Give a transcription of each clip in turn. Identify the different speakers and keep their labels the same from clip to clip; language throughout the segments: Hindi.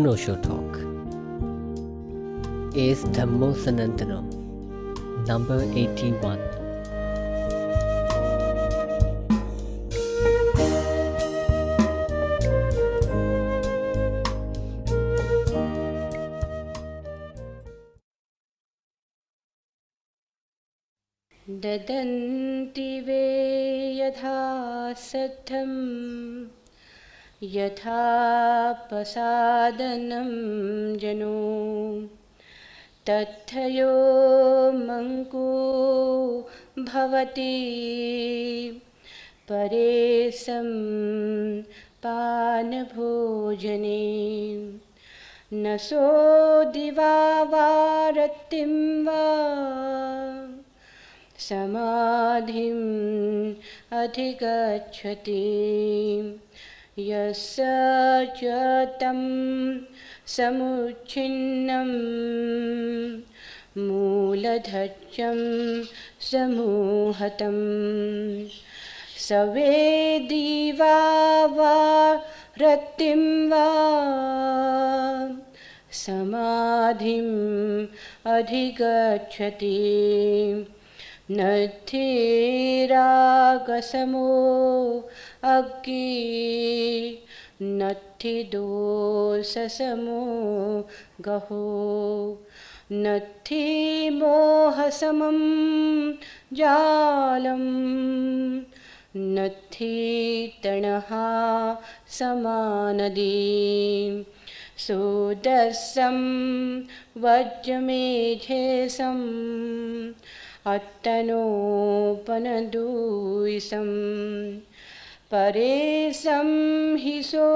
Speaker 1: Osho Talk is Dhammo Sanantanam, number 81.
Speaker 2: ददन्ति वे यथा सद्धं यथा प्रसादनं जनो तथयो मङ्को भवति परेशं पानभोजने न सो दिवा वा रतिं वा समाधिम् अधिगच्छति यस्य च तं समुच्छिन्नं मूलधर्यं समूहतं स वेदी वा रतिं वा समाधिम् अधिगच्छति नद्धि रागसमो अग्नि नद्धि दोषसमो गहो नद्धि मोहसमं जालं नद्धि तणः समानदी सुदर्शं वज्रमेघेशम् अत्तनोपनदूषं परेशं हि सो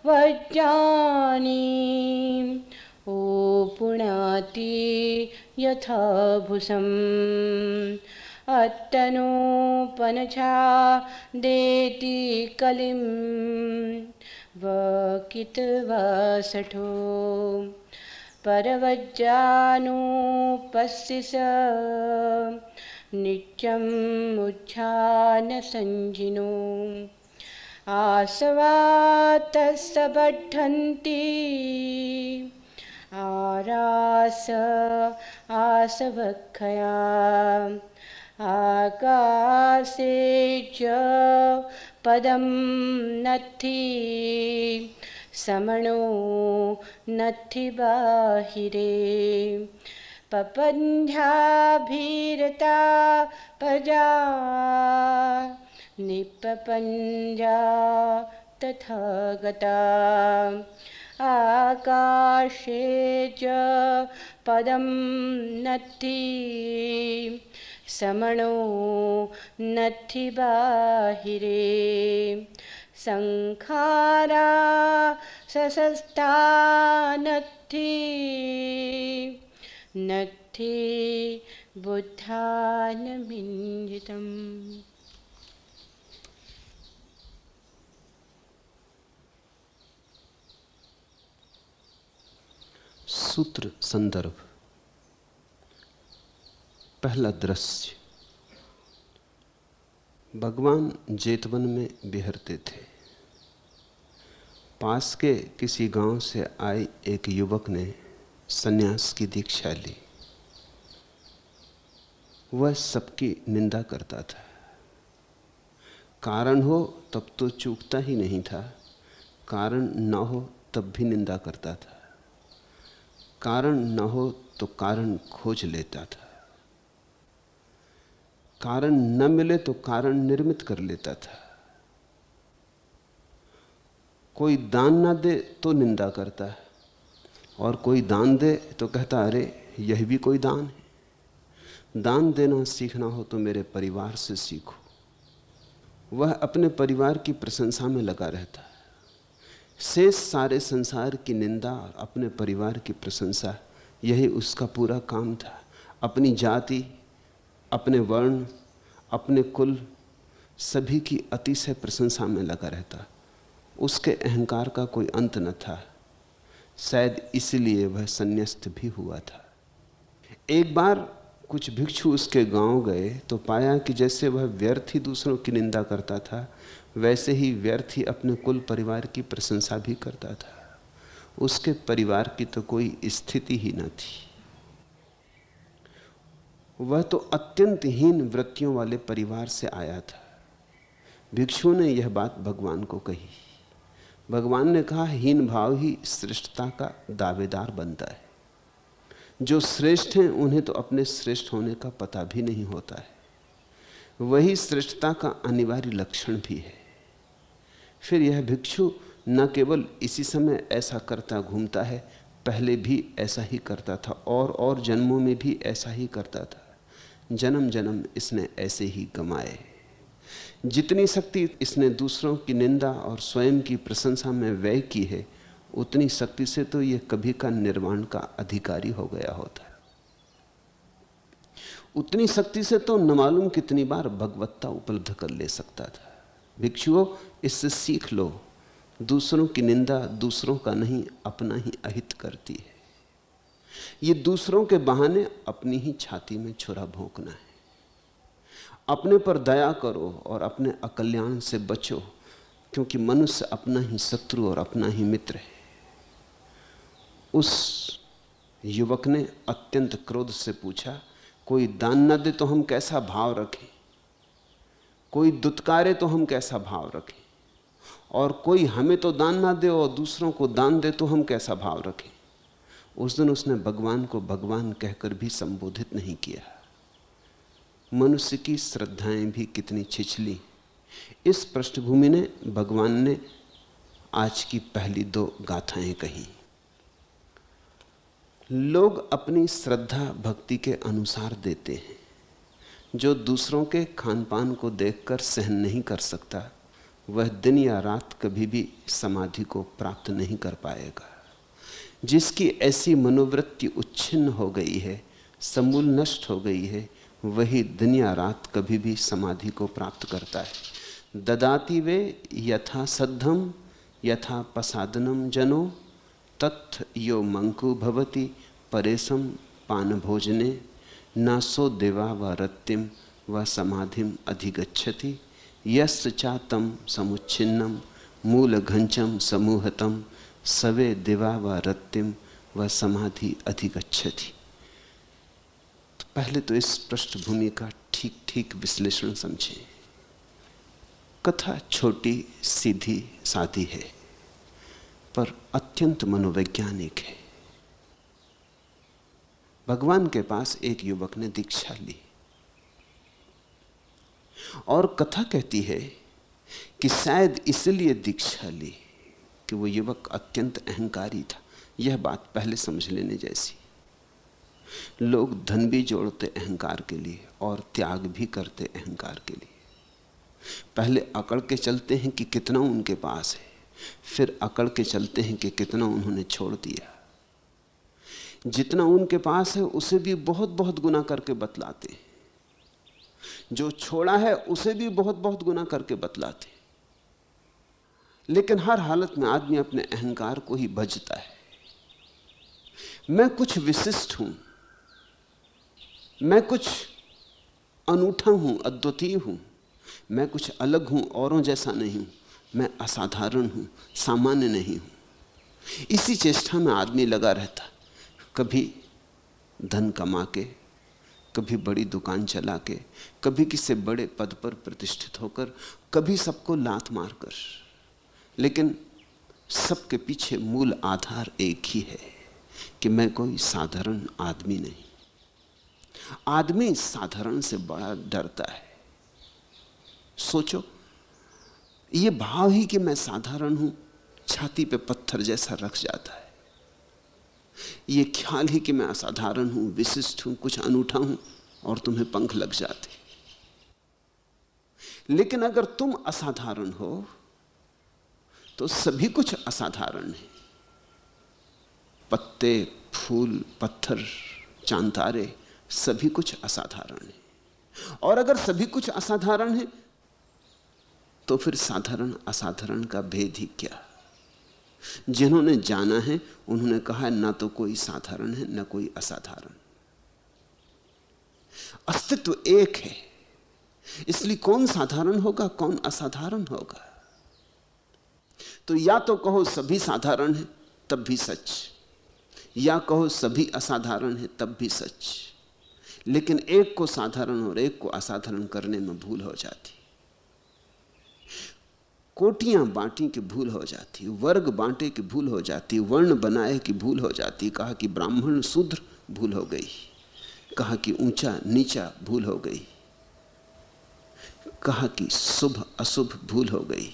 Speaker 2: वज्राणि ओ पुणाति यथा भुसम् अत्तनोपनछा देति कलिं वकितवासठो परवज्रानुपस्सिस नित्यम् उच्छानसञ्जिनो आसवातस्य बद्धन्ति आरास आसवक्षया आकाशे च पदं नद्धि समणो नद्धि बाहिरे पपञ्झाभिरता प्रजा निपपञ्झा तथा गता आकाशे च पदं नद्धि समणो नद्धि बाहिरे संखारा सशस्ता नद्धि नद्धि बुद्धानमिञ्जितम्।
Speaker 3: सूत्र संदर्भ। पहला दृश्य। भगवान जेतवन में विहरते थे। पास के किसी गांव से आए एक युवक ने सन्यास की दीक्षा ली। वह सबकी निंदा करता था। कारण हो तब तो चूकता ही नहीं था, कारण न हो तब भी निंदा करता था, कारण न हो तो कारण खोज लेता था, कारण न मिले तो कारण निर्मित कर लेता था। कोई दान ना दे तो निंदा करता है, और कोई दान दे तो कहता अरे यह भी कोई दान है। दान देना सीखना हो तो मेरे परिवार से सीखो। वह अपने परिवार की प्रशंसा में लगा रहता है। शेष सारे संसार की निंदा और अपने परिवार की प्रशंसा, यही उसका पूरा काम था। अपनी जाति, अपने वर्ण, अपने कुल, सभी की अतिशय प्रशंसा में लगा रहता। उसके अहंकार का कोई अंत न था। शायद इसलिए वह संन्यास्त भी हुआ था। एक बार कुछ भिक्षु उसके गांव गए तो पाया कि जैसे वह व्यर्थ ही दूसरों की निंदा करता था, वैसे ही व्यर्थ ही अपने कुल परिवार की प्रशंसा भी करता था। उसके परिवार की तो कोई स्थिति ही न थी। वह तो अत्यंत हीन वृत्तियों वाले परिवार से आया था। भिक्षु ने यह बात भगवान को कही। भगवान ने कहा, हीन भाव ही श्रेष्ठता का दावेदार बनता है। जो श्रेष्ठ हैं उन्हें तो अपने श्रेष्ठ होने का पता भी नहीं होता है, वही श्रेष्ठता का अनिवार्य लक्षण भी है। फिर यह भिक्षु न केवल इसी समय ऐसा करता घूमता है, पहले भी ऐसा ही करता था और जन्मों में भी ऐसा ही करता था। जन्म जन्म इसने ऐसे ही गमाए। जितनी शक्ति इसने दूसरों की निंदा और स्वयं की प्रशंसा में व्यय की है, उतनी शक्ति से तो यह कभी का निर्वाण का अधिकारी हो गया होता है। उतनी शक्ति से तो न मालूम कितनी बार भगवत्ता उपलब्ध कर ले सकता था। भिक्षुओं, इससे सीख लो, दूसरों की निंदा दूसरों का नहीं अपना ही अहित करती है। ये दूसरों के बहाने अपनी ही छाती में छुरा भोंकना है। अपने पर दया करो और अपने अकल्याण से बचो, क्योंकि मनुष्य अपना ही शत्रु और अपना ही मित्र है। उस युवक ने अत्यंत क्रोध से पूछा, कोई दान न दे तो हम कैसा भाव रखें, कोई दुत्कारे तो हम कैसा भाव रखें, और कोई हमें तो दान ना दे और दूसरों को दान दे तो हम कैसा भाव रखें। उस दिन उसने भगवान को भगवान कहकर भी संबोधित नहीं किया। मनुष्य की श्रद्धाएं भी कितनी छिछली। इस पृष्ठभूमि ने भगवान ने आज की पहली 2 गाथाएं कही। लोग अपनी श्रद्धा भक्ति के अनुसार देते हैं। जो दूसरों के खान पान को देखकर सहन नहीं कर सकता, वह दिन या रात कभी भी समाधि को प्राप्त नहीं कर पाएगा। जिसकी ऐसी मनोवृत्ति उच्छिन्न हो गई है, समूल नष्ट हो गई है, वही दिन या रात कभी भी समाधि को प्राप्त करता है। ददाति वे यथा सद्धम यथा पसादनम जनो तत् यो मंकु भवति परेशम पान भोजने नासो देवा व रत्तिम व समाधिम अधिगच्छति यस् चातम समुच्छिन्नम मूल घंचम समूहतम सवे दिवा व रत्तिम व समाधि अधिगच्छति। तो पहले तो इस पृष्ठभूमि का ठीक ठीक विश्लेषण समझें। कथा छोटी सीधी सादी है, पर अत्यंत मनोवैज्ञानिक है। भगवान के पास एक युवक ने दीक्षा ली और कथा कहती है कि शायद इसलिए दीक्षा ली कि वो युवक अत्यंत अहंकारी था। यह बात पहले समझ लेने जैसी। लोग धन भी जोड़ते अहंकार के लिए और त्याग भी करते अहंकार के लिए। पहले अकड़ के चलते हैं कि कितना उनके पास है, फिर अकड़ के चलते हैं कि कितना उन्होंने छोड़ दिया। जितना उनके पास है उसे भी बहुत बहुत गुना करके बतलाते, जो छोड़ा है उसे भी बहुत बहुत गुना करके बतलाते। लेकिन हर हालत में आदमी अपने अहंकार को ही भजता है। मैं कुछ विशिष्ट हूं, मैं कुछ अनूठा हूं, अद्वितीय हूं, मैं कुछ अलग हूं, औरों जैसा नहीं हूं, मैं असाधारण हूं, सामान्य नहीं हूं। इसी चेष्टा में आदमी लगा रहता, कभी धन कमा के, कभी बड़ी दुकान चला के, कभी किसी बड़े पद पर प्रतिष्ठित होकर, कभी सबको लात मारकर। लेकिन सबके पीछे मूल आधार एक ही है कि मैं कोई साधारण आदमी नहीं। आदमी साधारण से बड़ा डरता है। सोचो, ये भाव ही कि मैं साधारण हूं छाती पे पत्थर जैसा रख जाता है। ये ख्याल ही कि मैं असाधारण हूं, विशिष्ट हूं, कुछ अनूठा हूं, और तुम्हें पंख लग जाते। लेकिन अगर तुम असाधारण हो तो सभी कुछ असाधारण है। पत्ते, फूल, पत्थर, चांद तारे, सभी कुछ असाधारण है। और अगर सभी कुछ असाधारण है तो फिर साधारण असाधारण का भेद ही क्या। जिन्होंने जाना है उन्होंने कहा है ना तो कोई साधारण है ना कोई असाधारण, अस्तित्व एक है। इसलिए कौन साधारण होगा, कौन असाधारण होगा? तो या तो कहो सभी साधारण है तब भी सच, या कहो सभी असाधारण है तब भी सच। लेकिन एक को साधारण और एक को असाधारण करने में भूल हो जाती, कोटियां बांटी की भूल हो जाती, वर्ग बांटे की भूल हो जाती, वर्ण बनाए की भूल हो जाती। कहा कि ब्राह्मण शूद्र, भूल हो गई। कहा कि ऊंचा नीचा, भूल हो गई। कहा कि शुभ अशुभ, भूल हो गई।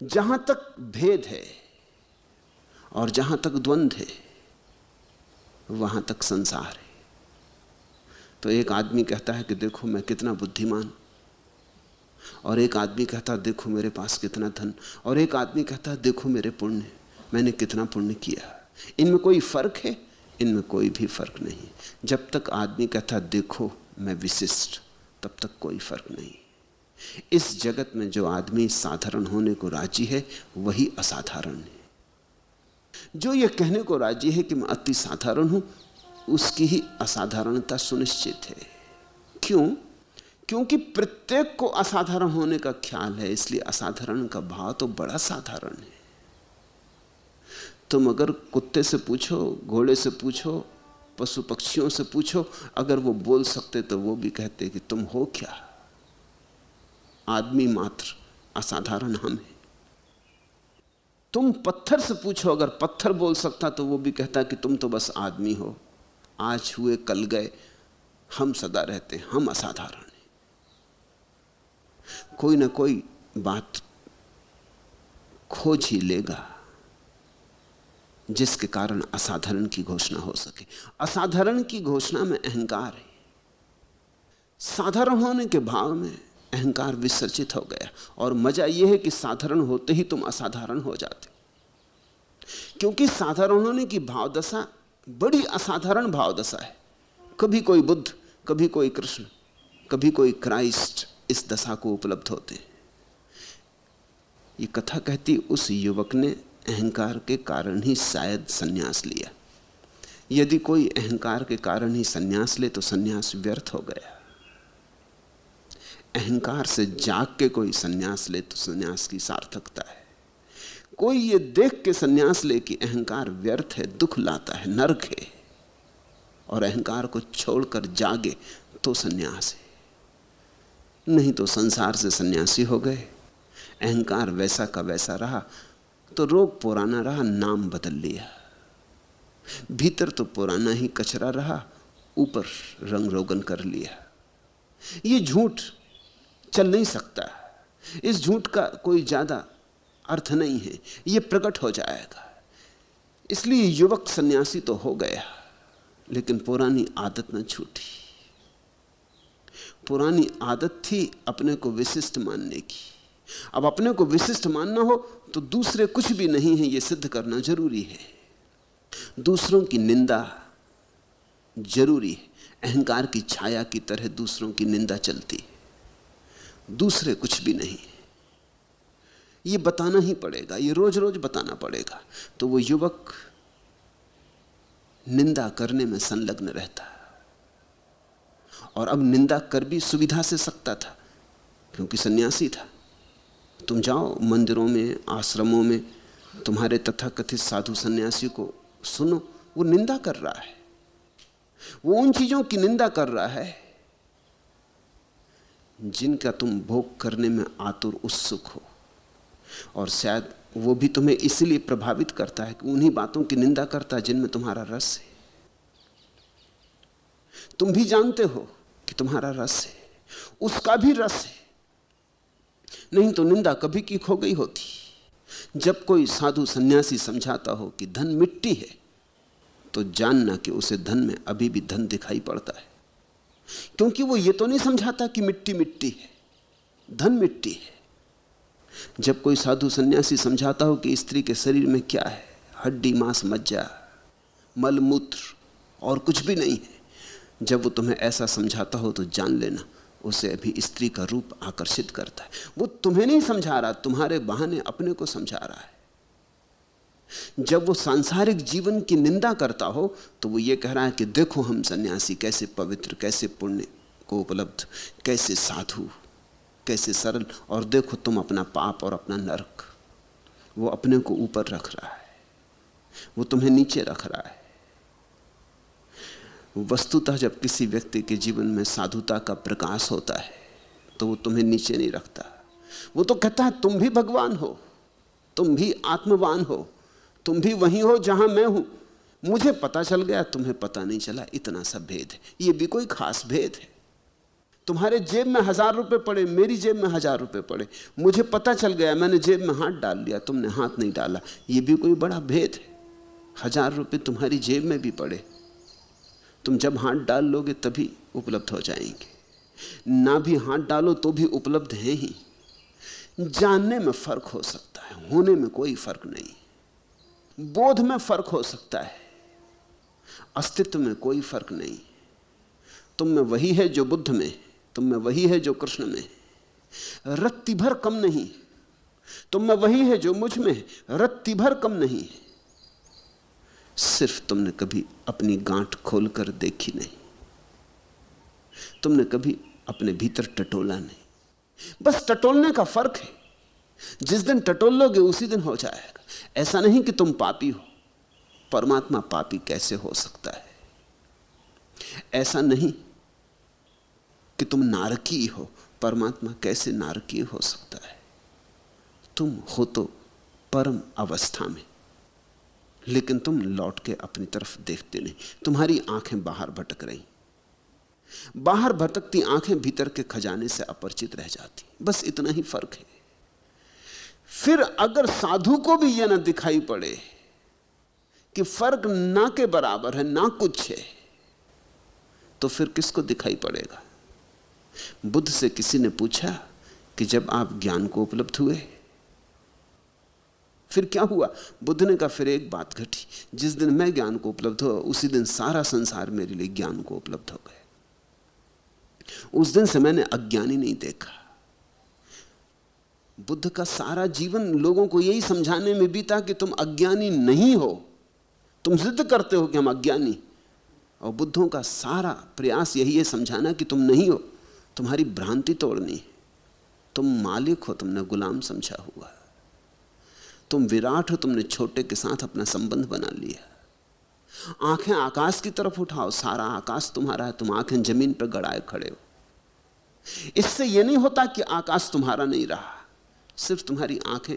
Speaker 3: जहां तक भेद है और जहां तक द्वंद्व है, वहां तक संसार है। तो एक आदमी कहता है कि देखो मैं कितना बुद्धिमान, और एक आदमी कहता है देखो मेरे पास कितना धन, और एक आदमी कहता है देखो मेरे पुण्य, मैंने कितना पुण्य किया। इनमें कोई फर्क है? इनमें कोई भी फर्क नहीं। जब तक आदमी कहता है देखो मैं विशिष्ट, तब तक कोई फर्क नहीं। इस जगत में जो आदमी साधारण होने को राजी है वही असाधारण है। जो ये कहने को राजी है कि मैं अति साधारण हूं, उसकी ही असाधारणता सुनिश्चित है। क्यों? क्योंकि प्रत्येक को असाधारण होने का ख्याल है, इसलिए असाधारण का भाव तो बड़ा साधारण है। तुम अगर कुत्ते से पूछो, घोड़े से पूछो, पशु पक्षियों से पूछो, अगर वो बोल सकते तो वो भी कहते कि तुम हो क्या? आदमी मात्र, असाधारण हम हैं। तुम पत्थर से पूछो, अगर पत्थर बोल सकता तो वो भी कहता कि तुम तो बस आदमी हो, आज हुए कल गए, हम सदा रहते हैं, हम असाधारण हैं। कोई ना कोई बात खोज ही लेगा जिसके कारण असाधारण की घोषणा हो सके। असाधारण की घोषणा में अहंकार है, साधारण होने के भाव में अहंकार विसर्जित हो गया। और मजा यह है कि साधारण होते ही तुम असाधारण हो जाते, क्योंकि साधारण होने की भावदशा बड़ी असाधारण भावदशा है। कभी कोई बुद्ध, कभी कोई कृष्ण, कभी कोई क्राइस्ट इस दशा को उपलब्ध होते हैं। ये कथा कहती उस युवक ने अहंकार के कारण ही शायद संन्यास लिया। यदि कोई अहंकार के कारण ही संन्यास ले तो संन्यास व्यर्थ हो गया। अहंकार से जाग के कोई संन्यास ले तो संन्यास की सार्थकता है। कोई ये देख के संन्यास ले कि अहंकार व्यर्थ है, दुख लाता है, नरक है, और अहंकार को छोड़कर जागे तो संन्यास है। नहीं तो संसार से सन्यासी हो गए, अहंकार वैसा का वैसा रहा तो रोग पुराना रहा, नाम बदल लिया। भीतर तो पुराना ही कचरा रहा, ऊपर रंग रोगन कर लिया। ये झूठ चल नहीं सकता, इस झूठ का कोई ज्यादा अर्थ नहीं है, ये प्रकट हो जाएगा। इसलिए युवक सन्यासी तो हो गया, लेकिन पुरानी आदत न छूटी। पुरानी आदत थी अपने को विशिष्ट मानने की। अब अपने को विशिष्ट मानना हो तो दूसरे कुछ भी नहीं है, यह सिद्ध करना जरूरी है। दूसरों की निंदा जरूरी है, अहंकार की छाया की तरह दूसरों की निंदा चलती है। दूसरे कुछ भी नहीं, ये बताना ही पड़ेगा, ये रोज रोज बताना पड़ेगा। तो वो युवक निंदा करने में संलग्न रहता, और अब निंदा कर भी सुविधा से सकता था क्योंकि सन्यासी था। तुम जाओ मंदिरों में, आश्रमों में, तुम्हारे तथाकथित साधु सन्यासी को सुनो, वो निंदा कर रहा है, वो उन चीजों की निंदा कर रहा है जिनका तुम भोग करने में आतुर उत्सुक हो। और शायद वो भी तुम्हें इसलिए प्रभावित करता है कि उन्हीं बातों की निंदा करता है जिनमें तुम्हारा रस है। तुम भी जानते हो कि तुम्हारा रस है, उसका भी रस है, नहीं तो निंदा कभी की खो गई होती। जब कोई साधु सन्यासी समझाता हो कि धन मिट्टी है, तो जानना कि उसे धन में अभी भी धन दिखाई पड़ता है, क्योंकि वो ये तो नहीं समझाता कि मिट्टी मिट्टी है, धन मिट्टी है। जब कोई साधु सन्यासी समझाता हो कि स्त्री के शरीर में क्या है, हड्डी मांस मज्जा मल मूत्र और कुछ भी नहीं है, जब वो तुम्हें ऐसा समझाता हो तो जान लेना उसे अभी स्त्री का रूप आकर्षित करता है। वो तुम्हें नहीं समझा रहा, तुम्हारे बहाने अपने को समझा रहा है। जब वो सांसारिक जीवन की निंदा करता हो तो वो ये कह रहा है कि देखो हम सन्यासी कैसे पवित्र, कैसे पुण्य को उपलब्ध, कैसे साधु, कैसे सरल, और देखो तुम अपना पाप और अपना नरक। वो अपने को ऊपर रख रहा है, वो तुम्हें नीचे रख रहा है। वस्तुतः जब किसी व्यक्ति के जीवन में साधुता का प्रकाश होता है तो वो तुम्हें नीचे नहीं रखता। वो तो कहता है तुम भी भगवान हो, तुम भी आत्मवान हो, तुम भी वही हो जहां मैं हूं। मुझे पता चल गया, तुम्हें पता नहीं चला, इतना सा भेद है। ये भी कोई खास भेद है? तुम्हारे जेब में 1000 रुपए पड़े, मेरी जेब में 1000 रुपए पड़े, मुझे पता चल गया, मैंने जेब में हाथ डाल लिया, तुमने हाथ नहीं डाला। ये भी कोई बड़ा भेद है? 1000 रुपए तुम्हारी जेब में भी पड़े, तुम जब हाथ डाल लोगे तभी उपलब्ध हो जाएंगे, ना भी हाथ डालो तो भी उपलब्ध हैं ही। जानने में फर्क हो सकता है, होने में कोई फर्क नहीं। बोध में फर्क हो सकता है, अस्तित्व में कोई फर्क नहीं। तुम में वही है जो बुद्ध में, तुम में वही है जो कृष्ण में, रत्ती भर कम नहीं। तुम में वही है जो मुझ में, रत्ती भर कम नहीं। सिर्फ तुमने कभी अपनी गांठ खोलकर देखी नहीं, तुमने कभी अपने भीतर टटोला नहीं। बस टटोलने का फर्क है। जिस दिन टटोल लोगे उसी दिन हो जाएगा। ऐसा नहीं कि तुम पापी हो, परमात्मा पापी कैसे हो सकता है? ऐसा नहीं कि तुम नारकीय हो, परमात्मा कैसे नारकीय हो सकता है? तुम हो तो परम अवस्था में, लेकिन तुम लौट के अपनी तरफ देखते नहीं। तुम्हारी आंखें बाहर भटक रही, बाहर भटकती आंखें भीतर के खजाने से अपरिचित रह जाती। बस इतना ही फर्क है। फिर अगर साधु को भी यह ना दिखाई पड़े कि फर्क ना के बराबर है, ना कुछ है, तो फिर किसको दिखाई पड़ेगा? बुद्ध से किसी ने पूछा कि जब आप ज्ञान को उपलब्ध हुए फिर क्या हुआ? बुद्ध ने कहा फिर एक बात घटी, जिस दिन मैं ज्ञान को उपलब्ध हुआ उसी दिन सारा संसार मेरे लिए ज्ञान को उपलब्ध हो गया। उस दिन से मैंने अज्ञानी नहीं देखा। बुद्ध का सारा जीवन लोगों को यही समझाने में बीता कि तुम अज्ञानी नहीं हो, तुम जिद करते हो कि हम अज्ञानी, और बुद्धों का सारा प्रयास यही है समझाना कि तुम नहीं हो, तुम्हारी भ्रांति तोड़नी है। तुम मालिक हो, तुमने गुलाम समझा हुआ। तुम विराट हो, तुमने छोटे के साथ अपना संबंध बना लिया। आंखें आकाश की तरफ उठाओ, सारा आकाश तुम्हारा है, तुम आंखें जमीन पर गड़ाए खड़े हो। इससे यह नहीं होता कि आकाश तुम्हारा नहीं रहा, सिर्फ तुम्हारी आंखें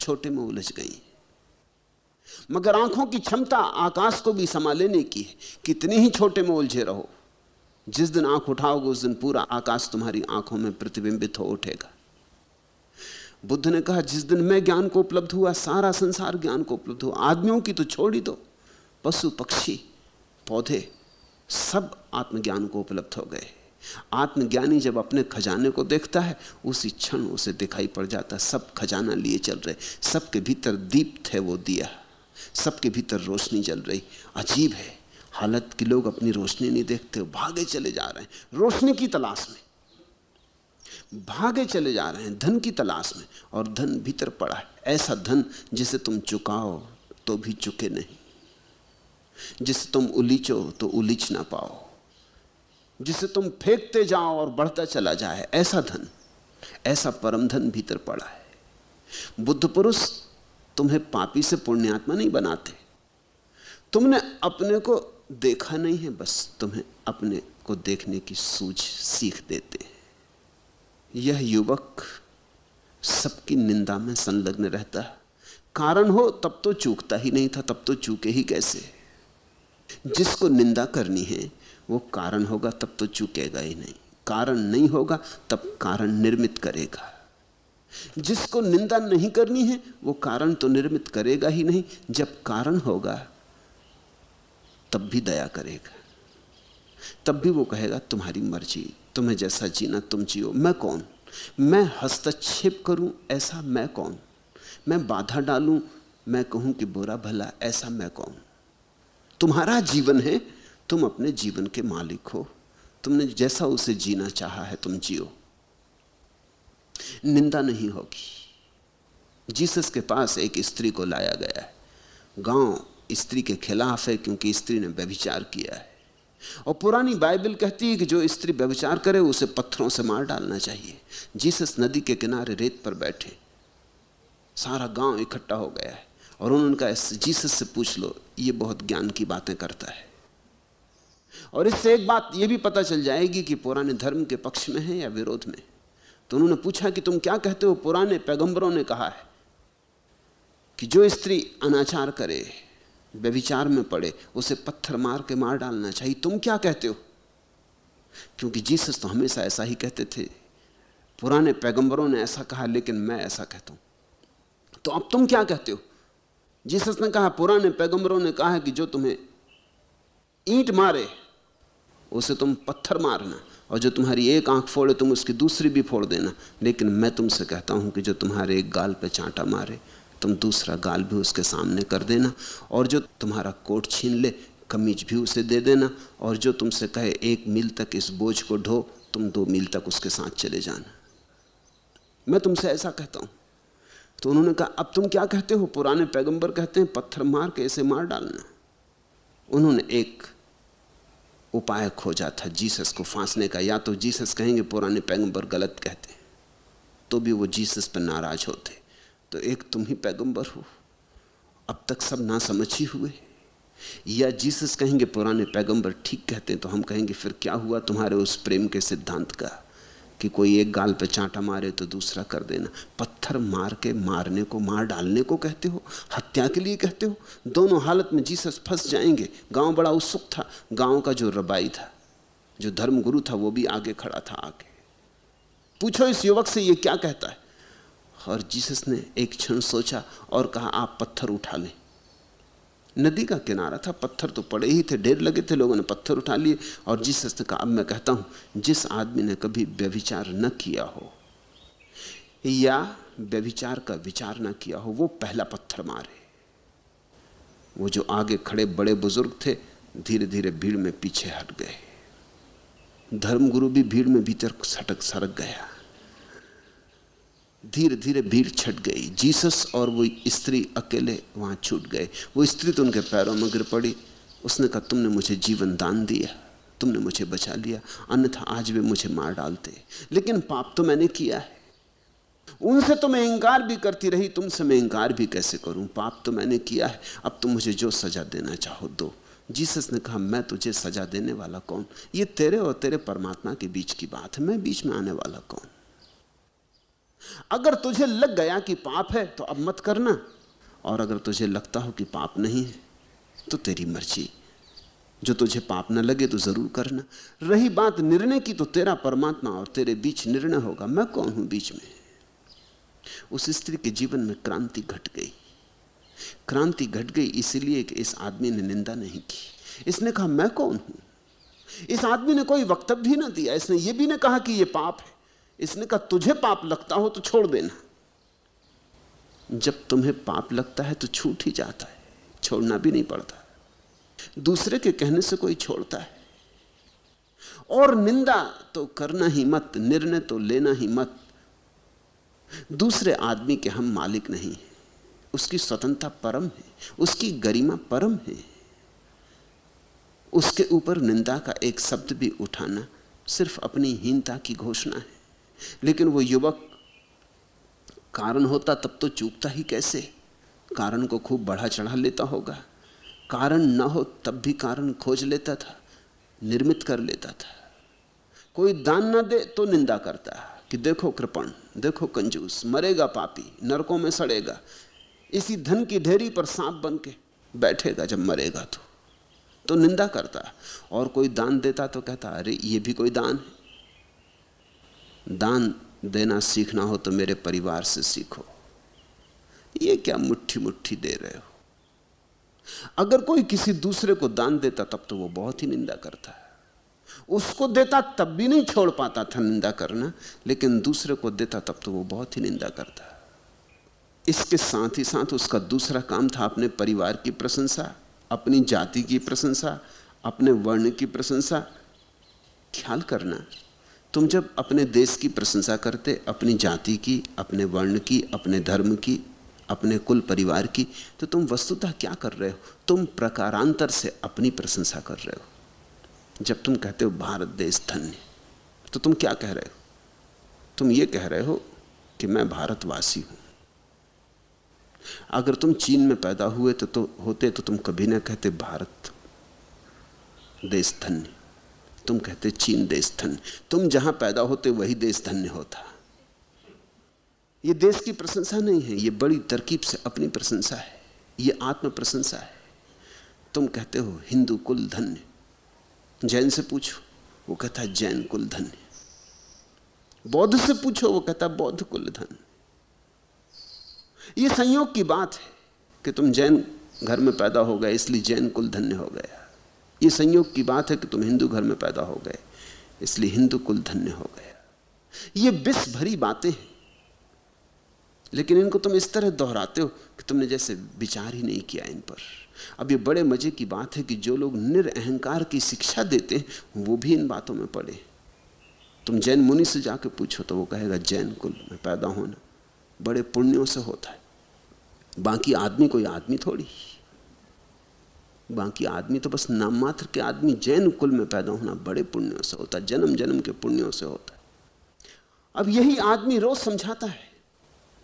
Speaker 3: छोटे में उलझ गई। मगर आंखों की क्षमता आकाश को भी समा लेने की है। कितने ही छोटे में उलझे रहो, जिस दिन आंख उठाओगे उस दिन पूरा आकाश तुम्हारी आंखों में प्रतिबिंबित हो उठेगा। बुद्ध ने कहा जिस दिन मैं ज्ञान को उपलब्ध हुआ सारा संसार ज्ञान को उपलब्ध हुआ। आदमियों की तो छोड़ ही दो, पशु पक्षी पौधे सब आत्मज्ञान को उपलब्ध हो गए। आत्मज्ञानी जब अपने खजाने को देखता है उसी क्षण उसे दिखाई पड़ जाता सब खजाना लिए चल रहे, सबके भीतर दीप्त है वो दिया, सबके भीतर रोशनी जल रही। अजीब है हालत कि लोग अपनी रोशनी नहीं देखते, भागे चले जा रहे हैं रोशनी की तलाश में, भागे चले जा रहे हैं धन की तलाश में, और धन भीतर पड़ा है। ऐसा धन जिसे तुम चुकाओ तो भी चुके नहीं, जिसे तुम उलीचो तो उलीच ना पाओ, जिसे तुम फेंकते जाओ और बढ़ता चला जाए, ऐसा धन, ऐसा परम धन भीतर पड़ा है। बुद्ध पुरुष तुम्हें पापी से पुण्यात्मा नहीं बनाते, तुमने अपने को देखा नहीं है, बस तुम्हें अपने को देखने की सूझ सीख देते हैं। यह युवक सबकी निंदा में संलग्न रहता है। कारण हो तब तो चूकता ही नहीं था, तब तो चूके ही कैसे। जिसको निंदा करनी है वो कारण होगा तब तो चूकेगा ही नहीं, कारण नहीं होगा तब कारण निर्मित करेगा। जिसको निंदा नहीं करनी है वो कारण तो निर्मित करेगा ही नहीं, जब कारण होगा तब भी दया करेगा, तब भी वो कहेगा तुम्हारी मर्जी, तुम्हें जैसा जीना तुम जियो। मैं कौन, मैं हस्तक्षेप करूं ऐसा मैं कौन, मैं बाधा डालूं, मैं कहूं कि बुरा भला ऐसा मैं कौन। तुम्हारा जीवन है, तुम अपने जीवन के मालिक हो, तुमने जैसा उसे जीना चाहा है तुम जियो, निंदा नहीं होगी। जीसस के पास एक स्त्री को लाया गया है, गांव स्त्री के खिलाफ है क्योंकि स्त्री ने व्यभिचार किया है, और पुरानी बाइबल कहती है कि जो स्त्री व्यभिचार करे उसे पत्थरों से मार डालना चाहिए। जीसस नदी के किनारे रेत पर बैठे, सारा गांव इकट्ठा हो गया है और उन्होंने कहा जीसस से पूछ लो, ये बहुत ज्ञान की बातें करता है। और इससे एक बात ये भी पता चल जाएगी कि पुराने धर्म के पक्ष में है या विरोध में। तो उन्होंने पूछा कि तुम क्या कहते हो, पुराने पैगंबरों ने कहा है कि जो स्त्री अनाचार करे, व्यभिचार में पड़े, उसे पत्थर मार के मार डालना चाहिए। तुम क्या कहते हो? क्योंकि जीसस तो हमेशा ऐसा ही कहते थे, पुराने पैगंबरों ने ऐसा कहा, लेकिन मैं ऐसा कहता हूं। तो अब तुम क्या कहते हो? जीसस ने कहा पुराने पैगंबरों ने कहा है कि जो तुम्हें ईंट मारे उसे तुम पत्थर मारना, और जो तुम्हारी एक आंख फोड़े तुम उसकी दूसरी भी फोड़ देना। लेकिन मैं तुमसे कहता हूं कि जो तुम्हारे एक गाल पे चांटा मारे तुम दूसरा गाल भी उसके सामने कर देना, और जो तुम्हारा कोट छीन ले कमीज भी उसे दे देना, और जो तुमसे कहे 1 मील तक इस बोझ को ढो, तुम 2 मील तक उसके साथ चले जाना। मैं तुमसे ऐसा कहता हूं। तो उन्होंने कहा अब तुम क्या कहते हो? पुराने पैगंबर कहते हैं पत्थर मार के इसे मार डालना। उन्होंने एक उपाय खोजा था जीसस को फांसने का। या तो जीसस कहेंगे पुराने पैगंबर गलत कहते हैं, तो भी वो जीसस पर नाराज होते। तो एक तुम ही पैगंबर हो, अब तक सब ना समझ ही हुए। या जीसस कहेंगे पुराने पैगंबर ठीक कहते हैं, तो हम कहेंगे फिर क्या हुआ तुम्हारे उस प्रेम के सिद्धांत का कि कोई एक गाल पे चांटा मारे तो दूसरा कर देना। पत्थर मार के मारने को मार डालने को कहते हो, हत्या के लिए कहते हो। दोनों हालत में जीसस फंस जाएंगे। गांव बड़ा उत्सुक था। गांव का जो रबाई था, जो धर्मगुरु था, वो भी आगे खड़ा था। आगे पूछो इस युवक से ये क्या कहता है। और जीसस ने एक क्षण सोचा और कहा आप पत्थर उठा लें। नदी का किनारा था, पत्थर तो पड़े ही थे, ढेर लगे थे, लोगों ने पत्थर उठा लिए। और जिस ने कहा अब मैं कहता हूं जिस आदमी ने कभी व्यभिचार न किया हो या व्यभिचार का विचार न किया हो, वो पहला पत्थर मारे। वो जो आगे खड़े बड़े बुजुर्ग थे धीरे धीरे भीड़ में पीछे हट गए। धर्मगुरु भी भीड़ में भीतर सरक गया। धीरे धीरे भीड़ छट गई। जीसस और वो स्त्री अकेले वहां छूट गए। वो स्त्री तो उनके पैरों में गिर पड़ी। उसने कहा तुमने मुझे जीवन दान दिया, तुमने मुझे बचा लिया, अन्यथा आज वे मुझे मार डालते। लेकिन पाप तो मैंने किया है। उनसे तो मैं इंकार भी करती रही, तुमसे मैं इंकार भी कैसे करूं? पाप तो मैंने किया है, अब तुम मुझे जो सजा देना चाहो दो। जीसस ने कहा मैं तुझे सजा देने वाला कौन? ये तेरे और तेरे परमात्मा के बीच की बात है, मैं बीच में आने वाला कौन? अगर तुझे लग गया कि पाप है तो अब मत करना, और अगर तुझे लगता हो कि पाप नहीं है तो तेरी मर्जी। जो तुझे पाप न लगे तो जरूर करना। रही बात निर्णय की, तो तेरा परमात्मा और तेरे बीच निर्णय होगा। मैं कौन हूं बीच में? उस स्त्री के जीवन में क्रांति घट गई। क्रांति घट गई इसलिए कि इस आदमी ने निंदा नहीं की। इसने कहा मैं कौन हूं। इस आदमी ने कोई वक्तव्य भी ना दिया। इसने ये भी ना कहा कि ये पाप है। इसने कहा तुझे पाप लगता हो तो छोड़ देना। जब तुम्हें पाप लगता है तो छूट ही जाता है, छोड़ना भी नहीं पड़ता। दूसरे के कहने से कोई छोड़ता है। और निंदा तो करना ही मत, निर्णय तो लेना ही मत। दूसरे आदमी के हम मालिक नहीं हैं। उसकी स्वतंत्रता परम है, उसकी गरिमा परम है। उसके ऊपर निंदा का एक शब्द भी उठाना सिर्फ अपनी हीनता की घोषणा है। लेकिन वो युवक कारण होता तब तो चूकता ही कैसे? कारण को खूब बढ़ा चढ़ा लेता होगा। कारण न हो तब भी कारण खोज लेता था, निर्मित कर लेता था। कोई दान न दे तो निंदा करता कि देखो कृपण, देखो कंजूस, मरेगा पापी, नरकों में सड़ेगा, इसी धन की ढेरी पर सांप बन के बैठेगा जब मरेगा तो निंदा करता। और कोई दान देता तो कहता अरे ये भी कोई दान है। दान देना सीखना हो तो मेरे परिवार से सीखो। ये क्या मुट्ठी मुट्ठी दे रहे हो? अगर कोई किसी दूसरे को दान देता तब तो वो बहुत ही निंदा करता है। उसको देता तब भी नहीं छोड़ पाता था निंदा करना, लेकिन दूसरे को देता तब तो वो बहुत ही निंदा करता। इसके साथ ही साथ उसका दूसरा काम था अपने परिवार की प्रशंसा, अपनी जाति की प्रशंसा, अपने वर्ण की प्रशंसा। ख्याल करना, तुम जब अपने देश की प्रशंसा करते, अपनी जाति की, अपने वर्ण की, अपने धर्म की, अपने कुल परिवार की, तो तुम वस्तुतः क्या कर रहे हो? तुम प्रकारांतर से अपनी प्रशंसा कर रहे हो। जब तुम कहते हो भारत देश धन्य, तो तुम क्या कह रहे हो? तुम ये कह रहे हो कि मैं भारतवासी हूं। अगर तुम चीन में पैदा हुए तो होते तो तुम कभी ना कहते भारत देश धन्य, तुम कहते चीन देश धन्य। तुम जहां पैदा होते वही देश धन्य होता। ये देश की प्रशंसा नहीं है, ये बड़ी तरकीब से अपनी प्रशंसा है, ये आत्म प्रशंसा है। तुम कहते हो हिंदू कुल धन्य, जैन से पूछो वो कहता है जैन कुल धन्य, बौद्ध से पूछो वो कहता है बौद्ध कुल धन्य। ये संयोग की बात है कि तुम जैन घर में पैदा हो गए इसलिए जैन कुल धन्य हो गया। ये संयोग की बात है कि तुम हिंदू घर में पैदा हो गए इसलिए हिंदू कुल धन्य हो गया। ये विष भरी बातें हैं, लेकिन इनको तुम इस तरह दोहराते हो कि तुमने जैसे विचार ही नहीं किया इन पर। अब ये बड़े मजे की बात है कि जो लोग निरअहंकार की शिक्षा देते हैं वो भी इन बातों में पड़े। तुम जैन मुनि से जाके पूछो तो वो कहेगा जैन कुल में पैदा होना बड़े पुण्यों से होता है। बाकी आदमी कोई आदमी थोड़ी, बाकी आदमी तो बस नाम मात्र के आदमी। जैन कुल में पैदा होना बड़े पुण्यों से होता है, जन्म जन्म के पुण्यों से होता है। अब यही आदमी रोज समझाता है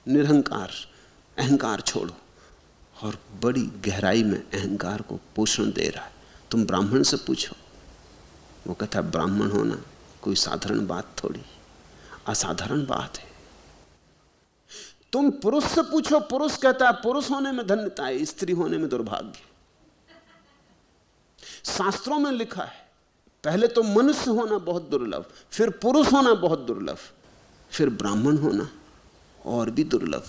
Speaker 3: निरहंकार, अहंकार छोड़ो, और बड़ी गहराई में अहंकार को पोषण दे रहा है। तुम ब्राह्मण से पूछो वो कहता है ब्राह्मण होना कोई साधारण बात थोड़ी, असाधारण बात है। तुम पुरुष से पूछो, पुरुष कहता है पुरुष होने में धन्यता है, स्त्री होने में दुर्भाग्य। शास्त्रों में लिखा है पहले तो मनुष्य होना बहुत दुर्लभ, फिर पुरुष होना बहुत दुर्लभ, फिर ब्राह्मण होना और भी दुर्लभ,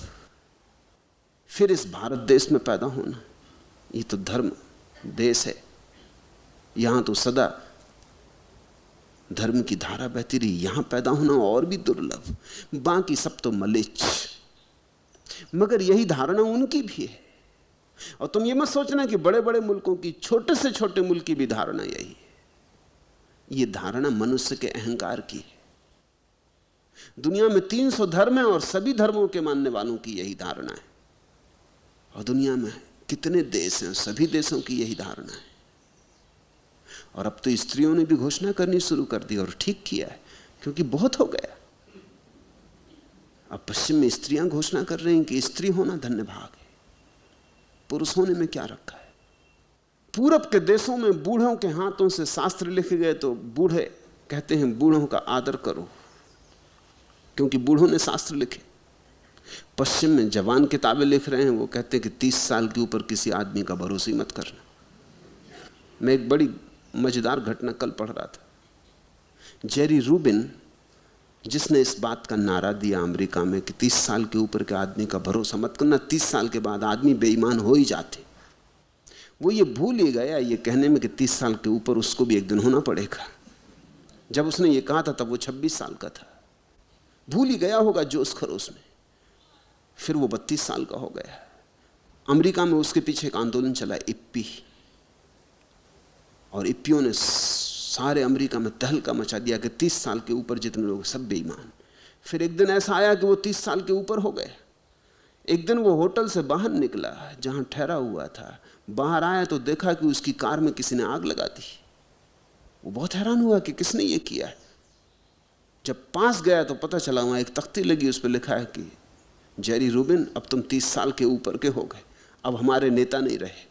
Speaker 3: फिर इस भारत देश में पैदा होना। ये तो धर्म देश है, यहां तो सदा धर्म की धारा बहती रही, यहां पैदा होना और भी दुर्लभ। बाकी सब तो मलेच्छ, मगर यही धारणा उनकी भी है। और तुम ये मत सोचना कि बड़े बड़े मुल्कों की, छोटे से छोटे मुल्क की भी धारणा यही है। ये धारणा मनुष्य के अहंकार की है। दुनिया में 300 धर्म है और सभी धर्मों के मानने वालों की यही धारणा है। और दुनिया में कितने देश हैं, सभी देशों की यही धारणा है। और अब तो स्त्रियों ने भी घोषणा करनी शुरू कर दी, और ठीक किया है, क्योंकि बहुत हो गया। अब पश्चिम में स्त्रियां घोषणा कर रही हैं कि स्त्री होना धन्य भाग है, पुरुष होने में क्या रखा है। पूरब के देशों में बूढ़ों के हाथों से शास्त्र लिखे गए तो बूढ़े कहते हैं बूढ़ों का आदर करो, क्योंकि बूढ़ों ने शास्त्र लिखे। पश्चिम में जवान किताबें लिख रहे हैं, वो कहते हैं कि 30 साल के ऊपर किसी आदमी का भरोसा ही मत करना। मैं एक बड़ी मजेदार घटना कल पढ़ रहा था। जेरी रूबिन, जिसने इस बात का नारा दिया अमेरिका में कि 30 साल के ऊपर के आदमी का भरोसा मत करना, 30 साल के बाद आदमी बेईमान हो ही जाते, वो ये भूल ही गया ये कहने में कि 30 साल के ऊपर उसको भी एक दिन होना पड़ेगा। जब उसने ये कहा था तब वो 26 साल का था, भूल ही गया होगा जोश खरोश में। फिर वो 32 साल का हो गया। अमेरिका में उसके पीछे एक आंदोलन चला, इप्पी, और इप्पियों ने सारे अमेरिका में तहलका मचा दिया कि 30 साल के ऊपर जितने लोग सब बेईमान। फिर एक दिन ऐसा आया कि वो 30 साल के ऊपर हो गए। एक दिन वो होटल से बाहर निकला जहां ठहरा हुआ था, बाहर आया तो देखा कि उसकी कार में किसी ने आग लगा दी। वो बहुत हैरान हुआ कि किसने ये किया है। जब पास गया तो पता चला वहां एक तख्ती लगी, उस पर लिखा है कि जेरी रूबिन अब तुम 30 साल के ऊपर के हो गए, अब हमारे नेता नहीं रहे।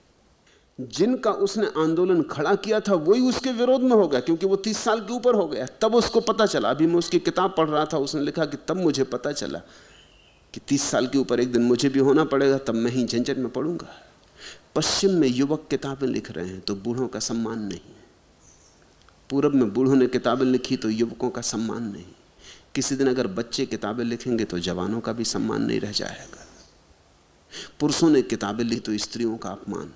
Speaker 3: जिनका उसने आंदोलन खड़ा किया था वही उसके विरोध में हो गया, क्योंकि वो 30 साल के ऊपर हो गया। तब उसको पता चला, अभी मैं उसकी किताब पढ़ रहा था, उसने लिखा कि तब मुझे पता चला कि 30 साल के ऊपर एक दिन मुझे भी होना पड़ेगा, तब मैं ही झंझट में पड़ूंगा। पश्चिम में युवक किताबें लिख रहे हैं तो बूढ़ों का सम्मान नहीं, पूरब में बूढ़ों ने किताबें लिखी तो युवकों का सम्मान नहीं। किसी दिन अगर बच्चे किताबें लिखेंगे तो जवानों का भी सम्मान नहीं रह जाएगा। पुरुषों ने किताबें लिखी तो स्त्रियों का अपमान,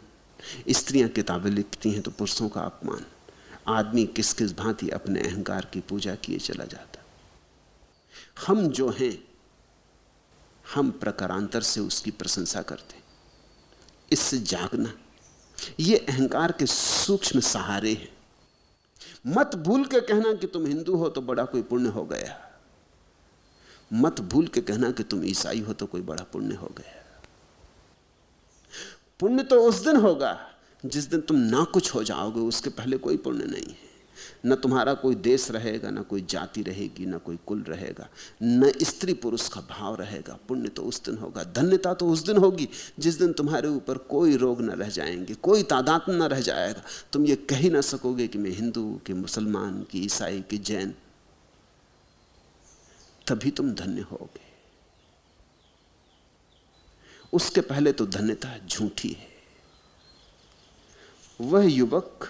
Speaker 3: स्त्रियां किताबें लिखती हैं तो पुरुषों का अपमान। आदमी किस किस भांति अपने अहंकार की पूजा किए चला जाता। हम जो हैं हम प्रकारांतर से उसकी प्रशंसा करते, इससे जागना, ये अहंकार के सूक्ष्म सहारे हैं। मत भूल के कहना कि तुम हिंदू हो तो बड़ा कोई पुण्य हो गया, मत भूल के कहना कि तुम ईसाई हो तो कोई बड़ा पुण्य हो गया। पुण्य तो उस दिन होगा जिस दिन तुम ना कुछ हो जाओगे, उसके पहले कोई पुण्य नहीं है। न तुम्हारा कोई देश रहेगा, न कोई जाति रहेगी, न कोई कुल रहेगा, न स्त्री पुरुष का भाव रहेगा। पुण्य तो उस दिन होगा, धन्यता तो उस दिन होगी जिस दिन तुम्हारे ऊपर कोई रोग न रह जाएंगे, कोई तादाद न रह जाएगा। तुम ये कह ही ना सकोगे कि मैं हिंदू, कि मुसलमान, कि ईसाई, कि जैन। तभी तुम धन्य होगे। उसके पहले तो धन्यता झूठी है। वह युवक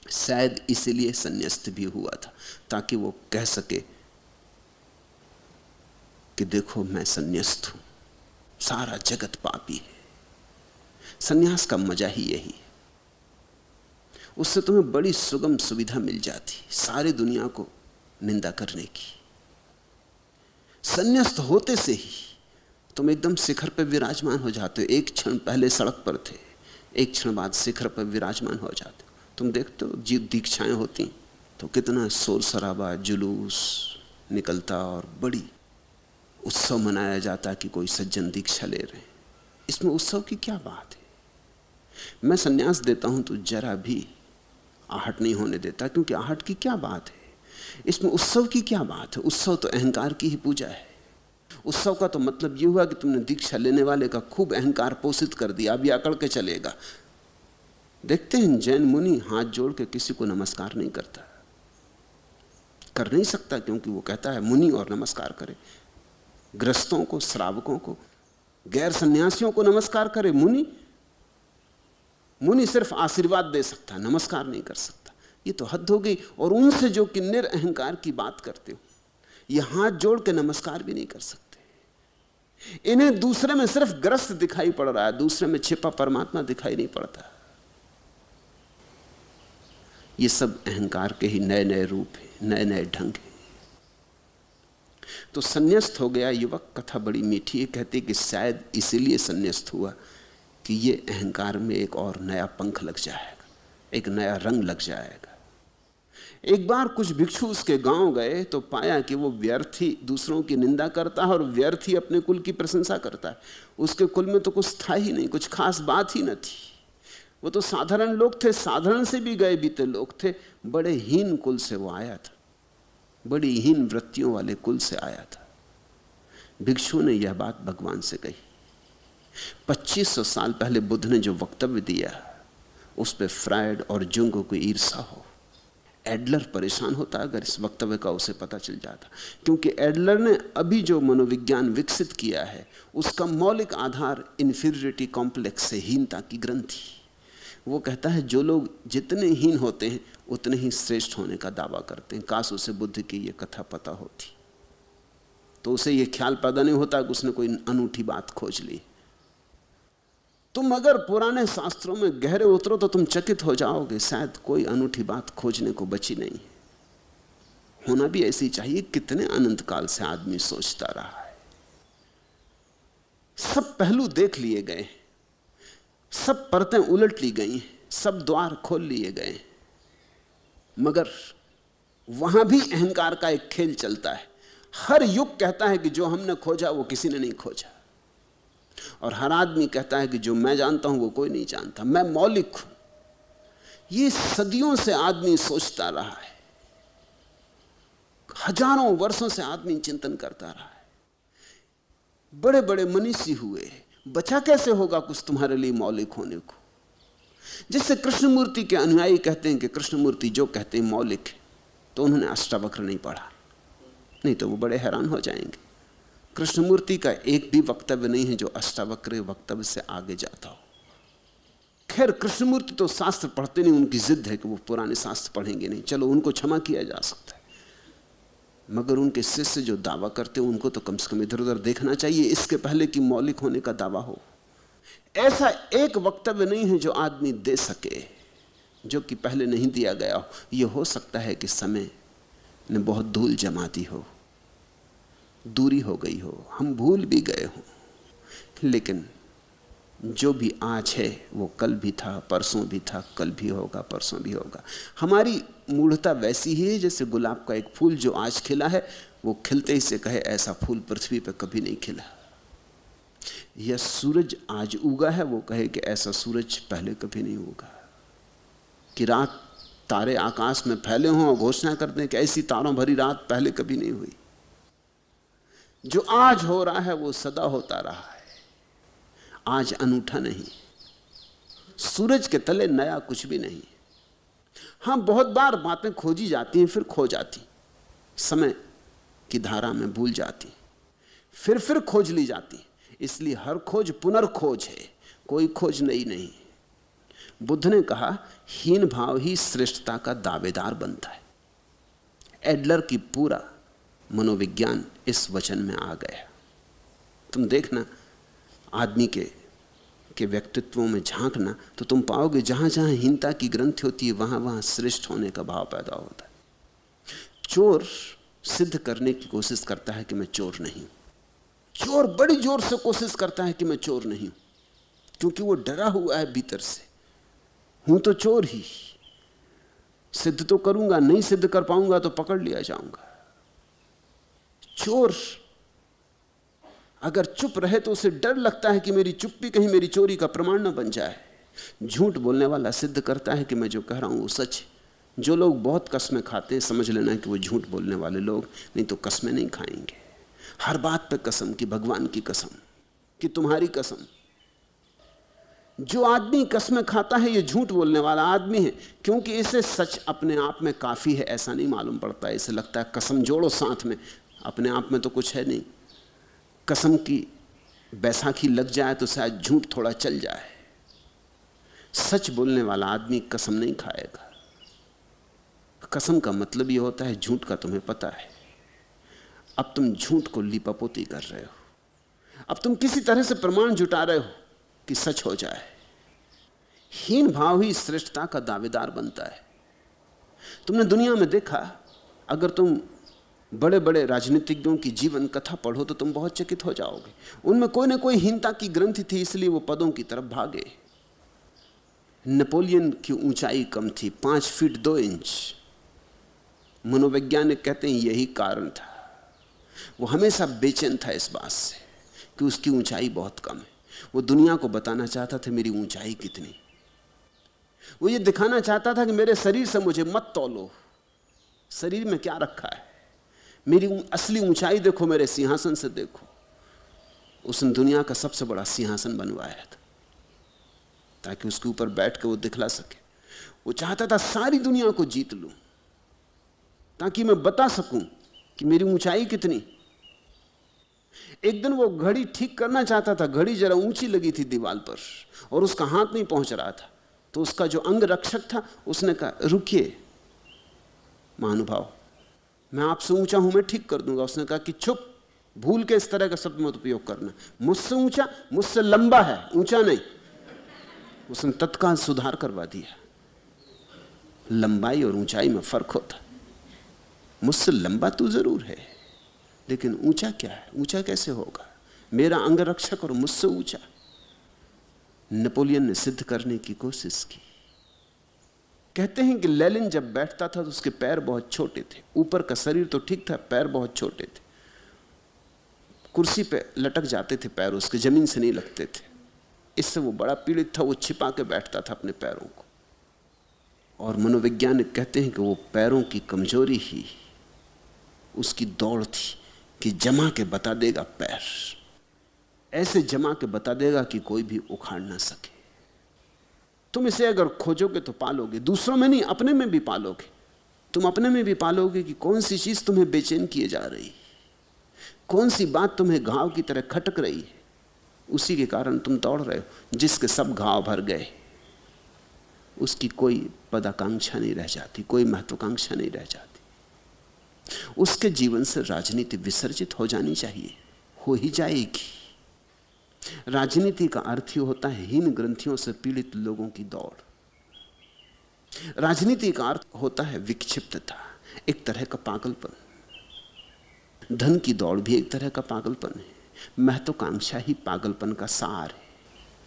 Speaker 3: शायद इसीलिए संन्यास्त भी हुआ था, ताकि वो कह सके कि देखो मैं संन्यास्त हूं, सारा जगत पापी है। संन्यास का मजा ही यही है। उससे तुम्हें बड़ी सुगम सुविधा मिल जाती सारी दुनिया को निंदा करने की। संन्यास्त होते से ही तुम एकदम शिखर पर विराजमान हो जाते हो। एक क्षण पहले सड़क पर थे, एक क्षण बाद शिखर पर विराजमान हो जाते हो। तुम देखते हो जी दीक्षाएं होती तो कितना शोर शराबा, जुलूस निकलता और बड़ी उत्सव मनाया जाता कि कोई सज्जन दीक्षा ले रहे हैं। इसमें उत्सव की क्या बात है? मैं संन्यास देता हूं तो जरा भी आहट नहीं होने देता, क्योंकि आहट की क्या बात है, इसमें उत्सव की क्या बात है? उत्सव तो अहंकार की ही पूजा है। उत्सव का तो मतलब यह हुआ कि तुमने दीक्षा लेने वाले का खूब अहंकार पोषित कर दिया, अब ये अकड़ के चलेगा। देखते हैं जैन मुनि हाथ जोड़ के किसी को नमस्कार नहीं करता, कर नहीं सकता, क्योंकि वो कहता है मुनि और नमस्कार करे। गृहस्थों को, श्रावकों को, गैर सन्यासियों को नमस्कार करे मुनि। मुनि सिर्फ आशीर्वाद दे सकता, नमस्कार नहीं कर सकता। ये तो हद हो गई। और उनसे जो कि निरअहंकार की बात करते हो, ये हाथ जोड़ के नमस्कार भी नहीं कर सकते। इन्हें दूसरे में सिर्फ ग्रस्त दिखाई पड़ रहा है, दूसरे में छिपा परमात्मा दिखाई नहीं पड़ता। ये सब अहंकार के ही नए नए रूप हैं, नए नए ढंग हैं। तो संन्यास्त हो गया युवक। कथा बड़ी मीठी है, कहते कि शायद इसीलिए संन्यास्त हुआ कि ये अहंकार में एक और नया पंख लग जाएगा, एक नया रंग लग जाएगा। एक बार कुछ भिक्षु उसके गांव गए तो पाया कि वो व्यर्थ ही दूसरों की निंदा करता है और व्यर्थ ही अपने कुल की प्रशंसा करता है। उसके कुल में तो कुछ था ही नहीं, कुछ खास बात ही न थी। वो तो साधारण लोग थे, साधारण से भी गए बीते लोग थे। बड़े हीन कुल से वो आया था, बड़ी हीन वृत्तियों वाले कुल से आया था। भिक्षु ने यह बात भगवान से कही। 2500 साल पहले बुद्ध ने जो वक्तव्य दिया उस पर फ्रायड और जुंग को ईर्षा हो। एडलर परेशान होता अगर इस वक्तव्य का उसे पता चल जाता, क्योंकि एडलर ने अभी जो मनोविज्ञान विकसित किया है उसका मौलिक आधार इंफीरियरिटी कॉम्प्लेक्स है, हीनता की ग्रंथि। वो कहता है जो लोग जितने हीन होते हैं उतने ही श्रेष्ठ होने का दावा करते हैं। काश उसे बुद्ध की ये कथा पता होती तो उसे ये ख्याल पैदा नहीं होता कि उसने कोई अनूठी बात खोज ली। तुम अगर पुराने शास्त्रों में गहरे उतरो तो तुम चकित हो जाओगे, शायद कोई अनूठी बात खोजने को बची नहीं। होना भी ऐसी चाहिए। कितने अनंत काल से आदमी सोचता रहा है, सब पहलू देख लिए गए, सब परतें उलट ली गई, सब द्वार खोल लिए गए, मगर वहां भी अहंकार का एक खेल चलता है। हर युग कहता है कि जो हमने खोजा वो किसी ने नहीं खोजा, और हर आदमी कहता है कि जो मैं जानता हूं वो कोई नहीं जानता, मैं मौलिक हूं। ये सदियों से आदमी सोचता रहा है, हजारों वर्षों से आदमी चिंतन करता रहा है। बड़े बड़े मनीषी हुए, बचा कैसे होगा कुछ तुम्हारे लिए मौलिक होने को? जिससे कृष्णमूर्ति के अनुयायी कहते हैं कि कृष्णमूर्ति जो कहते हैं मौलिक है, तो उन्होंने अष्टावक्र नहीं पढ़ा, नहीं तो वो बड़े हैरान हो जाएंगे। कृष्णमूर्ति का एक भी वक्तव्य नहीं है जो अष्टावक्र वक्तव्य से आगे जाता हो। खैर कृष्णमूर्ति तो शास्त्र पढ़ते नहीं, उनकी जिद है कि वो पुराने शास्त्र पढ़ेंगे नहीं, चलो उनको क्षमा किया जा सकता है। मगर उनके शिष्य जो दावा करते हैं उनको तो कम से कम इधर उधर देखना चाहिए, इसके पहले कि मौलिक होने का दावा हो। ऐसा एक वक्तव्य नहीं है जो आदमी दे सके जो कि पहले नहीं दिया गया हो। यह हो सकता है कि समय ने बहुत धूल जमा दी हो, दूरी हो गई हो, हम भूल भी गए हो, लेकिन जो भी आज है वो कल भी था, परसों भी था, कल भी होगा, परसों भी होगा। हमारी मूढ़ता वैसी ही है जैसे गुलाब का एक फूल जो आज खिला है वो खिलते ही से कहे ऐसा फूल पृथ्वी पर कभी नहीं खिला। यह सूरज आज उगा है वो कहे कि ऐसा सूरज पहले कभी नहीं उगा। कि रात तारे आकाश में फैले हों और घोषणा कर दें कि ऐसी तारों भरी रात पहले कभी नहीं हुई। जो आज हो रहा है वो सदा होता रहा है, आज अनूठा नहीं। सूरज के तले नया कुछ भी नहीं। हां, बहुत बार बातें खोजी जाती हैं, फिर खो जाती, समय की धारा में भूल जाती, फिर खोज ली जाती। इसलिए हर खोज पुनर्खोज है, कोई खोज नई नहीं। बुद्ध ने कहा, हीन भाव ही श्रेष्ठता का दावेदार बनता है। एडलर की पूरा मनोविज्ञान इस वचन में आ गया। तुम देखना, आदमी के व्यक्तित्वों में झांकना तो तुम पाओगे जहां जहां हीनता की ग्रंथि होती है वहां वहां श्रेष्ठ होने का भाव पैदा होता है। चोर सिद्ध करने की कोशिश करता है कि मैं चोर नहीं। चोर बड़ी जोर से कोशिश करता है कि मैं चोर नहीं, क्योंकि वो डरा हुआ है भीतर से, हूं तो चोर ही, सिद्ध तो करूंगा, नहीं सिद्ध कर पाऊंगा तो पकड़ लिया जाऊंगा। चोर अगर चुप रहे तो उसे डर लगता है कि मेरी चुप्पी कहीं मेरी चोरी का प्रमाण न बन जाए। झूठ बोलने वाला सिद्ध करता है कि मैं जो कह रहा हूं वो सच है। जो लोग बहुत कस्में खाते हैं, समझ लेना है कि वो झूठ बोलने वाले लोग, नहीं तो कस्में नहीं खाएंगे। हर बात पे कसम, कि भगवान की कसम, कि तुम्हारी कसम। जो आदमी कसमें खाता है ये झूठ बोलने वाला आदमी है, क्योंकि इसे सच अपने आप में काफी है ऐसा नहीं मालूम पड़ता। इसे लगता है कसम जोड़ो साथ में, अपने आप में तो कुछ है नहीं। कसम की बैसाखी लग जाए तो शायद झूठ थोड़ा चल जाए। सच बोलने वाला आदमी कसम नहीं खाएगा। कसम का मतलब यह होता है झूठ का तुम्हें पता है, अब तुम झूठ को लीपापोती कर रहे हो, अब तुम किसी तरह से प्रमाण जुटा रहे हो कि सच हो जाए। हीन भाव ही श्रेष्ठता का दावेदार बनता है। तुमने दुनिया में देखा, अगर तुम बड़े बड़े राजनीतिज्ञों की जीवन कथा पढ़ो तो तुम बहुत चकित हो जाओगे। उनमें कोई ना कोई हीनता की ग्रंथि थी, इसलिए वो पदों की तरफ भागे। नेपोलियन की ऊंचाई कम थी, 5 फीट 2 इंच। मनोवैज्ञानिक कहते हैं यही कारण था। वो हमेशा बेचैन था इस बात से कि उसकी ऊंचाई बहुत कम है। वो दुनिया को बताना चाहता था मेरी ऊंचाई कितनी। वो ये दिखाना चाहता था कि मेरे शरीर से मुझे मत तौलो, शरीर में क्या रखा है, मेरी असली ऊंचाई देखो, मेरे सिंहासन से देखो। उसने दुनिया का सबसे बड़ा सिंहासन बनवाया था ताकि उसके ऊपर बैठ के वो दिखला सके। वो चाहता था सारी दुनिया को जीत लूं ताकि मैं बता सकूं कि मेरी ऊंचाई कितनी। एक दिन वो घड़ी ठीक करना चाहता था, घड़ी जरा ऊंची लगी थी दीवार पर और उसका हाथ नहीं पहुंच रहा था। तो उसका जो अंग रक्षक था उसने कहा, रुकिए महानुभाव, मैं आपसे ऊंचा हूं, मैं ठीक कर दूंगा। उसने कहा कि चुप, भूल के इस तरह का शब्द मत उपयोग करना। मुझसे ऊंचा, मुझसे लंबा है, ऊंचा नहीं। उसने तत्काल सुधार करवा दिया। लंबाई और ऊंचाई में फर्क होता। मुझसे लंबा तो जरूर है, लेकिन ऊंचा क्या है, ऊंचा कैसे होगा? मेरा अंगरक्षक और मुझसे ऊंचा। नेपोलियन ने सिद्ध करने की कोशिश की। कहते हैं कि लेनिन जब बैठता था तो उसके पैर बहुत छोटे थे, ऊपर का शरीर तो ठीक था, पैर बहुत छोटे थे। कुर्सी पे लटक जाते थे पैर उसके, जमीन से नहीं लगते थे। इससे वो बड़ा पीड़ित था, वो छिपा के बैठता था अपने पैरों को। और मनोवैज्ञानिक कहते हैं कि वो पैरों की कमजोरी ही उसकी दौड़ थी कि जमा के बता देगा पैर, ऐसे जमा के बता देगा कि कोई भी उखाड़ ना सके। तुम इसे अगर खोजोगे तो पालोगे, दूसरों में नहीं अपने में भी पालोगे। तुम अपने में भी पालोगे कि कौन सी चीज तुम्हें बेचैन किए जा रही, कौन सी बात तुम्हें घाव की तरह खटक रही है, उसी के कारण तुम दौड़ रहे हो। जिसके सब घाव भर गए उसकी कोई पदाकांक्षा नहीं रह जाती, कोई महत्वाकांक्षा नहीं रह जाती। उसके जीवन से राजनीति विसर्जित हो जानी चाहिए, हो ही जाएगी। राजनीति का अर्थ ही होता है हीन ग्रंथियों से पीड़ित लोगों की दौड़। राजनीति का अर्थ होता है विक्षिप्तता, एक तरह का पागलपन। धन की दौड़ भी एक तरह का पागलपन है। महत्वाकांक्षा ही पागलपन का सार है,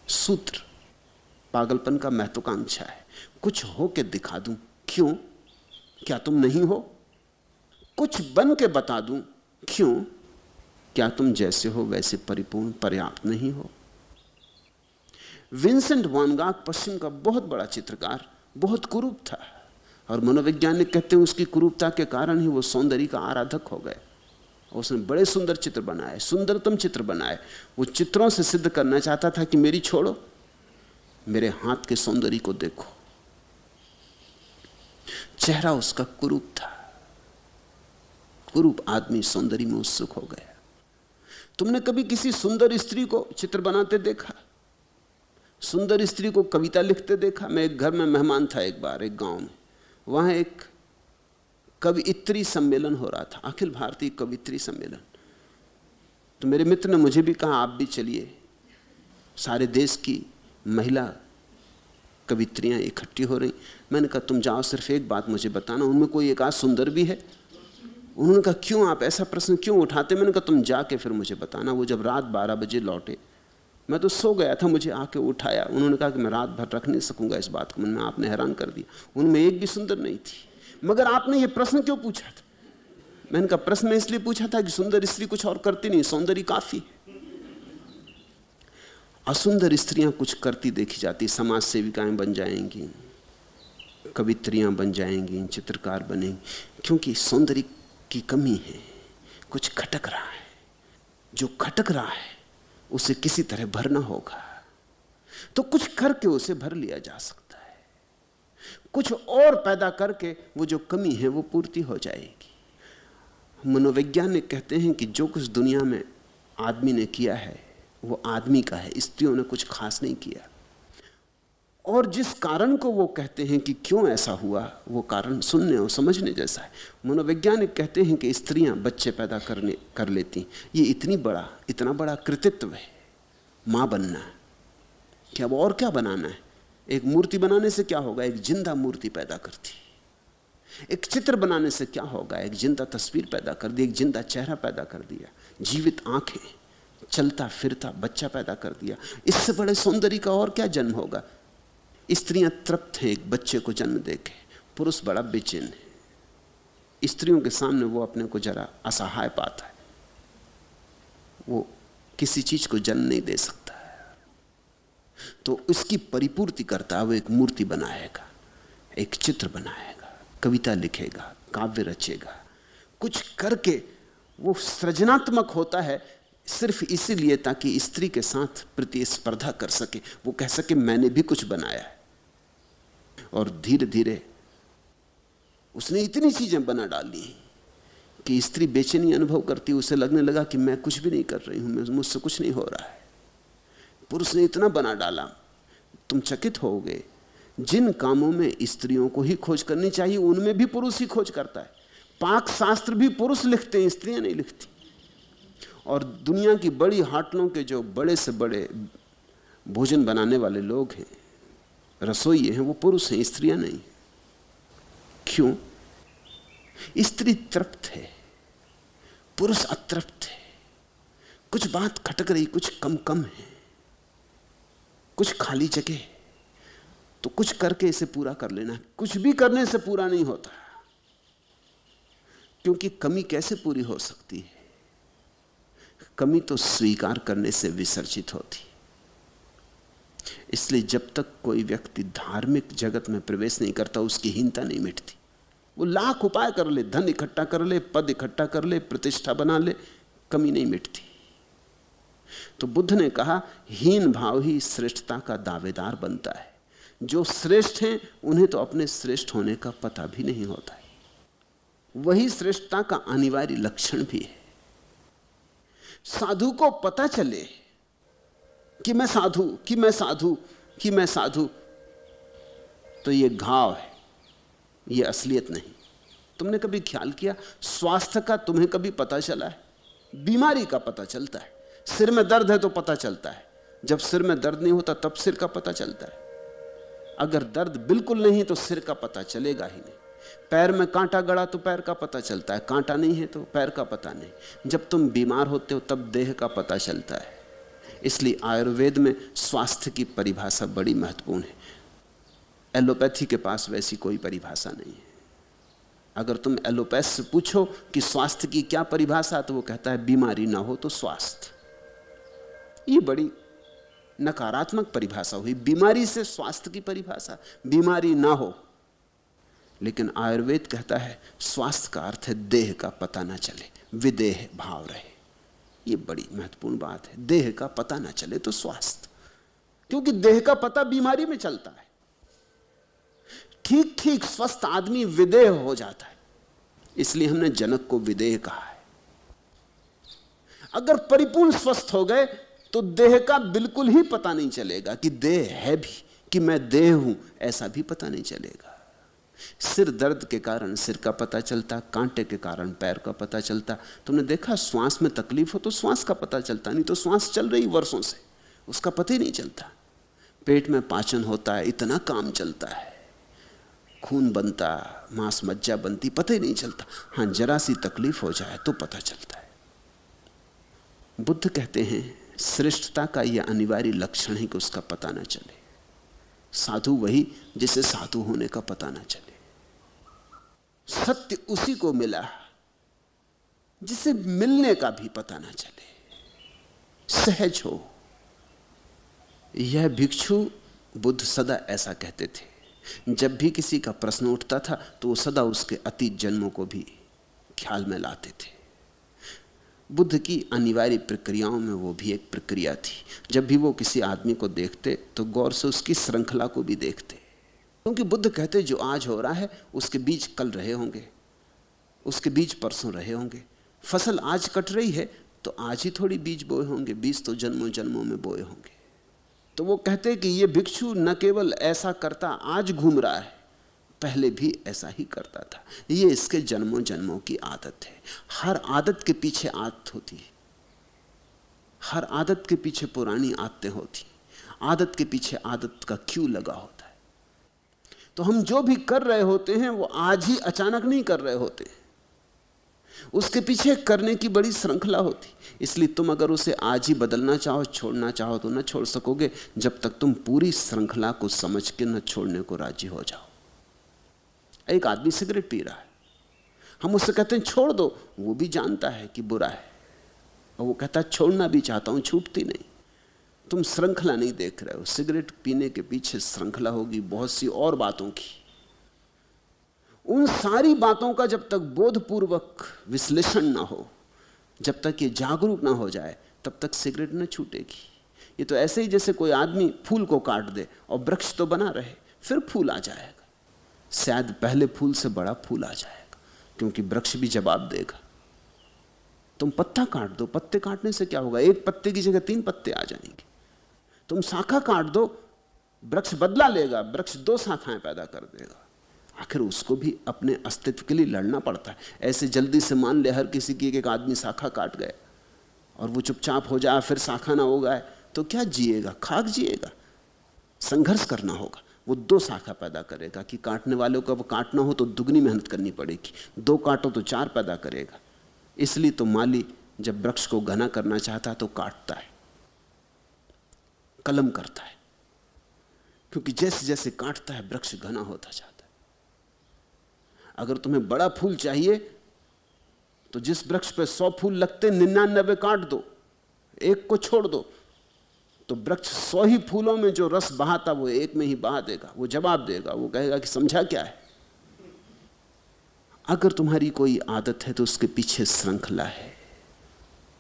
Speaker 3: सूत्र पागलपन का महत्वाकांक्षा है। कुछ हो के दिखा दूं, क्यों? क्या तुम नहीं हो? कुछ बन के बता दूं, क्यों? क्या तुम जैसे हो वैसे परिपूर्ण पर्याप्त नहीं हो? विंसेंट वैन गॉग पश्चिम का बहुत बड़ा चित्रकार, बहुत कुरूप था। और मनोवैज्ञानिक कहते हैं उसकी कुरूपता के कारण ही वो सौंदर्य का आराधक हो गए। उसने बड़े सुंदर चित्र बनाए, सुंदरतम चित्र बनाए। वो चित्रों से सिद्ध करना चाहता था कि मेरी छोड़ो, मेरे हाथ के सौंदर्य को देखो। चेहरा उसका कुरूप था। कुरूप आदमी सौंदर्य में उत्सुक हो गया। तुमने कभी किसी सुंदर स्त्री को चित्र बनाते देखा? सुंदर स्त्री को कविता लिखते देखा? मैं एक घर में मेहमान था एक बार, एक गांव में। वहां एक कवियत्री सम्मेलन हो रहा था, अखिल भारतीय कवियत्री सम्मेलन। तो मेरे मित्र ने मुझे भी कहा आप भी चलिए। सारे देश की महिला कवित्रियां इकट्ठी हो रही। मैंने कहा तुम जाओ, सिर्फ एक बात मुझे बताना, उनमें कोई एक आध सुंदर भी है? उन्होंने कहा क्यों, आप ऐसा प्रश्न क्यों उठाते? मैंने कहा तुम जाके फिर मुझे बताना। वो जब रात 12 बजे लौटे, मैं तो सो गया था, मुझे आके उठाया। उन्होंने कहा कि मैं रात भर रख नहीं सकूंगा इस बात को, मन में आपने हैरान कर दिया। उनमें एक भी सुंदर नहीं थी, मगर आपने ये प्रश्न क्यों पूछा था? मैंने कहा प्रश्न में इसलिए पूछा था कि सुंदर स्त्री कुछ और करती नहीं, सौंदर्य काफी है। असुंदर स्त्रियां कुछ करती देखी जाती, समाज सेविकाएं बन जाएंगी, कवित्रियां बन जाएंगी, चित्रकार बनेंगी, क्योंकि सौंदर्य की कमी है, कुछ खटक रहा है। जो खटक रहा है उसे किसी तरह भरना होगा, तो कुछ करके उसे भर लिया जा सकता है। कुछ और पैदा करके वो जो कमी है वो पूर्ति हो जाएगी। मनोवैज्ञानिक कहते हैं कि जो कुछ दुनिया में आदमी ने किया है वो आदमी का है, स्त्रियों ने कुछ खास नहीं किया। और जिस कारण को वो कहते हैं कि क्यों ऐसा हुआ, वो कारण सुनने और समझने जैसा है। मनोवैज्ञानिक कहते हैं कि स्त्रियां बच्चे पैदा कर लेती, ये इतना बड़ा कृतित्व है मां बनना, कि अब और क्या बनाना है। एक मूर्ति बनाने से क्या होगा, एक जिंदा मूर्ति पैदा करती। एक चित्र बनाने से क्या होगा, एक जिंदा तस्वीर पैदा कर दी, एक जिंदा चेहरा पैदा कर दिया, जीवित आंखें, चलता फिरता बच्चा पैदा कर दिया। इससे बड़े सौंदर्य का और क्या जन्म होगा। स्त्रियां तृप्त हैं एक बच्चे को जन्म देके, पुरुष बड़ा बेचैन है। स्त्रियों के सामने वो अपने को जरा असहाय पाता है, वो किसी चीज को जन्म नहीं दे सकता है। तो इसकी परिपूर्ति करता है, वो एक मूर्ति बनाएगा, एक चित्र बनाएगा, कविता लिखेगा, काव्य रचेगा, कुछ करके वो सृजनात्मक होता है, सिर्फ इसीलिए ताकि स्त्री के साथ प्रतिस्पर्धा कर सके। वो कह सके मैंने भी कुछ बनाया है। और धीरे धीरे उसने इतनी चीजें बना डाली कि स्त्री बेचैनी अनुभव करती, उसे लगने लगा कि मैं कुछ भी नहीं कर रही हूं, मुझसे कुछ नहीं हो रहा है। पुरुष ने इतना बना डाला, तुम चकित होगे। जिन कामों में स्त्रियों को ही खोज करनी चाहिए उनमें भी पुरुष ही खोज करता है। पाक शास्त्र भी पुरुष लिखते हैं, स्त्रियां नहीं लिखती। और दुनिया की बड़ी होटलों के जो बड़े से बड़े भोजन बनाने वाले लोग हैं, रसोई हैं, वो पुरुष हैं, स्त्रियां नहीं। क्यों? स्त्री तृप्त है, पुरुष अतृप्त है। कुछ बात खटक रही, कुछ कम है, कुछ खाली जगह, तो कुछ करके इसे पूरा कर लेना। कुछ भी करने से पूरा नहीं होता, क्योंकि कमी कैसे पूरी हो सकती है? कमी तो स्वीकार करने से विसर्जित होती। इसलिए जब तक कोई व्यक्ति धार्मिक जगत में प्रवेश नहीं करता, उसकी हीनता नहीं मिटती। वो लाख उपाय कर ले, धन इकट्ठा कर ले, पद इकट्ठा कर ले, प्रतिष्ठा बना ले, कमी नहीं मिटती। तो बुद्ध ने कहा हीन भाव ही श्रेष्ठता का दावेदार बनता है। जो श्रेष्ठ हैं उन्हें तो अपने श्रेष्ठ होने का पता भी नहीं होता है। वही श्रेष्ठता का अनिवार्य लक्षण भी है। साधु को पता चले कि मैं साधु, कि मैं साधु, कि मैं साधु, तो ये घाव है, ये असलियत नहीं। तुमने कभी ख्याल किया, स्वास्थ्य का तुम्हें कभी पता चला है? बीमारी का पता चलता है। सिर में दर्द है तो पता चलता है, जब सिर में दर्द नहीं होता तब सिर का पता चलता है। अगर दर्द बिल्कुल नहीं तो सिर का पता चलेगा ही नहीं। पैर में कांटा गड़ा तो पैर का पता चलता है, कांटा नहीं है तो पैर का पता नहीं। जब तुम बीमार होते हो तब देह का पता चलता है। इसलिए आयुर्वेद में स्वास्थ्य की परिभाषा बड़ी महत्वपूर्ण है। एलोपैथी के पास वैसी कोई परिभाषा नहीं है। अगर तुम एलोपैथ से पूछो कि स्वास्थ्य की क्या परिभाषा, तो वो कहता है बीमारी ना हो तो स्वास्थ्य। ये बड़ी नकारात्मक परिभाषा हुई। बीमारी से स्वास्थ्य की परिभाषा, बीमारी ना हो। लेकिन आयुर्वेद कहता है स्वास्थ्य का अर्थ है देह का पता ना चले, विदेह भाव रहे। ये बड़ी महत्वपूर्ण बात है, देह का पता ना चले तो स्वास्थ्य, क्योंकि देह का पता बीमारी में चलता है। ठीक ठीक स्वस्थ आदमी विदेह हो जाता है, इसलिए हमने जनक को विदेह कहा है। अगर परिपूर्ण स्वस्थ हो गए तो देह का बिल्कुल ही पता नहीं चलेगा कि देह है भी, कि मैं देह हूं, ऐसा भी पता नहीं चलेगा। सिर दर्द के कारण सिर का पता चलता, कांटे के कारण पैर का पता चलता। तुमने देखा श्वास में तकलीफ हो तो श्वास का पता चलता, नहीं तो श्वास चल रही वर्षों से, उसका पता ही नहीं चलता। पेट में पाचन होता है, इतना काम चलता है, खून बनता, मांस मज्जा बनती, पता ही नहीं चलता। हाँ, जरा सी तकलीफ हो जाए तो पता चलता है। बुद्ध कहते हैं श्रेष्ठता का यह अनिवार्य लक्षण है कि उसका पता ना चले। साधु वही जिसे साधु होने का पता ना चले। सत्य उसी को मिला जिसे मिलने का भी पता ना चले, सहज हो। यह भिक्षु बुद्ध सदा ऐसा कहते थे। जब भी किसी का प्रश्न उठता था तो वो सदा उसके अतीत जन्मों को भी ख्याल में लाते थे। बुद्ध की अनिवार्य प्रक्रियाओं में वो भी एक प्रक्रिया थी। जब भी वो किसी आदमी को देखते तो गौर से उसकी श्रृंखला को भी देखते, क्योंकि बुद्ध कहते जो आज हो रहा है उसके बीज कल रहे होंगे, उसके बीज परसों रहे होंगे। फसल आज कट रही है तो आज ही थोड़ी बीज बोए होंगे, बीज तो जन्मों जन्मों में बोए होंगे। तो वो कहते कि ये भिक्षु न केवल ऐसा करता आज घूम रहा है, पहले भी ऐसा ही करता था। ये इसके जन्मों जन्मों की आदत है। हर आदत के पीछे आदत होती है, हर आदत के पीछे पुरानी आदतें होती, आदत के पीछे आदत का क्यों लगा होता है। तो हम जो भी कर रहे होते हैं वो आज ही अचानक नहीं कर रहे होते, उसके पीछे करने की बड़ी श्रृंखला होती। इसलिए तुम अगर उसे आज ही बदलना चाहो, छोड़ना चाहो तो न छोड़ सकोगे जब तक तुम पूरी श्रृंखला को समझ के न छोड़ने को राजी हो जाओ। एक आदमी सिगरेट पी रहा है, हम उससे कहते हैं छोड़ दो, वो भी जानता है कि बुरा है और वो कहता है छोड़ना भी चाहता हूं, छूटती नहीं। तुम श्रृंखला नहीं देख रहे हो। सिगरेट पीने के पीछे श्रृंखला होगी बहुत सी और बातों की। उन सारी बातों का जब तक बोधपूर्वक विश्लेषण ना हो, जब तक ये जागरूक ना हो जाए, तब तक सिगरेट न छूटेगी। ये तो ऐसे ही जैसे कोई आदमी फूल को काट दे और वृक्ष तो बना रहे, फिर फूल आ जाएगा, शायद पहले फूल से बड़ा फूल आ जाएगा, क्योंकि वृक्ष भी जवाब देगा। तुम पत्ता काट दो, पत्ते काटने से क्या होगा, एक पत्ते की जगह 3 पत्ते आ जाएंगे। तुम शाखा काट दो, वृक्ष बदला लेगा, वृक्ष 2 शाखाएं पैदा कर देगा। आखिर उसको भी अपने अस्तित्व के लिए लड़ना पड़ता है। ऐसे जल्दी से मान ले हर किसी की एक आदमी शाखा काट गया और वो चुपचाप हो जाए, फिर शाखा ना होगा तो क्या जिएगा, खाक जिएगा। संघर्ष करना होगा, वो 2 शाखा पैदा करेगा कि काटने वाले को अब काटना हो तो दुगनी मेहनत करनी पड़ेगी, 2 काटो तो 4 पैदा करेगा। इसलिए तो माली जब वृक्ष को घना करना चाहता है तो काटता है, कलम करता है, क्योंकि जैसे जैसे काटता है वृक्ष घना होता जाता है। अगर तुम्हें बड़ा फूल चाहिए तो जिस वृक्ष पे 100 फूल लगते 99 काट दो, एक को छोड़ दो, तो वृक्ष 100 ही फूलों में जो रस बहाता वो एक में ही बहा देगा। वो जवाब देगा, वो कहेगा कि समझा क्या है। अगर तुम्हारी कोई आदत है तो उसके पीछे श्रृंखला है,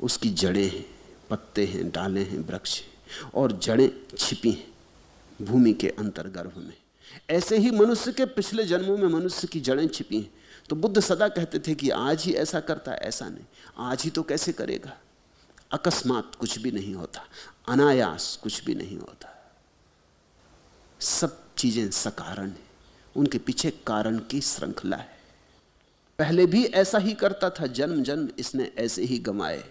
Speaker 3: उसकी जड़ें हैं, पत्ते हैं, डालें हैं, वृक्ष हैं, और जड़ें छिपी हैं भूमि के अंतर्गर्भ में। ऐसे ही मनुष्य के पिछले जन्मों में मनुष्य की जड़ें छिपी हैं। तो बुद्ध सदा कहते थे कि आज ही ऐसा करता है, ऐसा नहीं। आज ही तो कैसे करेगा, अकस्मात कुछ भी नहीं होता, अनायास कुछ भी नहीं होता। सब चीजें सकारण हैं, उनके पीछे कारण की श्रृंखला है। पहले भी ऐसा ही करता था, जन्म जन्म इसने ऐसे ही गंवाए।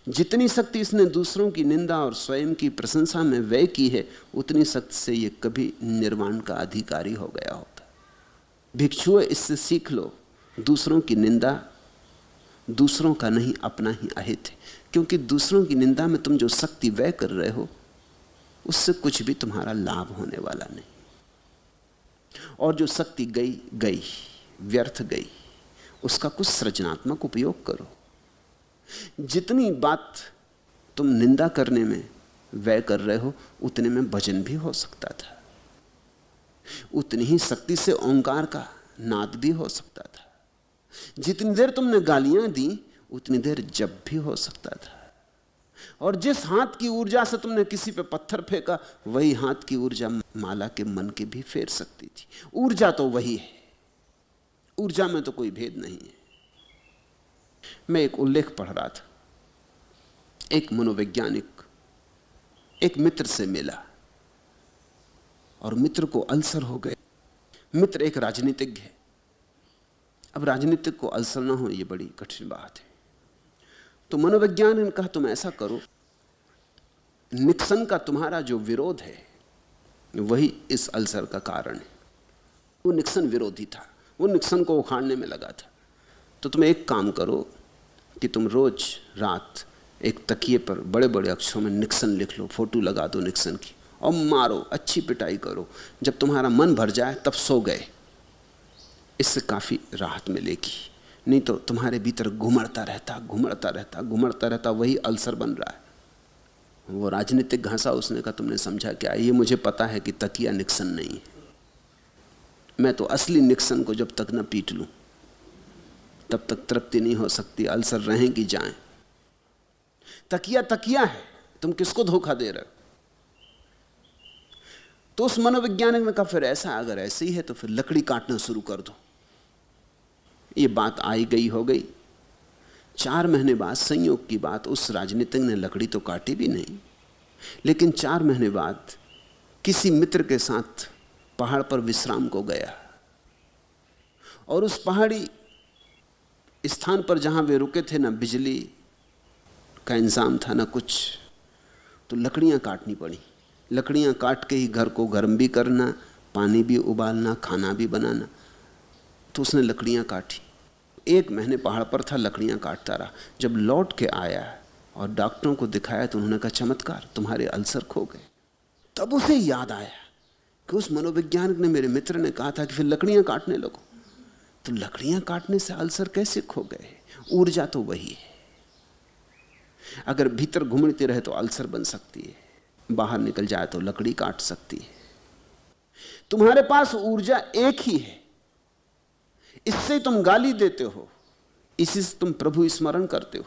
Speaker 3: जितनी शक्ति इसने दूसरों की निंदा और स्वयं की प्रशंसा में व्यय की है, उतनी शक्ति से ये कभी निर्वाण का अधिकारी हो गया होता। भिक्षुओं, इससे सीख लो, दूसरों की निंदा दूसरों का नहीं अपना ही अहित है। क्योंकि दूसरों की निंदा में तुम जो शक्ति व्यय कर रहे हो उससे कुछ भी तुम्हारा लाभ होने वाला नहीं। और जो शक्ति गई गई, व्यर्थ गई, उसका कुछ सृजनात्मक उपयोग करो। जितनी बात तुम निंदा करने में व्यय कर रहे हो उतने में भजन भी हो सकता था। उतनी ही शक्ति से ओंकार का नाद भी हो सकता था। जितनी देर तुमने गालियां दी उतनी देर जप भी हो सकता था। और जिस हाथ की ऊर्जा से तुमने किसी पे पत्थर फेंका, वही हाथ की ऊर्जा माला के मन के भी फेर सकती थी। ऊर्जा तो वही है, ऊर्जा में तो कोई भेद नहीं है। मैं एक उल्लेख पढ़ रहा था, एक मनोवैज्ञानिक एक मित्र से मिला और मित्र को अल्सर हो गए। मित्र एक राजनीतिज्ञ है। अब राजनीतिक को अल्सर ना हो, यह बड़ी कठिन बात है। तो मनोविज्ञान ने कहा, तुम ऐसा करो, निक्सन का तुम्हारा जो विरोध है वही इस अल्सर का कारण है। वो निक्सन विरोधी था, वो निक्सन को उखाड़ने में लगा था। तो तुम एक काम करो कि तुम रोज रात एक तकिए पर बड़े बड़े अक्षरों में निक्सन लिख लो, फोटो लगा दो निक्सन की, और मारो, अच्छी पिटाई करो। जब तुम्हारा मन भर जाए तब सो गए। इससे काफी राहत मिलेगी। नहीं तो तुम्हारे भीतर घुमड़ता रहता, वही अल्सर बन रहा है। वो राजनीतिक घासा, उसने कहा, तुमने समझा क्या? ये मुझे पता है कि तकिया निक्सन नहीं है। मैं तो असली निक्सन को जब तक न पीट लूं तब तक तृप्ति नहीं हो सकती। अल्सर रहें कि जाएं। तकिया तकिया है, तुम किसको धोखा दे रहे हो? तो उस मनोवैज्ञानिक ने कहा, फिर ऐसा, अगर ऐसे ही है तो फिर लकड़ी काटना शुरू कर दो। ये बात आई गई हो गई। 4 महीने बाद, संयोग की बात, उस राजनीतिक ने लकड़ी तो काटी भी नहीं, लेकिन 4 महीने बाद किसी मित्र के साथ पहाड़ पर विश्राम को गया। और उस पहाड़ी स्थान पर जहां वे रुके थे, ना बिजली का इंतजाम था ना कुछ, तो लकड़ियां काटनी पड़ी। लकड़ियां काट के ही घर को गर्म भी करना, पानी भी उबालना, खाना भी बनाना। तो उसने लकड़ियां काटी। 1 महीने पहाड़ पर था, लकड़ियां काटता रहा। जब लौट के आया और डॉक्टरों को दिखाया तो उन्होंने कहा, चमत्कार, तुम्हारे अल्सर खो गए। तब उसे याद आया कि उस मनोवैज्ञानिक ने, मेरे मित्र ने कहा था कि फिर लकड़ियां काटने लगो। तो लकड़ियां काटने से अल्सर कैसे खो गए? ऊर्जा तो वही है। अगर भीतर घुमड़ती रहे तो अल्सर बन सकती है, बाहर निकल जाए तो लकड़ी काट सकती है। तुम्हारे पास ऊर्जा एक ही है। इससे तुम गाली देते हो, इसी से तुम प्रभु स्मरण करते हो।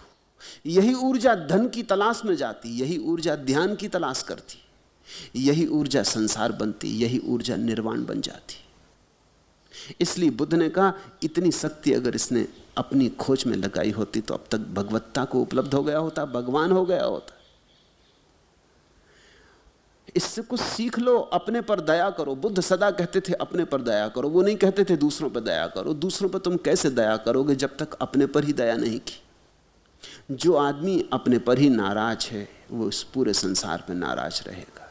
Speaker 3: यही ऊर्जा धन की तलाश में जाती, यही ऊर्जा ध्यान की तलाश करती, यही ऊर्जा संसार बनती, यही ऊर्जा निर्वाण बन जाती। इसलिए बुद्ध ने कहा, इतनी शक्ति अगर इसने अपनी खोज में लगाई होती तो अब तक भगवत्ता को उपलब्ध हो गया होता, भगवान हो गया होता। इससे कुछ सीख लो, अपने पर दया करो। बुद्ध सदा कहते थे अपने पर दया करो, वो नहीं कहते थे दूसरों पर दया करो। दूसरों पर तुम कैसे दया करोगे जब तक अपने पर ही दया नहीं की? जो आदमी अपने पर ही नाराज है वो इस पूरे संसार पर नाराज रहेगा,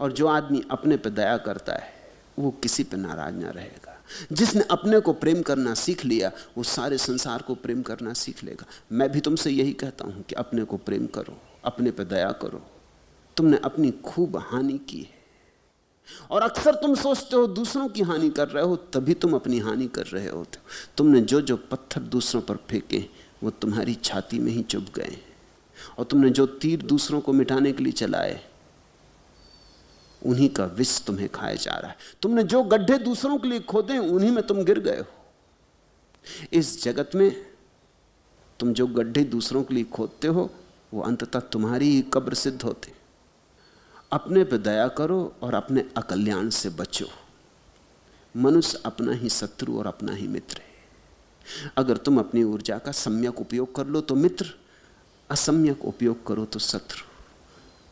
Speaker 3: और जो आदमी अपने पर दया करता है वो किसी पर नाराज ना रहेगा। जिसने अपने को प्रेम करना सीख लिया वो सारे संसार को प्रेम करना सीख लेगा। मैं भी तुमसे यही कहता हूं कि अपने को प्रेम करो, अपने पर दया करो। तुमने अपनी खूब हानि की है, और अक्सर तुम सोचते हो दूसरों की हानि कर रहे हो, तभी तुम अपनी हानि कर रहे होते हो। तुमने जो जो पत्थर दूसरों पर फेंके वो तुम्हारी छाती में ही चुभ गए, और तुमने जो तीर दूसरों को मिटाने के लिए चलाए उन्हीं का विष तुम्हें खाया जा रहा है। तुमने जो गड्ढे दूसरों के लिए खोदे उन्हीं में तुम गिर गए हो। इस जगत में तुम जो गड्ढे दूसरों के लिए खोदते हो वो अंततः तुम्हारी ही कब्र सिद्ध होते। अपने पे दया करो और अपने अकल्याण से बचो। मनुष्य अपना ही शत्रु और अपना ही मित्र है। अगर तुम अपनी ऊर्जा का सम्यक उपयोग कर लो तो मित्र, असम्यक उपयोग करो तो शत्रु।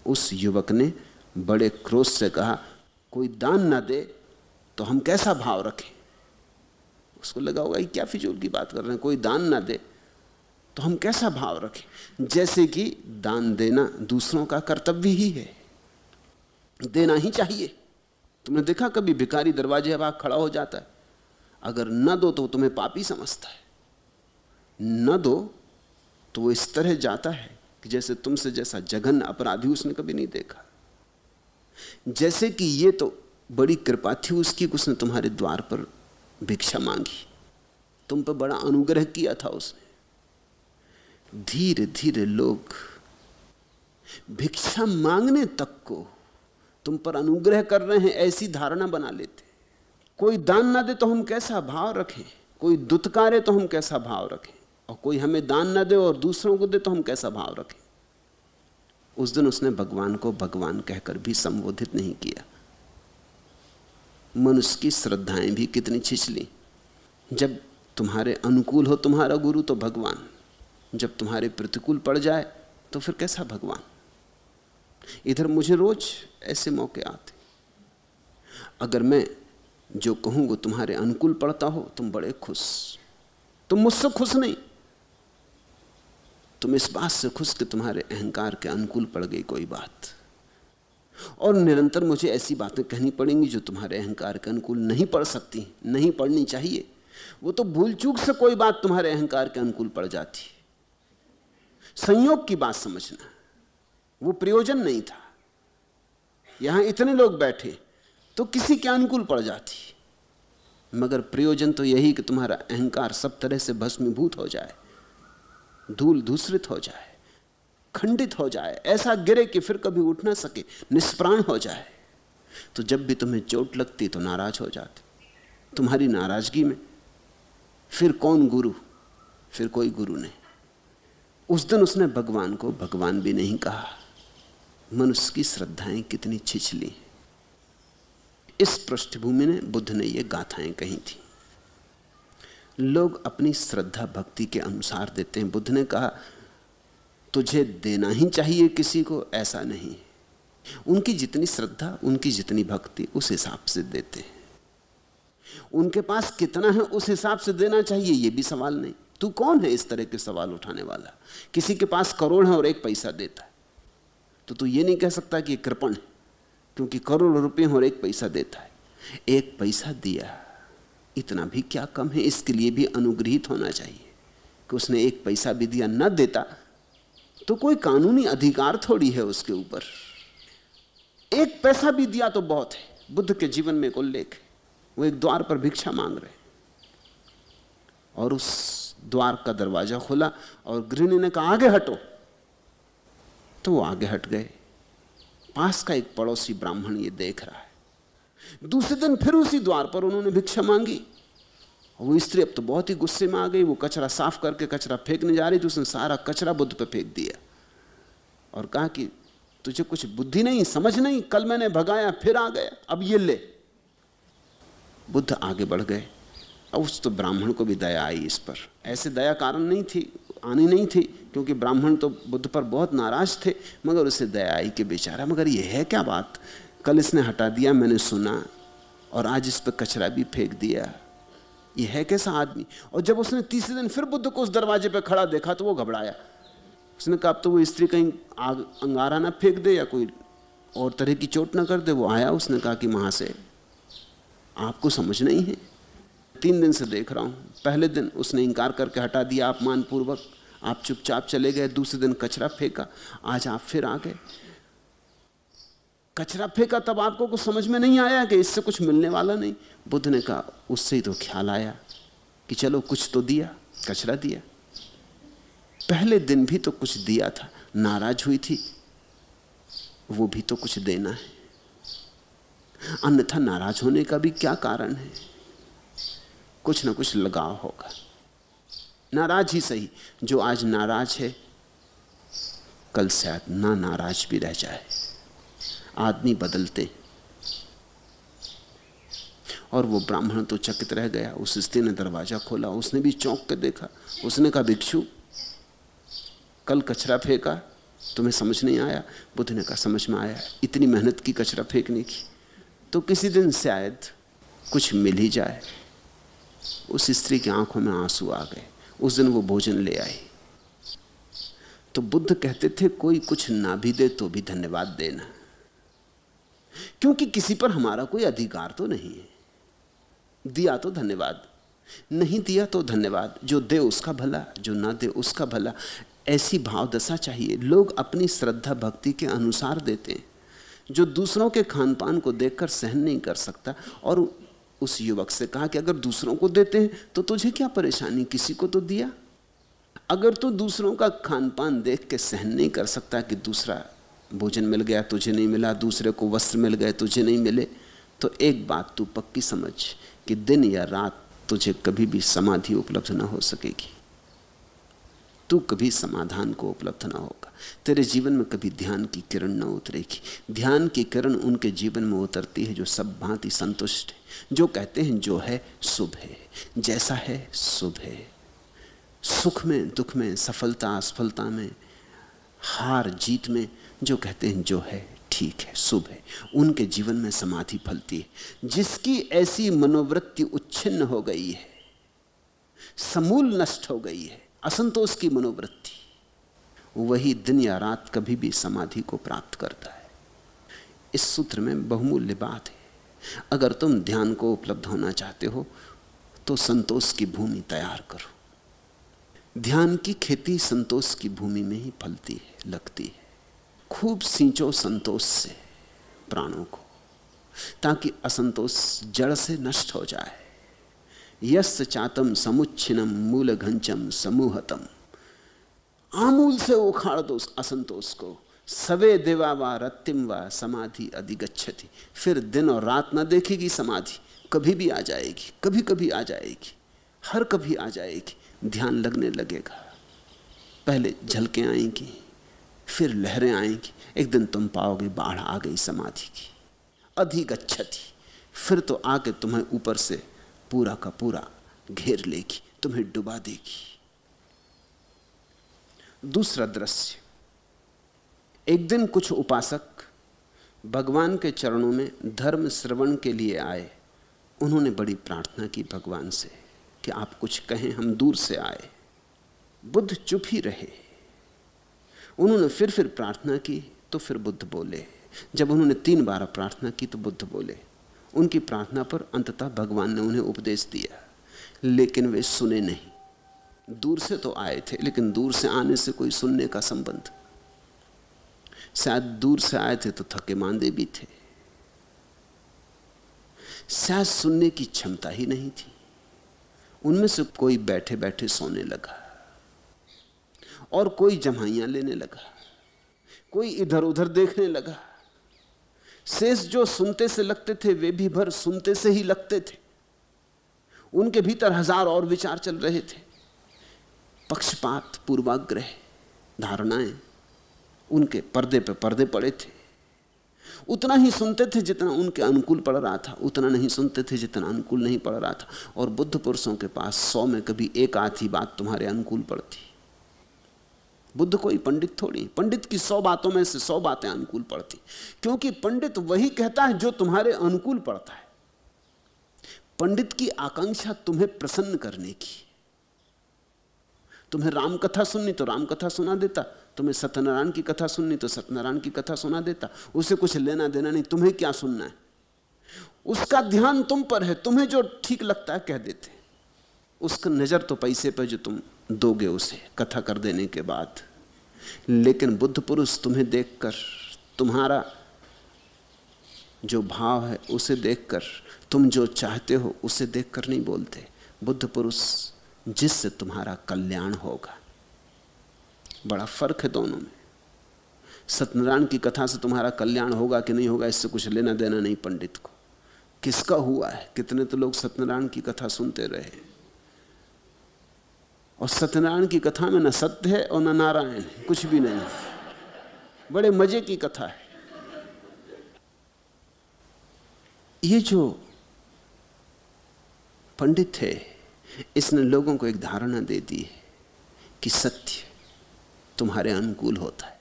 Speaker 3: उस युवक ने बड़े क्रोध से कहा, कोई दान ना दे तो हम कैसा भाव रखें? उसको लगा होगा ये क्या फिजूल की बात कर रहे हैं, कोई दान ना दे तो हम कैसा भाव रखें? जैसे कि दान देना दूसरों का कर्तव्य ही है, देना ही चाहिए। तुमने देखा कभी भिखारी दरवाजे पर खड़ा हो जाता है, अगर न दो तो तुम्हें पापी समझता है, न दो तो वो इस तरह जाता है कि जैसे तुमसे जैसा जघन्य अपराधी उसने कभी नहीं देखा। जैसे कि ये तो बड़ी कृपा थी उसकी, उसने तुम्हारे द्वार पर भिक्षा मांगी, तुम पर बड़ा अनुग्रह किया था उसने। धीरे धीरे लोग भिक्षा मांगने तक को तुम पर अनुग्रह कर रहे हैं ऐसी धारणा बना लेते। कोई दान ना दे तो हम कैसा भाव रखें, कोई दुत्कारे तो हम कैसा भाव रखें, और कोई हमें दान ना दे और दूसरों को दे तो हम कैसा भाव रखें। उस दिन उसने भगवान को भगवान कहकर भी संबोधित नहीं किया। मनुष्य की श्रद्धाएं भी कितनी छिछली। जब तुम्हारे अनुकूल हो तुम्हारा गुरु तो भगवान, जब तुम्हारे प्रतिकूल पड़ जाए तो फिर कैसा भगवान। इधर मुझे रोज ऐसे मौके आते, अगर मैं जो कहूंगा तुम्हारे अनुकूल पड़ता हो तुम बड़े खुश, तुम मुझसे खुश नहीं, तुम इस बात से खुश कि तुम्हारे अहंकार के अनुकूल पड़ गई कोई बात, और निरंतर मुझे ऐसी बातें कहनी पड़ेंगी जो तुम्हारे अहंकार के अनुकूल नहीं पड़ सकती, नहीं पड़नी चाहिए। वो तो भूल चूक से कोई बात तुम्हारे अहंकार के अनुकूल पड़ जाती। संयोग की बात समझना, वो प्रयोजन नहीं था। यहां इतने लोग बैठे तो किसी के अनुकूल पड़ जाती, मगर प्रयोजन तो यही कि तुम्हारा अहंकार सब तरह से भस्मीभूत हो जाए, धूल धूसरित हो जाए, खंडित हो जाए, ऐसा गिरे कि फिर कभी उठ ना सके, निष्प्राण हो जाए। तो जब भी तुम्हें चोट लगती तो नाराज हो जाते। तुम्हारी नाराजगी में फिर कौन गुरु, फिर कोई गुरु नहीं। उस दिन उसने भगवान को भगवान भी नहीं कहा। मनुष्य की श्रद्धाएं कितनी छिछली। इस पृष्ठभूमि ने बुद्ध ने ये गाथाएं कही थी। लोग अपनी श्रद्धा भक्ति के अनुसार देते हैं। बुद्ध ने कहा तुझे देना ही चाहिए किसी को, ऐसा नहीं। उनकी जितनी श्रद्धा, उनकी जितनी भक्ति, उस हिसाब से देते हैं। उनके पास कितना है उस हिसाब से देना चाहिए, ये भी सवाल नहीं। तू कौन है इस तरह के सवाल उठाने वाला? किसी के पास करोड़ है और 1 पैसा देता है तो तू ये नहीं कह सकता कि ये कृपण है, क्योंकि करोड़ रुपए और 1 पैसा देता है। 1 पैसा दिया, इतना भी क्या कम है? इसके लिए भी अनुग्रहित होना चाहिए कि उसने 1 पैसा भी दिया। न देता तो कोई कानूनी अधिकार थोड़ी है उसके ऊपर। 1 पैसा भी दिया तो बहुत है। बुद्ध के जीवन में एक उल्लेख है, वो एक द्वार पर भिक्षा मांग रहे और उस द्वार का दरवाजा खुला और गृहिणी ने कहा आगे हटो, तो वो आगे हट गए। पास का एक पड़ोसी ब्राह्मण ये देख रहा है। दूसरे दिन फिर उसी द्वार पर उन्होंने भिक्षा मांगी। वो स्त्री अब तो बहुत ही गुस्से में आ गई। वो कचरा साफ करके कचरा फेंकने जा रही थी, उसने सारा कचरा बुद्ध पे फेंक दिया और कहा कि तुझे कुछ बुद्धि नहीं, समझ नहीं, कल मैंने भगाया फिर आ गया, अब ये ले। बुद्ध आगे बढ़ गए। अब उस तो ब्राह्मण को भी दया आई इस पर। ऐसे दया कारण नहीं थी, आनी नहीं थी, क्योंकि ब्राह्मण तो बुद्ध पर बहुत नाराज थे, मगर उसे दया आई कि बेचारा, मगर ये है क्या बात, कल इसने हटा दिया मैंने सुना और आज इस पर कचरा भी फेंक दिया, ये है कैसा आदमी। और जब उसने तीसरे दिन फिर बुद्ध को उस दरवाजे पे खड़ा देखा तो वो घबराया। उसने कहा अब तो वो स्त्री कहीं आग अंगारा ना फेंक दे या कोई और तरह की चोट ना कर दे। वो आया, उसने कहा कि वहां से आपको समझ नहीं है, 3 दिन से देख रहा हूं। पहले दिन उसने इंकार करके हटा दिया अपमानपूर्वक, आप चुपचाप चले गए। दूसरे दिन कचरा फेंका, आज आप फिर आ गए। कचरा फेंका तब आपको कुछ समझ में नहीं आया कि इससे कुछ मिलने वाला नहीं। बुद्ध ने कहा उससे ही तो ख्याल आया कि चलो कुछ तो दिया, कचरा दिया। पहले दिन भी तो कुछ दिया था, नाराज हुई थी, वो भी तो कुछ देना है, अन्यथा नाराज होने का भी क्या कारण है? कुछ ना कुछ लगाव होगा। नाराज ही सही, जो आज नाराज है कल शायद ना नाराज भी रह जाए। आदमी बदलते। और वो ब्राह्मण तो चकित रह गया। उस स्त्री ने दरवाजा खोला, उसने भी चौंक कर देखा। उसने कहा भिक्षु, कल कचरा फेंका, तुम्हें समझ नहीं आया? बुद्ध ने कहा समझ में आया, इतनी मेहनत की कचरा फेंकने की, तो किसी दिन शायद कुछ मिल ही जाए। उस स्त्री की आंखों में आंसू आ गए। उस दिन वो भोजन ले आई। तो बुद्ध कहते थे कोई कुछ ना भी दे तो भी धन्यवाद देना, क्योंकि किसी पर हमारा कोई अधिकार तो नहीं है। दिया तो धन्यवाद, नहीं दिया तो धन्यवाद। जो दे उसका भला, जो ना दे उसका भला। ऐसी भाव दशा चाहिए। लोग अपनी श्रद्धा भक्ति के अनुसार देते हैं। जो दूसरों के खान पान को देखकर सहन नहीं कर सकता, और उस युवक से कहा कि अगर दूसरों को देते हैं तो तुझे क्या परेशानी, किसी को तो दिया। अगर तू दूसरों का खान पान देख के सहन नहीं कर सकता कि दूसरा भोजन मिल गया तुझे नहीं मिला, दूसरे को वस्त्र मिल गए तुझे नहीं मिले, तो एक बात तू पक्की समझ कि दिन या रात तुझे कभी भी समाधि उपलब्ध ना हो सकेगी, तू कभी समाधान को उपलब्ध ना होगा, तेरे जीवन में कभी ध्यान की किरण ना उतरेगी। ध्यान की किरण उनके जीवन में उतरती है जो सब भांति संतुष्ट है, जो कहते हैं जो है शुभ है, जैसा है शुभ है, सुख में दुख में, सफलता असफलता में, हार जीत में, जो कहते हैं जो है ठीक है शुभ है, उनके जीवन में समाधि फलती है। जिसकी ऐसी मनोवृत्ति उच्छिन्न हो गई है, समूल नष्ट हो गई है, असंतोष की मनोवृत्ति, वही दिन या रात कभी भी समाधि को प्राप्त करता है। इस सूत्र में बहुमूल्य बात है। अगर तुम ध्यान को उपलब्ध होना चाहते हो तो संतोष की भूमि तैयार करो। ध्यान की खेती संतोष की भूमि में ही फलती है, लगती है। खूब सींचो संतोष से प्राणों को, ताकि असंतोष जड़ से नष्ट हो जाए। यस्य चातम समुच्छिन्नम मूल घंचम समूहतम, आमूल से उखाड़ दो असंतोष को। सवे देवा वा रत्तिम वा समाधि अधिगच्छति, फिर दिन और रात ना देखेगी समाधि, कभी भी आ जाएगी, कभी कभी आ जाएगी, हर कभी आ जाएगी। ध्यान लगने लगेगा, पहले झलकें आएंगी, फिर लहरें आएंगी, एक दिन तुम पाओगे बाढ़ आ गई समाधि की। अधिगच्छति, फिर तो आके तुम्हें ऊपर से पूरा का पूरा घेर लेगी, तुम्हें डुबा देगी। दूसरा दृश्य, एक दिन कुछ उपासक भगवान के चरणों में धर्म श्रवण के लिए आए। उन्होंने बड़ी प्रार्थना की भगवान से कि आप कुछ कहें, हम दूर से आए। बुद्ध चुप ही रहे। उन्होंने फिर प्रार्थना की तो फिर बुद्ध बोले। जब उन्होंने 3 बार प्रार्थना की तो बुद्ध बोले। उनकी प्रार्थना पर अंततः भगवान ने उन्हें उपदेश दिया, लेकिन वे सुने नहीं। दूर से तो आए थे, लेकिन दूर से आने से कोई सुनने का संबंध। शायद दूर से आए थे तो थके मांदे भी थे, शायद सुनने की क्षमता ही नहीं थी। उनमें से कोई बैठे बैठे सोने लगा और कोई जम्हाइयां लेने लगा, कोई इधर उधर देखने लगा। शेष जो सुनते से लगते थे वे भी भर सुनते से ही लगते थे। उनके भीतर 1000 और विचार चल रहे थे, पक्षपात, पूर्वाग्रह, धारणाएं उनके पर्दे पे पर्दे पड़े थे। उतना ही सुनते थे जितना उनके अनुकूल पड़ रहा था, उतना नहीं सुनते थे जितना अनुकूल नहीं पड़ रहा था। और बुद्ध पुरुषों के पास 100 में कभी एक आधी बात तुम्हारे अनुकूल पड़ती। बुद्ध कोई पंडित थोड़ी, पंडित की 100 बातों में से 100 बातें अनुकूल पड़ती, क्योंकि पंडित वही कहता है जो तुम्हारे अनुकूल पड़ता है। पंडित की आकांक्षा तुम्हें प्रसन्न करने की। तुम्हें राम कथा सुननी तो राम कथा सुना देता, तुम्हें सत्यनारायण की कथा सुननी तो सत्यनारायण की कथा सुना देता। उसे कुछ लेना देना नहीं, तुम्हें क्या सुनना है। उसका ध्यान तुम पर है, तुम्हें जो ठीक लगता है कह देते। उसका नजर तो पैसे पर जो तुम दोगे उसे कथा कर देने के बाद। लेकिन बुद्ध पुरुष तुम्हें देखकर, तुम्हारा जो भाव है उसे देखकर, तुम जो चाहते हो उसे देखकर नहीं बोलते। बुद्ध पुरुष जिससे तुम्हारा कल्याण होगा। बड़ा फर्क है दोनों में। सत्यनारायण की कथा से तुम्हारा कल्याण होगा कि नहीं होगा, इससे कुछ लेना देना नहीं पंडित को। किसका हुआ है? कितने तो लोग सत्यनारायण की कथा सुनते रहे, और सत्यनारायण की कथा में न सत्य है और न नारायण है, कुछ भी नहीं। बड़े मजे की कथा है। ये जो पंडित है, इसने लोगों को एक धारणा दे दी है कि सत्य तुम्हारे अनुकूल होता है।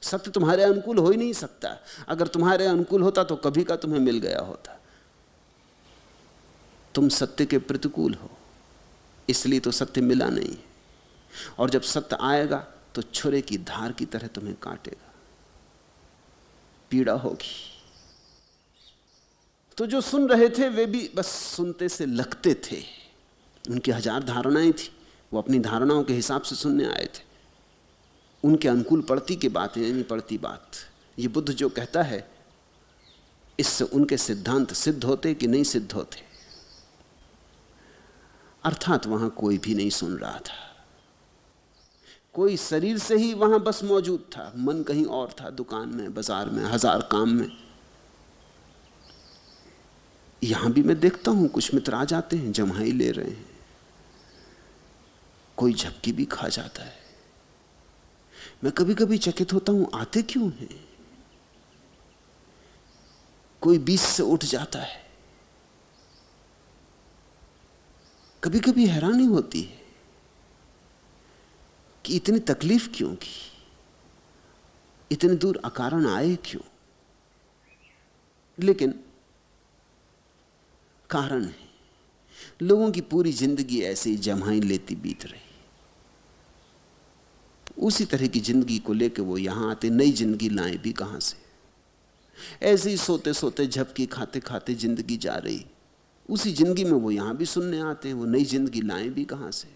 Speaker 3: सत्य तुम्हारे अनुकूल हो ही नहीं सकता। अगर तुम्हारे अनुकूल होता तो कभी का तुम्हें मिल गया होता। तुम सत्य के प्रतिकूल हो, इसलिए तो सत्य मिला नहीं। और जब सत्य आएगा तो छुरे की धार की तरह तुम्हें काटेगा, पीड़ा होगी। तो जो सुन रहे थे वे भी बस सुनते से लगते थे। उनकी 1000 धारणाएं थी, वो अपनी धारणाओं के हिसाब से सुनने आए थे। उनके अनुकूल पड़ती की बात है, नहीं पड़ती बात। ये बुद्ध जो कहता है, इससे उनके सिद्धांत सिद्ध होते कि नहीं सिद्ध होते। अर्थात वहां कोई भी नहीं सुन रहा था, कोई शरीर से ही वहां बस मौजूद था, मन कहीं और था, दुकान में, बाजार में, 1000 काम में। यहां भी मैं देखता हूं कुछ मित्र आ जाते हैं, जम्हाई ले रहे हैं, कोई झपकी भी खा जाता है। मैं कभी कभी चकित होता हूं, आते क्यों हैं? कोई बीच से उठ जाता है। कभी कभी हैरानी होती है कि इतनी तकलीफ क्यों की, इतने दूर अकारण आए क्यों? लेकिन कारण है, लोगों की पूरी जिंदगी ऐसे ही जम्हाई लेती बीत रही। उसी तरह की जिंदगी को लेकर वो यहां आते, नई जिंदगी लाए भी कहां से? ऐसे ही सोते सोते झपकी खाते खाते जिंदगी जा रही, उसी जिंदगी में वो यहां भी सुनने आते हैं, वो नई जिंदगी लाए भी कहां से?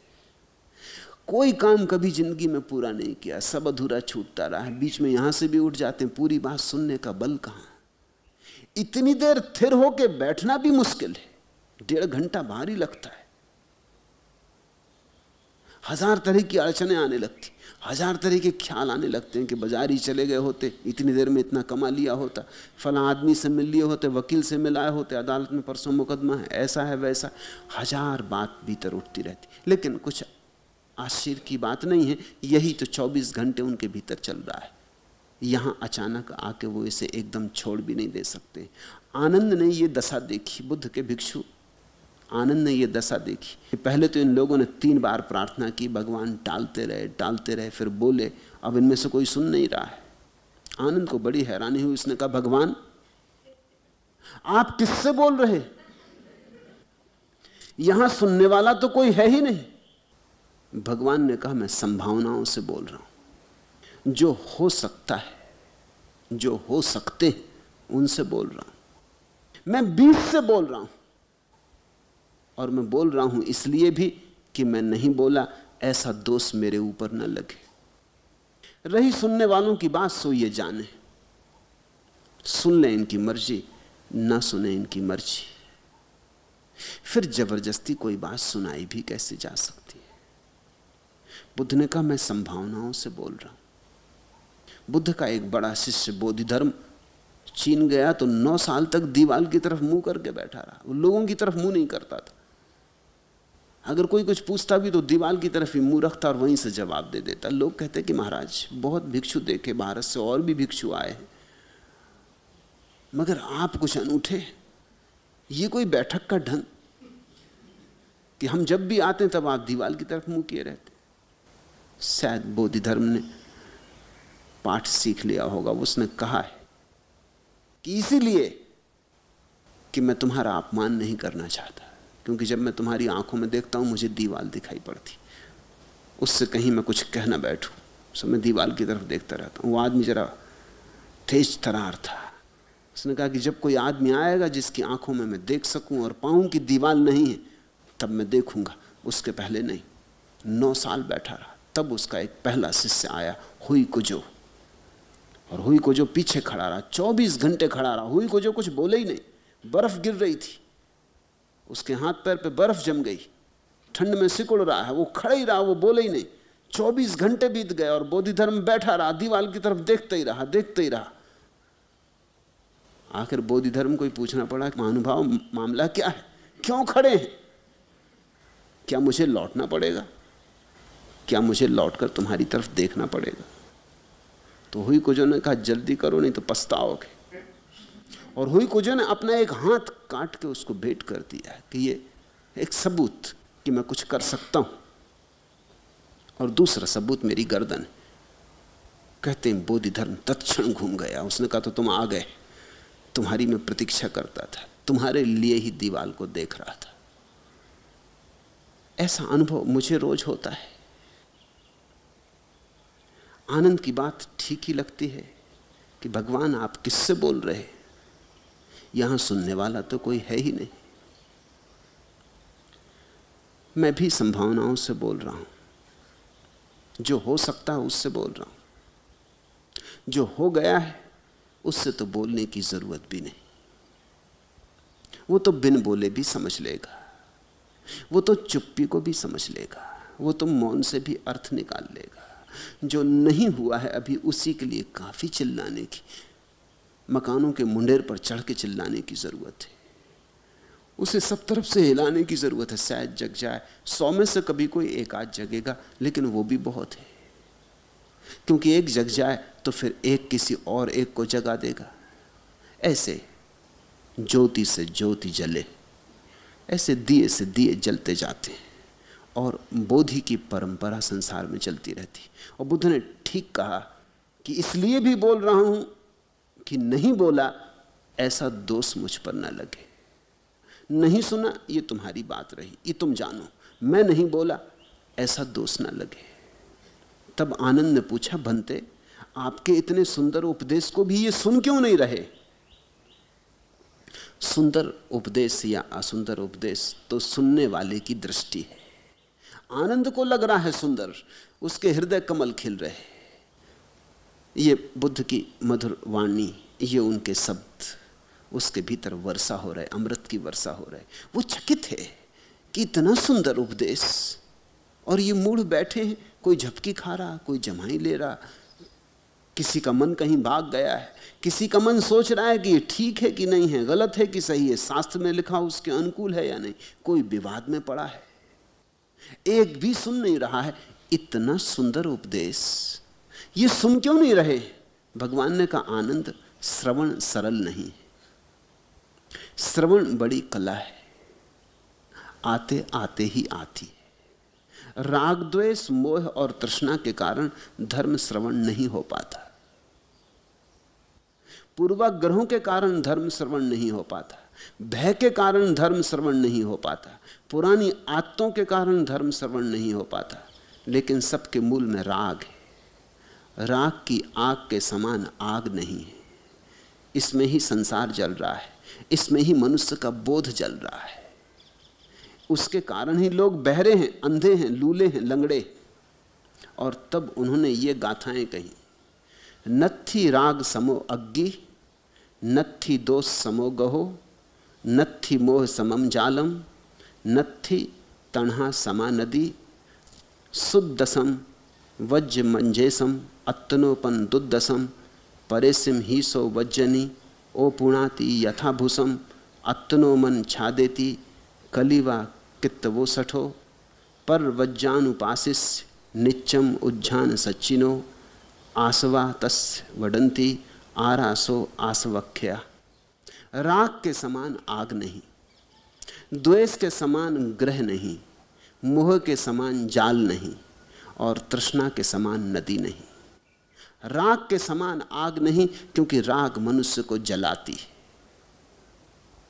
Speaker 3: कोई काम कभी जिंदगी में पूरा नहीं किया, सब अधूरा छूटता रहा है, बीच में यहां से भी उठ जाते हैं, पूरी बात सुनने का बल कहां? इतनी देर थिर होके बैठना भी मुश्किल है, 1.5 घंटा भारी लगता है। हजार तरह की अड़चने आने लगती, हजार तरह के ख्याल आने लगते हैं कि बाजार ही चले गए होते, इतनी देर में इतना कमा लिया होता, फला आदमी से मिल लिए होते, वकील से मिलाए होते, अदालत में परसों मुकदमा है, ऐसा है वैसा, हजार बात भीतर उठती रहती। लेकिन कुछ आश्चर्य की बात नहीं है, यही तो 24 घंटे उनके भीतर चल रहा है। यहां अचानक आके वो इसे एकदम छोड़ भी नहीं दे सकते। आनंद ने ये दशा देखी, बुद्ध के भिक्षु आनंद ने ये दशा देखी। पहले तो इन लोगों ने 3 बार प्रार्थना की, भगवान टालते रहे, फिर बोले, अब इनमें से कोई सुन नहीं रहा है। आनंद को बड़ी हैरानी हुई, उसने कहा, भगवान आप किससे बोल रहे? यहां सुनने वाला तो कोई है ही नहीं। भगवान ने कहा, मैं संभावनाओं से बोल रहा हूं, जो हो सकता है, जो हो सकते हैं, उनसे बोल रहा हूं। मैं बीज से बोल रहा हूं, और मैं बोल रहा हूं इसलिए भी कि मैं नहीं बोला ऐसा दोष मेरे ऊपर न लगे। रही सुनने वालों की बात, सो ये जाने, सुन ले इनकी मर्जी, ना सुने इनकी मर्जी। फिर जबरदस्ती कोई बात सुनाई भी कैसे जा सकती है? बुद्ध ने कहा, मैं संभावनाओं से बोल रहा हूं। बुद्ध का एक बड़ा शिष्य बोधिधर्म चीन गया तो 9 साल तक दीवार की तरफ मुंह करके बैठा रहा, वो लोगों की तरफ मुंह नहीं करता था। अगर कोई कुछ पूछता भी तो दीवार की तरफ ही मुंह रखता और वहीं से जवाब दे देता। लोग कहते कि महाराज बहुत भिक्षु देखे भारत से, और भी भिक्षु आए हैं, मगर आप कुछ अनूठे, ये कोई बैठक का ढंग कि हम जब भी आते हैं तब आप दीवार की तरफ मुंह किए रहते। शायद बोधिधर्म ने पाठ सीख लिया होगा। उसने कहा है कि इसीलिए कि मैं तुम्हारा अपमान नहीं करना चाहता, क्योंकि जब मैं तुम्हारी आंखों में देखता हूं मुझे दीवार दिखाई पड़ती, उससे कहीं मैं कुछ कह ना बैठूं, सो मैं दीवार की तरफ देखता रहता हूं। वो आदमी जरा तेज तरार था। उसने कहा कि जब कोई आदमी आएगा जिसकी आंखों में मैं देख सकूं और पाऊं कि दीवार नहीं है, तब मैं देखूंगा, उसके पहले नहीं। 9 साल बैठा रहा, तब उसका एक पहला शिष्य आया, हुई कुजो। और हुई कुजो पीछे खड़ा रहा, 24 घंटे खड़ा रहा। हुई कुजो कुछ बोले ही नहीं, बर्फ गिर रही थी, उसके हाथ पैर पे बर्फ जम गई, ठंड में सिकुड़ रहा है, वो खड़ा ही रहा, वो बोले ही नहीं। 24 घंटे बीत गए और बोधिधर्म बैठा रहा, दीवार की तरफ देखते ही रहा, देखते ही रहा। आखिर बोधिधर्म को ही पूछना पड़ा, महानुभाव मामला क्या है, क्यों खड़े हैं? क्या मुझे लौटना पड़ेगा? क्या मुझे लौटकर तुम्हारी तरफ देखना पड़ेगा? तो हुई कुजो ने कहा, जल्दी करो नहीं तो पछताओगे। और हुई कुजो ने अपना एक हाथ काट के उसको भेंट कर दिया कि ये एक सबूत कि मैं कुछ कर सकता हूं, और दूसरा सबूत मेरी गर्दन। कहते हैं बोधिधर्म तत्क्षण घूम गया। उसने कहा, तो तुम आ गए, तुम्हारी मैं प्रतीक्षा करता था, तुम्हारे लिए ही दीवार को देख रहा था। ऐसा अनुभव मुझे रोज होता है। आनंद की बात ठीक ही लगती है कि भगवान आप किससे बोल रहे? यहां सुनने वाला तो कोई है ही नहीं। मैं भी संभावनाओं से बोल रहा हूं, जो हो सकता है उससे बोल रहा हूं। जो हो गया है उससे तो बोलने की जरूरत भी नहीं, वो तो बिन बोले भी समझ लेगा, वो तो चुप्पी को भी समझ लेगा, वो तो मौन से भी अर्थ निकाल लेगा। जो नहीं हुआ है अभी, उसी के लिए काफी चिल्लाने की, मकानों के मुंडेर पर चढ़ के चिल्लाने की जरूरत है। उसे सब तरफ से हिलाने की जरूरत है, शायद जग जाए। 100 में से कभी कोई एक आध जगेगा, लेकिन वो भी बहुत है, क्योंकि एक जग जाए तो फिर एक किसी और एक को जगा देगा। ऐसे ज्योति से ज्योति जले, ऐसे दिए से दिए जलते जाते हैं, और बोधि की परंपरा संसार में चलती रहती। और बुद्ध ने ठीक कहा कि इसलिए भी बोल रहा हूं कि नहीं बोला ऐसा दोष मुझ पर न लगे। नहीं सुना ये तुम्हारी बात रही, ये तुम जानो, मैं नहीं बोला ऐसा दोष न लगे। तब आनंद ने पूछा, भंते आपके इतने सुंदर उपदेश को भी ये सुन क्यों नहीं रहे? सुंदर उपदेश या असुंदर उपदेश तो सुनने वाले की दृष्टि है। आनंद को लग रहा है सुंदर, उसके हृदय कमल खिल रहे। ये बुद्ध की मधुर वाणी, ये उनके शब्द, उसके भीतर वर्षा हो रहे, अमृत की वर्षा हो रहे। वो चकित है कि इतना सुंदर उपदेश, और ये मूढ़ बैठे हैं, कोई झपकी खा रहा, कोई जमाई ले रहा, किसी का मन कहीं भाग गया है, किसी का मन सोच रहा है कि ये ठीक है कि नहीं है, गलत है कि सही है, शास्त्र में लिखा उसके अनुकूल है या नहीं, कोई विवाद में पड़ा है, एक भी सुन नहीं रहा है। इतना सुंदर उपदेश ये सुन क्यों नहीं रहे? भगवान ने कहा, आनंद श्रवण सरल नहीं, श्रवण बड़ी कला है, आते आते ही आती है। राग द्वेष मोह और तृष्णा के कारण धर्म श्रवण नहीं हो पाता, पूर्वाग्रहों के कारण धर्म श्रवण नहीं हो पाता, भय के कारण धर्म श्रवण नहीं हो पाता, पुरानी आदतों के कारण धर्म श्रवण नहीं हो पाता। लेकिन सबके मूल में राग है। राग की आग के समान आग नहीं है, इसमें ही संसार जल रहा है, इसमें ही मनुष्य का बोध जल रहा है। उसके कारण ही लोग बहरे हैं, अंधे हैं, लूले हैं, लंगड़े। और तब उन्होंने ये गाथाएं कही, नत्थी राग समो अग्गी, नत्थी दोष समो गहो, नत्थी मोह समम जालम, नत्थी तणहा समा नदी, सुद्दसम वज्ज मंजेसम अत्तनोपन दुद्दसम, परेसिम ही सो वज्जनी ओ पुणाति यथाभूसम, अत्तनो मन छादेती कलिवा कित्तवो सठो, पर वज्जानुपासिस निच्चम उज्जान सच्चिनो, आसवा तस् वडंती आरासो आसवख्या। राग के समान आग नहीं, द्वेष के समान ग्रह नहीं, मोह के समान जाल नहीं, और तृष्णा के समान नदी नहीं। राग के समान आग नहीं, क्योंकि राग मनुष्य को जलाती है,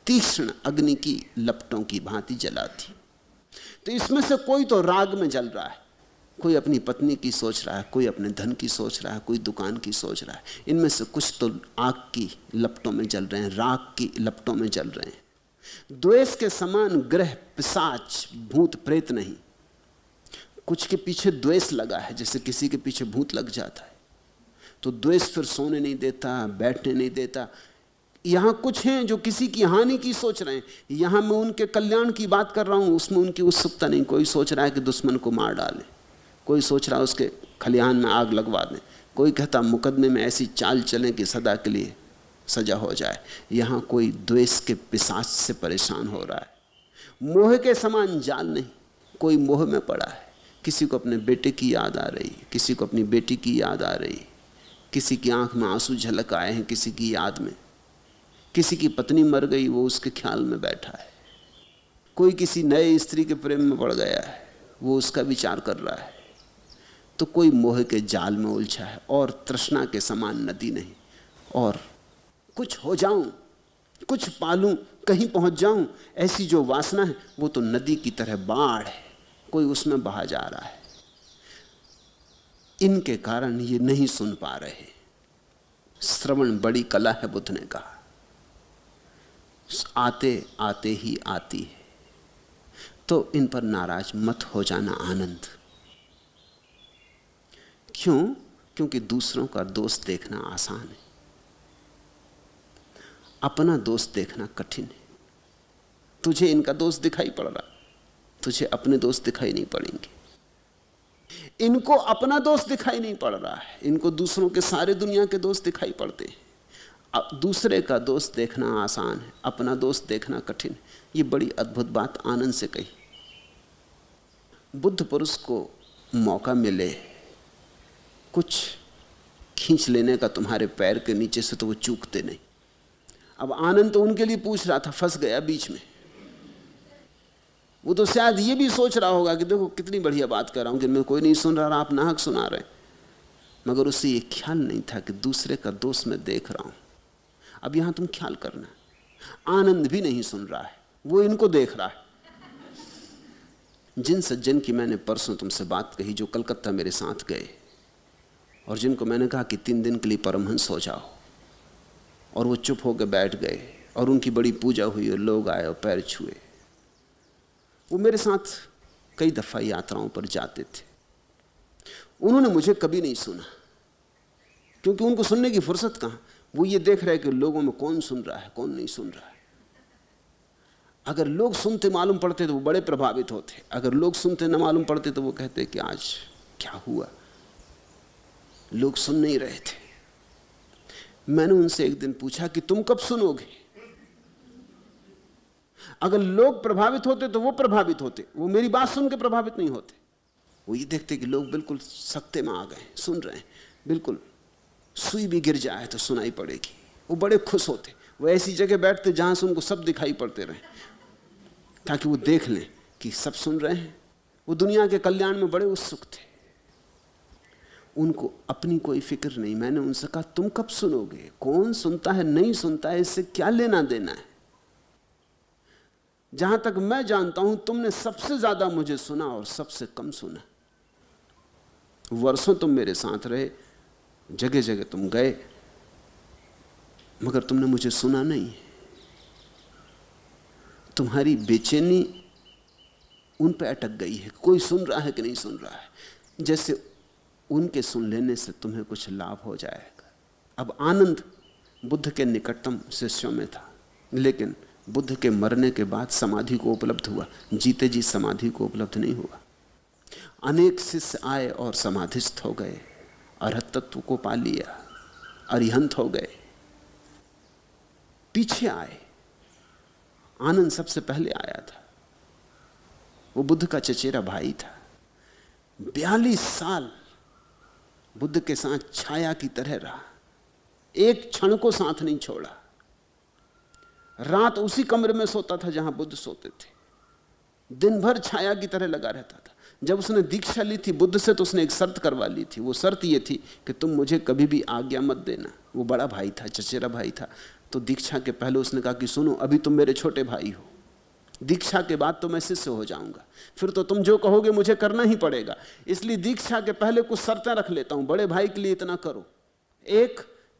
Speaker 3: तीक्ष्ण अग्नि की लपटों की भांति जलाती। तो इसमें से कोई तो राग में जल रहा है, कोई अपनी पत्नी की सोच रहा है, कोई अपने धन की सोच रहा है, कोई दुकान की सोच रहा है। इनमें से कुछ तो आग की लपटों में जल रहे हैं, राग की लपटों में जल रहे हैं। द्वेष के समान ग्रह पिशाच भूत प्रेत नहीं। कुछ के पीछे द्वेष लगा है, जैसे किसी के पीछे भूत लग जाता है, तो द्वेष फिर सोने नहीं देता, बैठने नहीं देता। यहां कुछ हैं जो किसी की हानि की सोच रहे हैं, यहां मैं उनके कल्याण की बात कर रहा हूं, उसमें उनकी उत्सुकता नहीं। कोई सोच रहा है कि दुश्मन को मार डालें, कोई सोच रहा है उसके खलिहान में आग लगवा दें, कोई कहता मुकदमे में ऐसी चाल चलें कि सदा के लिए सजा हो जाए। यहां कोई द्वेष के पिशाच से परेशान हो रहा है। मोह के समान जाल नहीं, कोई मोह में पड़ा है। किसी को अपने बेटे की याद आ रही, किसी को अपनी बेटी की याद आ रही, किसी की आंख में आंसू झलक आए हैं किसी की याद में, किसी की पत्नी मर गई, वो उसके ख्याल में बैठा है, कोई किसी नए स्त्री के प्रेम में पड़ गया है, वो उसका विचार कर रहा है। तो कोई मोह के जाल में उलझा है, और तृष्णा के समान नदी नहीं। और कुछ हो जाऊं, कुछ पालूं, कहीं पहुंच जाऊं, ऐसी जो वासना है वो तो नदी की तरह बाढ़ है, कोई उसमें बहा जा रहा है। इनके कारण ये नहीं सुन पा रहे। श्रवण बड़ी कला है, बुद्ध ने कहा, आते आते ही आती है। तो इन पर नाराज मत हो जाना आनंद। क्यों? क्योंकि दूसरों का दोष देखना आसान है, अपना दोष देखना कठिन है। तुझे इनका दोष दिखाई पड़ रहा, तुझे अपने दोष दिखाई नहीं पड़ेंगे। इनको अपना दोष दिखाई नहीं पड़ रहा है, इनको दूसरों के सारे दुनिया के दोष दिखाई पड़ते हैं। अब दूसरे का दोष देखना आसान है, अपना दोष देखना कठिन है। ये बड़ी अद्भुत बात आनंद से कही। बुद्ध पुरुष को मौका मिले कुछ खींच लेने का तुम्हारे पैर के नीचे से तो वो चूकते नहीं। अब आनंद तो उनके लिए पूछ रहा था, फंस गया बीच में। वो तो शायद ये भी सोच रहा होगा कि देखो कितनी बढ़िया बात कर रहा हूं कि मैं कोई नहीं सुन रहा, आप नाहक सुना रहे हैं। मगर उसे ये ख्याल नहीं था कि दूसरे का दोष मैं देख रहा हूं। अब यहां तुम ख्याल करना, आनंद भी नहीं सुन रहा है, वो इनको देख रहा है। जिन सज्जन की मैंने परसों तुमसे बात कही, जो कलकत्ता मेरे साथ गए और जिनको मैंने कहा कि 3 दिन के लिए परमहंस हो जाओ, और वो चुप होकर बैठ गए और उनकी बड़ी पूजा हुई और लोग आए और पैर छुए। वो मेरे साथ कई दफा यात्राओं पर जाते थे। उन्होंने मुझे कभी नहीं सुना, क्योंकि उनको सुनने की फुर्सत कहां। वो ये देख रहे कि लोगों में कौन सुन रहा है, कौन नहीं सुन रहा है। अगर लोग सुनते मालूम पड़ते तो वो बड़े प्रभावित होते, अगर लोग सुनते न मालूम पड़ते तो वो कहते कि आज क्या हुआ, लोग सुन नहीं रहे थे। मैंने उनसे एक दिन पूछा कि तुम कब सुनोगे? अगर लोग प्रभावित होते तो वो प्रभावित होते, वो मेरी बात सुन के प्रभावित नहीं होते। वो ये देखते कि लोग बिल्कुल सख्ते में आ गए, सुन रहे हैं, बिल्कुल सुई भी गिर जाए तो सुनाई पड़ेगी। वो बड़े खुश होते, वो ऐसी जगह बैठते जहां से उनको सब दिखाई पड़ते रहे, ताकि वो देख लें कि सब सुन रहे हैं। वो दुनिया के कल्याण में बड़े उत्सुक थे, उनको अपनी कोई फिक्र नहीं। मैंने उनसे कहा तुम कब सुनोगे? कौन सुनता है नहीं सुनता है इससे क्या लेना देना है? जहां तक मैं जानता हूं तुमने सबसे ज्यादा मुझे सुना और सबसे कम सुना। वर्षों तुम मेरे साथ रहे, जगह जगह तुम गए, मगर तुमने मुझे सुना नहीं। तुम्हारी बेचैनी उन पे अटक गई है, कोई सुन रहा है कि नहीं सुन रहा है, जैसे उनके सुन लेने से तुम्हें कुछ लाभ हो जाएगा। अब आनंद बुद्ध के निकटतम शिष्यों में था, लेकिन बुद्ध के मरने के बाद समाधि को उपलब्ध हुआ, जीते जी समाधि को उपलब्ध नहीं हुआ। अनेक शिष्य आए और समाधिस्थ हो गए, अरहत तत्व को पा लिया, अरिहंत हो गए। पीछे आए, आनंद सबसे पहले आया था। वो बुद्ध का चचेरा भाई था। 42 साल बुद्ध के साथ छाया की तरह रहा, एक क्षण को साथ नहीं छोड़ा। रात उसी कमरे में सोता था जहां बुद्ध सोते थे, दिन भर छाया की तरह लगा रहता था। जब उसने दीक्षा ली थी बुद्ध से तो उसने एक शर्त करवा ली थी। वो शर्त ये थी कि तुम मुझे कभी भी आज्ञा मत देना। वो बड़ा भाई था, चचेरा भाई था, तो दीक्षा के पहले उसने कहा कि सुनो, अभी तुम मेरे छोटे भाई हो, दीक्षा के बाद तो मैं शिष्य हो जाऊंगा, फिर तो तुम जो कहोगे मुझे करना ही पड़ेगा। इसलिए दीक्षा के पहले कुछ शर्तें रख लेता हूं, बड़े भाई के लिए इतना करो। एक,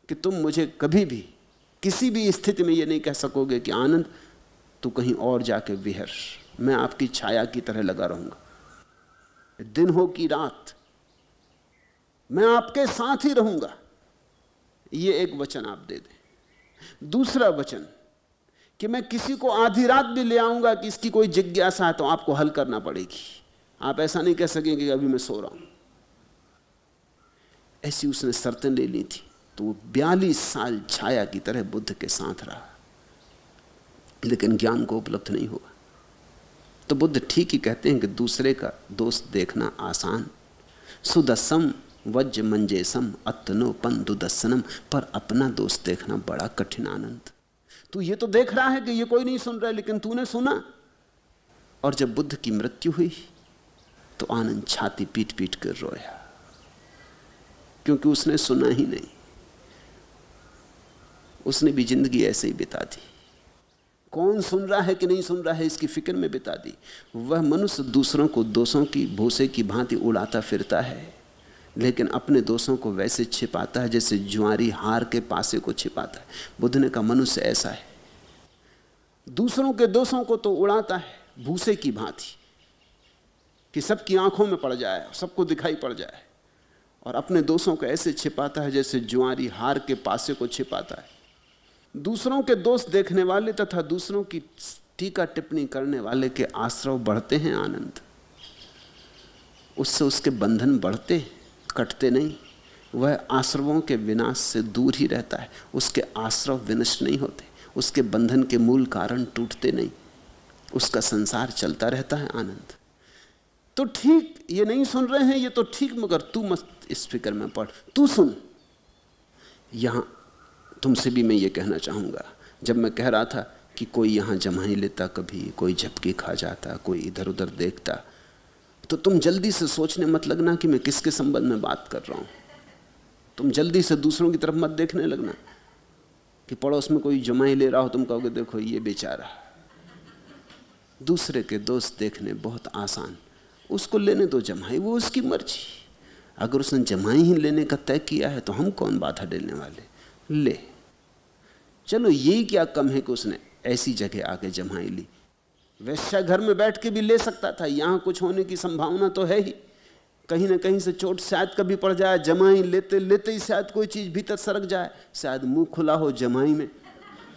Speaker 3: कि तुम मुझे कभी भी किसी भी स्थिति में यह नहीं कह सकोगे कि आनंद तू कहीं और जाके विहर, मैं आपकी छाया की तरह लगा रहूंगा, दिन हो कि रात मैं आपके साथ ही रहूंगा। ये एक वचन आप दे दें। दूसरा वचन कि मैं किसी को आधी रात भी ले आऊंगा कि इसकी कोई जिज्ञासा है तो आपको हल करना पड़ेगी, आप ऐसा नहीं कह सकेंगे कि अभी मैं सो रहा हूं। ऐसी उसने शर्तें ले ली थी। तो वो 42 साल छाया की तरह बुद्ध के साथ रहा, लेकिन ज्ञान को उपलब्ध नहीं हुआ। तो बुद्ध ठीक ही कहते हैं कि दूसरे का दोष देखना आसान, सुदस्सम वज्ज मंजेसम अत्नो पंदुदस्सनम, पर अपना दोष देखना बड़ा कठिन। आनंद तू ये तो देख रहा है कि ये कोई नहीं सुन रहा है, लेकिन तूने सुना। और जब बुद्ध की मृत्यु हुई तो आनंद छाती पीट पीट कर रोया, क्योंकि उसने सुना ही नहीं। उसने भी जिंदगी ऐसे ही बिता दी, कौन सुन रहा है कि नहीं सुन रहा है इसकी फिक्र में बिता दी। वह मनुष्य दूसरों को दोषों की भूसे की भांति उड़ाता फिरता है, लेकिन अपने दोषों को वैसे छिपाता है जैसे जुआरी हार के पासे को छिपाता है। बुद्ध ने कहा मनुष्य ऐसा है, दूसरों के दोषों को तो उड़ाता है भूसे की भांति कि सबकी आंखों में पड़ जाए, सबको दिखाई पड़ जाए, और अपने दोषों को ऐसे छिपाता है जैसे जुआरी हार के पासे को छिपाता है। दूसरों के दोष देखने वाले तथा दूसरों की टीका टिप्पणी करने वाले के आश्रव बढ़ते हैं आनंद, उससे उसके बंधन बढ़ते, कटते नहीं। वह आश्रवों के विनाश से दूर ही रहता है। उसके आश्रव विनष्ट नहीं होते, उसके बंधन के मूल कारण टूटते नहीं, उसका संसार चलता रहता है आनंद। तो ठीक, ये नहीं सुन रहे हैं ये तो ठीक, मगर तू मत इस फिक्र में पड़, तू सुन। यहां तुमसे भी मैं ये कहना चाहूंगा, जब मैं कह रहा था कि कोई यहां जमाई लेता, कभी कोई झपकी खा जाता, कोई इधर उधर देखता, तो तुम जल्दी से सोचने मत लगना कि मैं किसके संबंध में बात कर रहा हूं। तुम जल्दी से दूसरों की तरफ मत देखने लगना कि पड़ोस में कोई जमाई ले रहा हो, तुम कहोगे देखो ये बेचारा। दूसरे के दोस्त देखने बहुत आसान, उसको लेने दो जमाई, वो उसकी मर्जी। अगर उसने जमाई ही लेने का तय किया है तो हम कौन बाधा देने वाले। ले चलो, यही क्या कम है कि उसने ऐसी जगह आके जमाई ली। वैश्या घर में बैठ के भी ले सकता था, यहां कुछ होने की संभावना तो है ही, कहीं ना कहीं से चोट शायद कभी पड़ जाए, जमाई लेते लेते ही शायद कोई चीज भीतर सरक जाए, शायद मुंह खुला हो जमाई में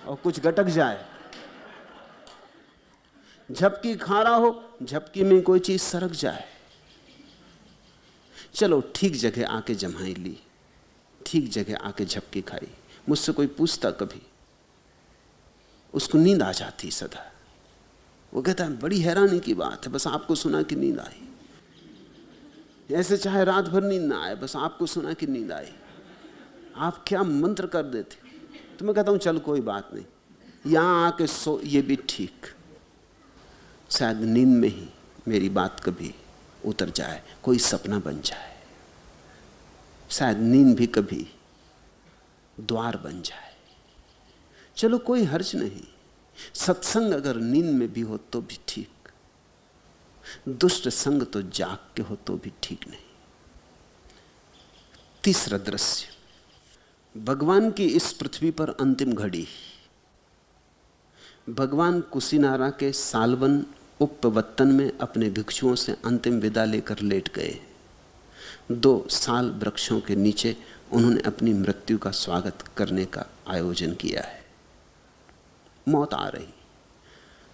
Speaker 3: और कुछ गटक जाए, झपकी खा रहा हो, झपकी में कोई चीज सरक जाए। चलो ठीक जगह आके जमाई ली, ठीक जगह आके झपकी खाई। मुझसे कोई पूछता कभी, उसको नींद आ जाती सदा। वो कहता है बड़ी हैरानी की बात है, बस आपको सुना कि नींद आई। ऐसे चाहे रात भर नींद ना आए, बस आपको सुना कि नींद आई। आप क्या मंत्र कर देते। तो मैं कहता हूं चल कोई बात नहीं, यहां आके सो, ये भी ठीक। शायद नींद में ही मेरी बात कभी उतर जाए, कोई सपना बन जाए, शायद नींद भी कभी द्वार बन जाए। चलो कोई हर्ज नहीं, सत्संग अगर नींद में भी हो तो भी ठीक, दुष्ट संग तो जाग के हो तो भी ठीक नहीं। तीसरा दृश्य, भगवान की इस पृथ्वी पर अंतिम घड़ी। भगवान कुशीनारा के सालवन उपवत्तन में अपने भिक्षुओं से अंतिम विदा लेकर लेट गए। 2 साल वृक्षों के नीचे उन्होंने अपनी मृत्यु का स्वागत करने का आयोजन किया है। मौत आ रही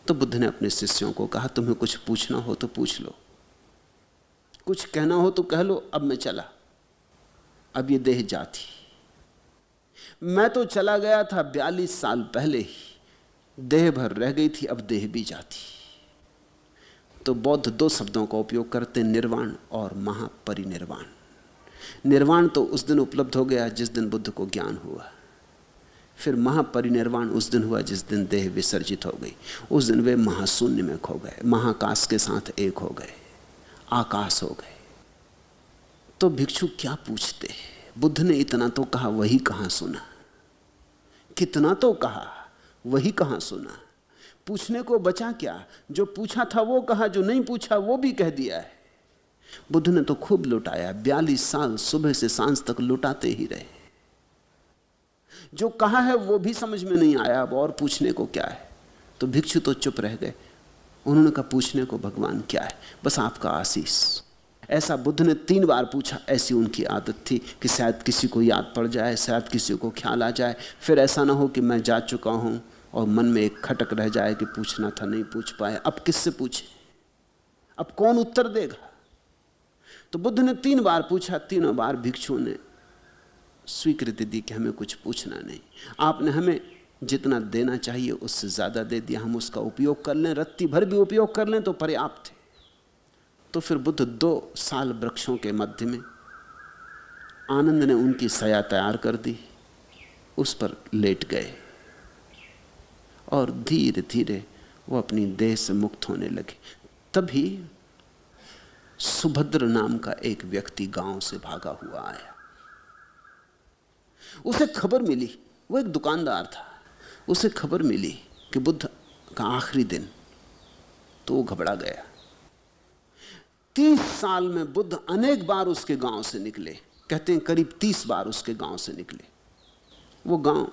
Speaker 3: तो बुद्ध ने अपने शिष्यों को कहा, तुम्हें कुछ पूछना हो तो पूछ लो, कुछ कहना हो तो कह लो, अब मैं चला, अब ये देह जाती। मैं तो चला गया था 42 साल पहले ही, देह भर रह गई थी, अब देह भी जाती। तो बौद्ध 2 शब्दों का उपयोग करते, निर्वाण और महापरिनिर्वाण। निर्वाण तो उस दिन उपलब्ध हो गया जिस दिन बुद्ध को ज्ञान हुआ, फिर महापरिनिर्वाण उस दिन हुआ जिस दिन देह विसर्जित हो गई। उस दिन वे महाशून्य में खो गए, महाकाश के साथ एक हो गए, आकाश हो गए। तो भिक्षु क्या पूछते, बुद्ध ने इतना तो कहा, वही कहां सुना। कितना तो कहा, वही कहां सुना। पूछने को बचा क्या, जो पूछा था वो कहा, जो नहीं पूछा वो भी कह दिया है। बुद्ध ने तो खूब लुटाया, 42 साल सुबह से सांझ तक लुटाते ही रहे। जो कहा है वो भी समझ में नहीं आया, अब और पूछने को क्या है। तो भिक्षु तो चुप रह गए। उन्होंने कहा, पूछने को भगवान क्या है, बस आपका आशीष। ऐसा बुद्ध ने 3 बार पूछा। ऐसी उनकी आदत थी कि शायद किसी को याद पड़ जाए, शायद किसी को ख्याल आ जाए, फिर ऐसा ना हो कि मैं जा चुका हूं और मन में एक खटक रह जाए कि पूछना था नहीं पूछ पाए, अब किससे पूछे, अब कौन उत्तर देगा। तो बुद्ध ने 3 बार पूछा, तीनों बार भिक्षुओं ने स्वीकृति दी कि हमें कुछ पूछना नहीं, आपने हमें जितना देना चाहिए उससे ज्यादा दे दिया, हम उसका उपयोग कर लें, रत्ती भर भी उपयोग कर लें तो पर्याप्त है। तो फिर बुद्ध 2 साल वृक्षों के मध्य में, आनंद ने उनकी सया तैयार कर दी, उस पर लेट गए और धीरे धीरे वो अपनी देह से मुक्त होने लगे। तभी सुभद्र नाम का एक व्यक्ति गांव से भागा हुआ आया। उसे खबर मिली, वो एक दुकानदार था, उसे खबर मिली कि बुद्ध का आखिरी दिन, तो वो घबरा गया। 30 साल में बुद्ध अनेक बार उसके गांव से निकले, कहते हैं करीब 30 बार उसके गांव से निकले। वो गांव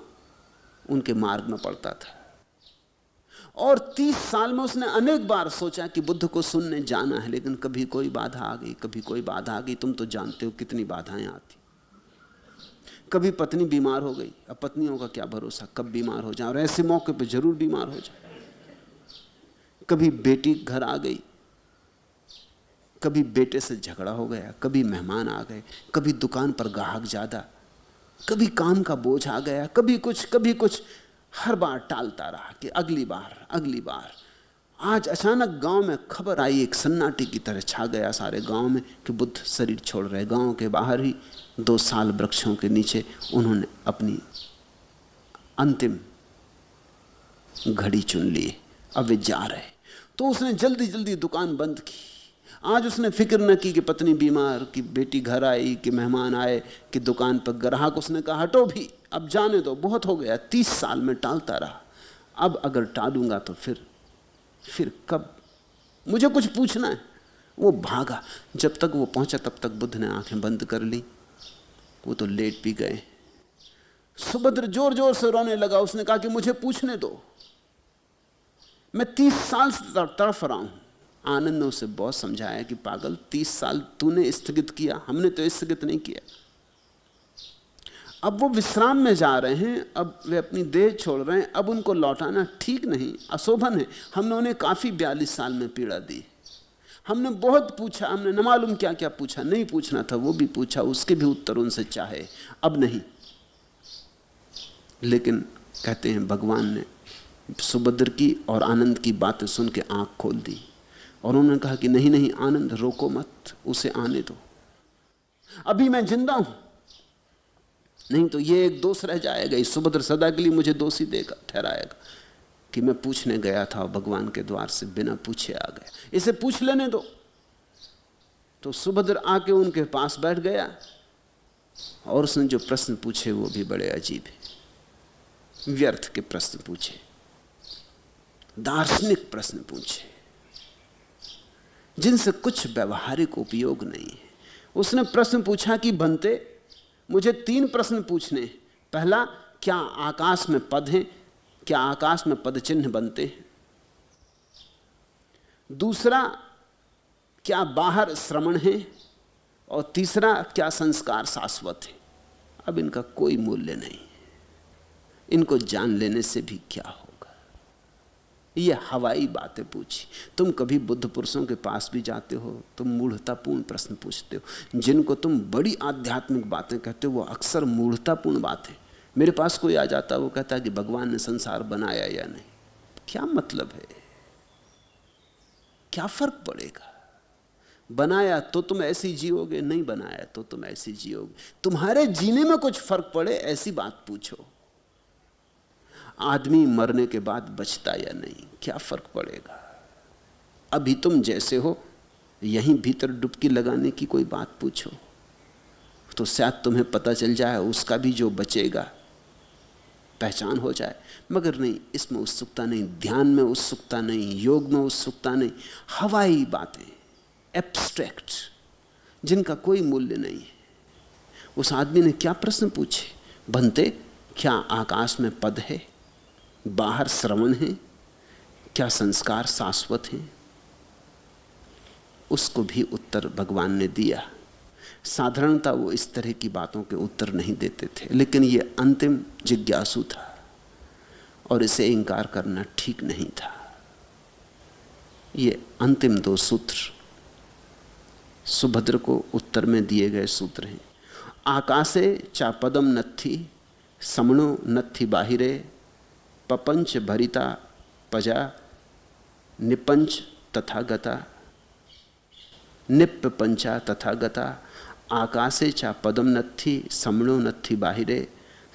Speaker 3: उनके मार्ग में पड़ता था और 30 साल में उसने अनेक बार सोचा कि बुद्ध को सुनने जाना है, लेकिन कभी कोई बाधा आ गई, कभी कोई बाधा आ गई। तुम तो जानते हो कितनी बाधाएं आती। कभी पत्नी बीमार हो गई, अब पत्नियों का क्या भरोसा, कब बीमार हो जाए, और ऐसे मौके पे जरूर बीमार हो जाए। कभी बेटी घर आ गई, कभी बेटे से झगड़ा हो गया, कभी मेहमान आ गए, कभी दुकान पर ग्राहक ज्यादा, कभी काम का बोझ आ गया, कभी कुछ। हर बार टालता रहा कि अगली बार। आज अचानक गांव में खबर आई, एक सन्नाटे की तरह छा गया सारे गांव में कि बुद्ध शरीर छोड़ रहे। गांव के बाहर ही 2 साल वृक्षों के नीचे उन्होंने अपनी अंतिम घड़ी चुन ली। अब वे जा रहे, तो उसने जल्दी जल्दी दुकान बंद की। आज उसने फिक्र न की कि पत्नी बीमार, कि बेटी घर आई, कि मेहमान आए, कि दुकान पर ग्राहक। उसने कहा हटो भी, अब जाने दो, बहुत हो गया। 30 साल में टालता रहा, अब अगर टालूंगा तो फिर कब, मुझे कुछ पूछना है। वो भागा, जब तक वो पहुंचा तब तक बुद्ध ने आंखें बंद कर ली। वो तो लेट भी गए। सुभद्र जोर जोर से रोने लगा। उसने कहा कि मुझे पूछने दो, मैं 30 साल से तड़फ रहा हूं। आनंद ने उसे बहुत समझाया कि पागल, 30 साल तूने स्थगित किया, हमने तो स्थगित नहीं किया। अब वो विश्राम में जा रहे हैं, अब वे अपनी देह छोड़ रहे हैं, अब उनको लौटाना ठीक नहीं, अशोभन है। हमने उन्हें काफी 42 साल में पीड़ा दी। हमने बहुत पूछा, हमने न मालूम क्या क्या पूछा, नहीं पूछना था वो भी पूछा, उसके भी उत्तर उनसे चाहे, अब नहीं। लेकिन कहते हैं भगवान ने सुभद्र की और आनंद की बातें सुन के आंख खोल दी और उन्होंने कहा कि नहीं आनंद, रोको मत, उसे आने दो, अभी मैं जिंदा हूं, नहीं तो ये एक दोष रह जाएगा। इस सुभद्र सदा के लिए मुझे दोषी देगा, ठहराएगा कि मैं पूछने गया था और भगवान के द्वार से बिना पूछे आ गया, इसे पूछ लेने दो। तो सुभद्र आके उनके पास बैठ गया और उसने जो प्रश्न पूछे वो भी बड़े अजीब है। व्यर्थ के प्रश्न पूछे, दार्शनिक प्रश्न पूछे, जिनसे कुछ व्यवहारिक उपयोग नहीं है। उसने प्रश्न पूछा कि बनते, मुझे 3 प्रश्न पूछने। पहला, क्या आकाश में पद हैं? क्या आकाश में पद चिन्ह बनते हैं? दूसरा, क्या बाहर श्रवण है? और तीसरा, क्या संस्कार शाश्वत है? अब इनका कोई मूल्य नहीं, इनको जान लेने से भी क्या होगा। ये हवाई बातें पूछी। तुम कभी बुद्ध पुरुषों के पास भी जाते हो, तुम मूढ़तापूर्ण प्रश्न पूछते हो। जिनको तुम बड़ी आध्यात्मिक बातें कहते हो वो अक्सर मूढ़तापूर्ण बातें। मेरे पास कोई आ जाता, वो कहता है कि भगवान ने संसार बनाया या नहीं। क्या मतलब है? क्या फर्क पड़ेगा? बनाया तो तुम ऐसी जियोगे, नहीं बनाया तो तुम ऐसी जियोगे। तुम्हारे जीने में कुछ फर्क पड़े ऐसी बात पूछो। आदमी मरने के बाद बचता या नहीं, क्या फर्क पड़ेगा? अभी तुम जैसे हो यहीं भीतर डुबकी लगाने की कोई बात पूछो तो शायद तुम्हें पता चल जाए, उसका भी जो बचेगा पहचान हो जाए। मगर नहीं, इसमें उत्सुकता नहीं, ध्यान में उत्सुकता नहीं, योग में उत्सुकता नहीं। हवाई बातें, एब्स्ट्रैक्ट, जिनका कोई मूल्य नहीं है। उस आदमी ने क्या प्रश्न पूछे? बनते, क्या आकाश में पद है? बाहर श्रवण है? क्या संस्कार शाश्वत है? उसको भी उत्तर भगवान ने दिया। साधारणतः वो इस तरह की बातों के उत्तर नहीं देते थे, लेकिन ये अंतिम जिज्ञासु था और इसे इंकार करना ठीक नहीं था। ये अंतिम 2 सूत्र सुभद्र को उत्तर में दिए गए सूत्र हैं। आकाशे चा पदम नत्थि समणो नत्थि बाहिरे पपंच भरिता पजा निपंच तथागता निप्प पंचा तथागता आकाशे चा पदम नत्थि समणो नत्थि बाहिरे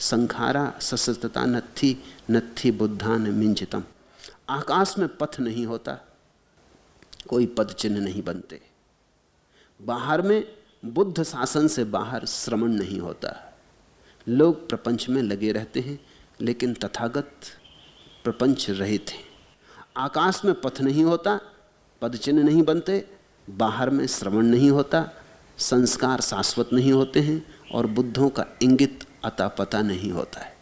Speaker 3: संखारा ससतता नत्थि नत्थि बुद्धान मिंजतम। आकाश में पथ नहीं होता, कोई पद चिन्ह नहीं बनते। बाहर में बुद्ध शासन से बाहर श्रवण नहीं होता। लोग प्रपंच में लगे रहते हैं लेकिन तथागत प्रपंच रहित हैं। आकाश में पथ नहीं होता, पद चिन्ह नहीं बनते, बाहर में श्रवण नहीं होता, संस्कार शाश्वत नहीं होते हैं और बुद्धों का इंगित अता पता नहीं होता है।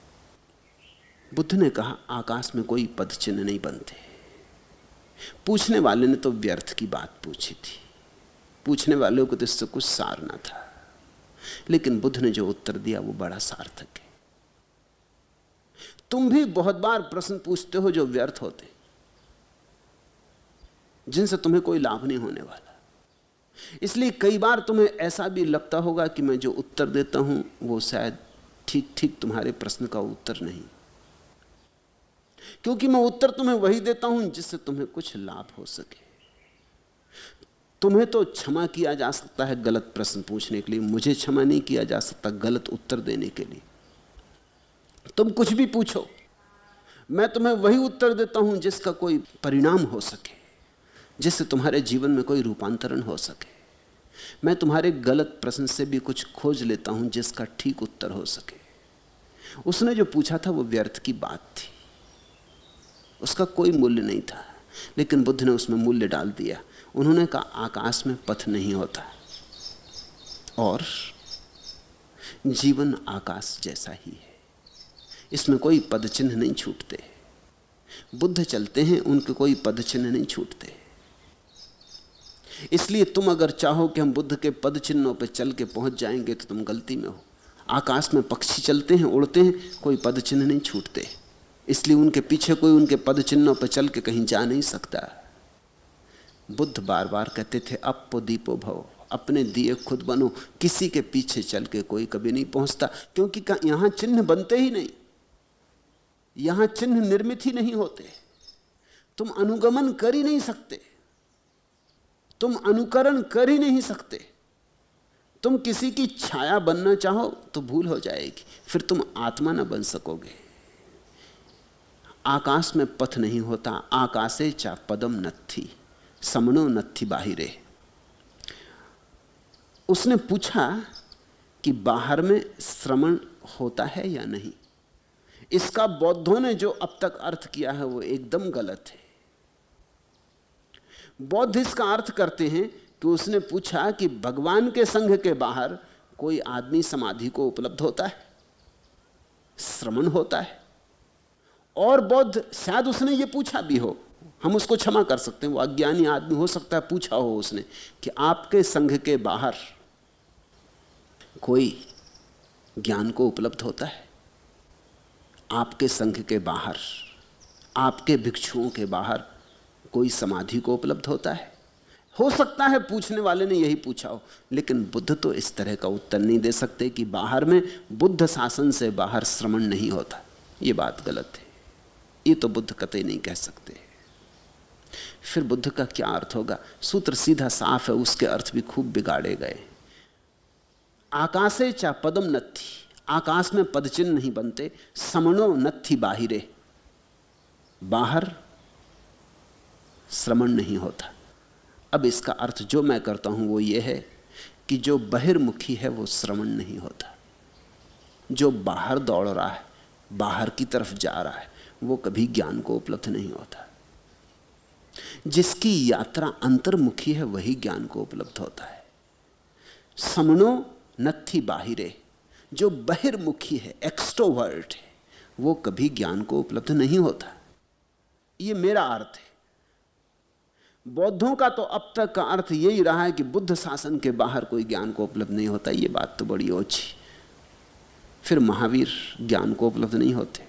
Speaker 3: बुद्ध ने कहा आकाश में कोई पद चिन्ह नहीं बनते। पूछने वाले ने तो व्यर्थ की बात पूछी थी, पूछने वालों को तो इससे कुछ सार ना था, लेकिन बुद्ध ने जो उत्तर दिया वो बड़ा सार्थक है। तुम भी बहुत बार प्रश्न पूछते हो जो व्यर्थ होते, जिनसे तुम्हें कोई लाभ नहीं होने वाला। इसलिए कई बार तुम्हें ऐसा भी लगता होगा कि मैं जो उत्तर देता हूं वो शायद ठीक ठीक तुम्हारे प्रश्न का उत्तर नहीं, क्योंकि मैं उत्तर तुम्हें वही देता हूं जिससे तुम्हें कुछ लाभ हो सके। तुम्हें तो क्षमा किया जा सकता है गलत प्रश्न पूछने के लिए, मुझे क्षमा नहीं किया जा सकता गलत उत्तर देने के लिए। तुम कुछ भी पूछो, मैं तुम्हें वही उत्तर देता हूं जिसका कोई परिणाम हो सके, जिससे तुम्हारे जीवन में कोई रूपांतरण हो सके। मैं तुम्हारे गलत प्रश्न से भी कुछ खोज लेता हूं जिसका ठीक उत्तर हो सके। उसने जो पूछा था वो व्यर्थ की बात थी, उसका कोई मूल्य नहीं था, लेकिन बुद्ध ने उसमें मूल्य डाल दिया। उन्होंने कहा आकाश में पथ नहीं होता और जीवन आकाश जैसा ही है, इसमें कोई पद चिन्ह नहीं छूटते। बुद्ध चलते हैं, उनके कोई पद चिन्ह नहीं छूटते। इसलिए तुम अगर चाहो कि हम बुद्ध के पद चिन्हों पर चल के पहुंच जाएंगे तो तुम गलती में हो। आकाश में पक्षी चलते हैं, उड़ते हैं, कोई पद चिन्ह नहीं छूटते, इसलिए उनके पीछे कोई उनके पद चिन्हों पर चल के कहीं जा नहीं सकता। बुद्ध बार बार कहते थे अपो दीपो भव, अपने दिए खुद बनो। किसी के पीछे चल के कोई कभी नहीं पहुंचता, क्योंकि यहां चिन्ह बनते ही नहीं, यहां चिन्ह निर्मित ही नहीं होते। तुम अनुगमन कर ही नहीं सकते, तुम अनुकरण कर ही नहीं सकते। तुम किसी की छाया बनना चाहो तो भूल हो जाएगी, फिर तुम आत्मा ना बन सकोगे। आकाश में पथ नहीं होता, आकाशे चा पदम नत्थी समनो नत्थी बाहिरे। उसने पूछा कि बाहर में श्रवण होता है या नहीं। इसका बौद्धों ने जो अब तक अर्थ किया है वो एकदम गलत है। बौद्ध इसका अर्थ करते हैं कि उसने पूछा कि भगवान के संघ के बाहर कोई आदमी समाधि को उपलब्ध होता है, श्रवण होता है। और बौद्ध शायद उसने ये पूछा भी हो, हम उसको क्षमा कर सकते हैं, वो अज्ञानी आदमी हो सकता है, पूछा हो उसने कि आपके संघ के बाहर कोई ज्ञान को उपलब्ध होता है, आपके संघ के बाहर, आपके भिक्षुओं के बाहर कोई समाधि को उपलब्ध होता है। हो सकता है पूछने वाले ने यही पूछा हो, लेकिन बुद्ध तो इस तरह का उत्तर नहीं दे सकते कि बाहर में बुद्ध शासन से बाहर श्रवण नहीं होता। ये बात गलत है, ये तो बुद्ध कतई नहीं कह सकते। फिर बुद्ध का क्या अर्थ होगा? सूत्र सीधा साफ है, उसके अर्थ भी खूब बिगाड़े गए। आकाशे चा पदम नत्थी, आकाश में पदचिन्ह नहीं बनते। समनो नत्थी बाहिरे, बाहर श्रवण नहीं होता। अब इसका अर्थ जो मैं करता हूं वो ये है कि जो बहिर्मुखी है वो श्रवण नहीं होता। जो बाहर दौड़ रहा है, बाहर की तरफ जा रहा है, वो कभी ज्ञान को उपलब्ध नहीं होता। जिसकी यात्रा अंतर्मुखी है वही ज्ञान को उपलब्ध होता है। समनो नत्थी बाहिरे, जो बहिर्मुखी है, एक्सट्रोवर्ट है, वो कभी ज्ञान को उपलब्ध नहीं होता। ये मेरा अर्थ है। बौद्धों का तो अब तक का अर्थ यही रहा है कि बुद्ध शासन के बाहर कोई ज्ञान को उपलब्ध नहीं होता। ये बात तो बड़ी ओछी। फिर महावीर ज्ञान को उपलब्ध नहीं होते,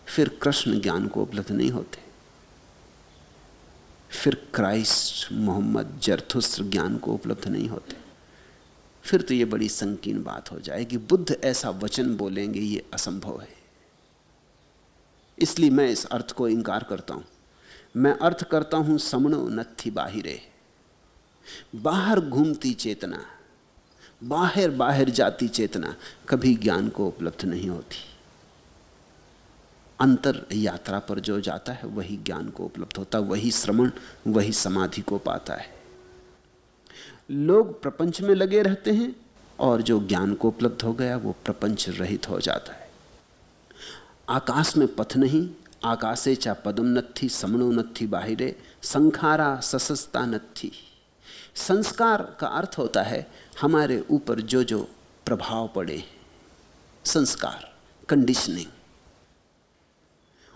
Speaker 3: फिर कृष्ण ज्ञान को उपलब्ध नहीं होते, फिर क्राइस्ट, मोहम्मद, जरथुस्त्र ज्ञान को उपलब्ध नहीं होते। फिर तो ये बड़ी संकीर्ण बात हो जाएगी। बुद्ध ऐसा वचन बोलेंगे ये असंभव है। इसलिए मैं इस अर्थ को इंकार करता हूं। मैं अर्थ करता हूं समनो नत्थी बाहिरे, बाहर घूमती चेतना, बाहर बाहर जाती चेतना कभी ज्ञान को उपलब्ध नहीं होती। अंतर यात्रा पर जो जाता है वही ज्ञान को उपलब्ध होता, वही श्रवण, वही समाधि को पाता है। लोग प्रपंच में लगे रहते हैं और जो ज्ञान को उपलब्ध हो गया वो प्रपंच रहित हो जाता है। आकाश में पथ नहीं, आकाशे चा पदम नत्थी समनो नत्थी बाहिरे, संखारा ससस्ता नत्थी। संस्कार का अर्थ होता है हमारे ऊपर जो जो प्रभाव पड़े, संस्कार, कंडीशनिंग।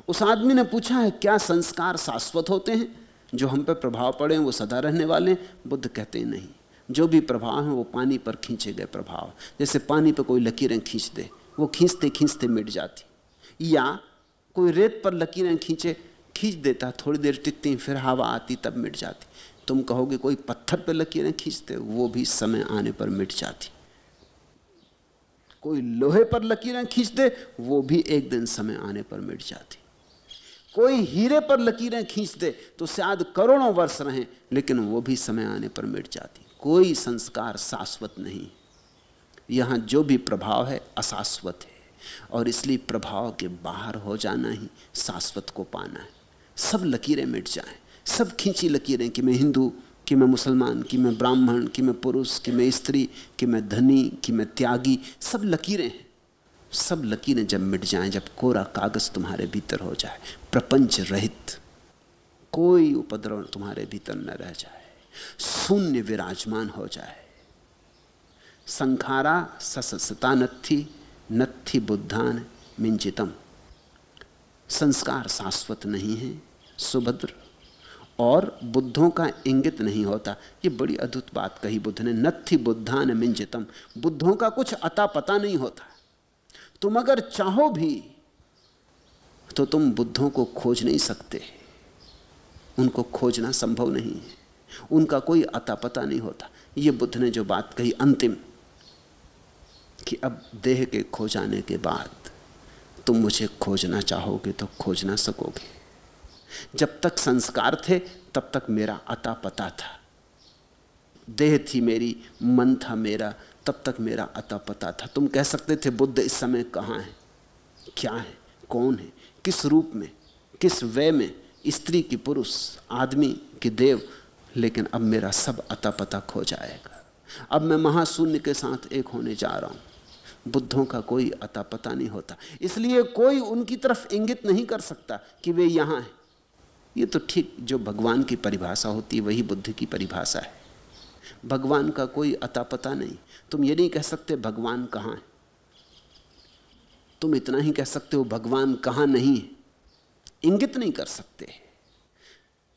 Speaker 3: उस आदमी ने पूछा है क्या संस्कार शाश्वत होते हैं? जो हम पे प्रभाव पड़े हैं वो सदा रहने वाले हैं? बुद्ध कहते हैं नहीं, जो भी प्रभाव हैं वो पानी पर खींचे गए प्रभाव। जैसे पानी पर कोई लकीरें खींच दे, वो खींचते खींचते मिट जाती, या कोई रेत पर लकीरें खींच देता, थोड़ी देर टिकती, फिर हवा आती तब मिट जाती। तुम कहोगे कोई पत्थर पे लकीरें खींचते, वो भी समय आने पर मिट जाती। कोई लोहे पर लकीरें खींच दे, वो भी एक दिन समय आने पर मिट जाती। कोई हीरे पर लकीरें खींच दे तो शायद करोड़ों वर्ष रहें, लेकिन वो भी समय आने पर मिट जाती। कोई संस्कार शाश्वत नहीं। यहां जो भी प्रभाव है अशाश्वत है, और इसलिए प्रभाव के बाहर हो जाना ही शाश्वत को पाना है। सब लकीरें मिट जाएं, सब खींची लकीरें, कि मैं हिंदू, कि मैं मुसलमान, कि मैं ब्राह्मण, कि मैं पुरुष, कि मैं स्त्री, कि मैं धनी, कि मैं त्यागी, सब लकीरें हैं। सब लकीरें जब मिट जाएं, जब कोरा कागज तुम्हारे भीतर हो जाए, प्रपंच रहित, कोई उपद्रव तुम्हारे भीतर न रह जाए, शून्य विराजमान हो जाए। संखारा ससता नत्थि बुद्धान मिंचितम। संस्कार शाश्वत नहीं है, सुभद्र, और बुद्धों का इंगित नहीं होता। ये बड़ी अद्भुत बात कही बुद्ध ने, नत्थि बुद्धान मिंचितम। बुद्धों का कुछ अता पता नहीं होता। तुम अगर चाहो भी तो तुम बुद्धों को खोज नहीं सकते, उनको खोजना संभव नहीं है, उनका कोई अता पता नहीं होता। ये बुद्ध ने जो बात कही अंतिम, कि अब देह के खो जाने के बाद तुम मुझे खोजना चाहोगे तो खोज ना सकोगे। जब तक संस्कार थे तब तक मेरा अता पता था, देह थी मेरी, मन था मेरा, तब तक मेरा अता पता था। तुम कह सकते थे बुद्ध इस समय कहाँ है, क्या है, कौन है, किस रूप में, किस वे में, स्त्री की पुरुष, आदमी की देव, लेकिन अब मेरा सब अता पता खो जाएगा। अब मैं महाशून्य के साथ एक होने जा रहा हूं। बुद्धों का कोई अता पता नहीं होता, इसलिए कोई उनकी तरफ इंगित नहीं कर सकता कि वे यहां हैं। ये तो ठीक जो भगवान की परिभाषा होती है वही बुद्ध की परिभाषा है। भगवान का कोई अता पता नहीं। तुम ये नहीं कह सकते भगवान कहाँ है, तुम इतना ही कह सकते हो भगवान कहाँ नहीं है। इंगित नहीं कर सकते,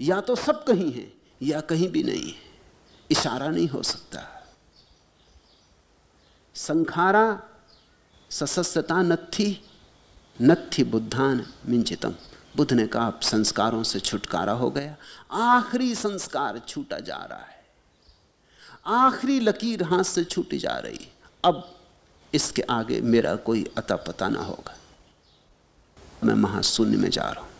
Speaker 3: या तो सब कहीं है या कहीं भी नहीं है, इशारा नहीं हो सकता। संखारा ससस्ता नत्थि बुद्धान मिंचितम। बुद्ध ने कहा अब संस्कारों से छुटकारा हो गया, आखिरी संस्कार छूटा जा रहा है, आखिरी लकीर हाथ से छूटी जा रही। अब इसके आगे मेरा कोई अता पता ना होगा। मैं महाशून्य में जा रहा हूं,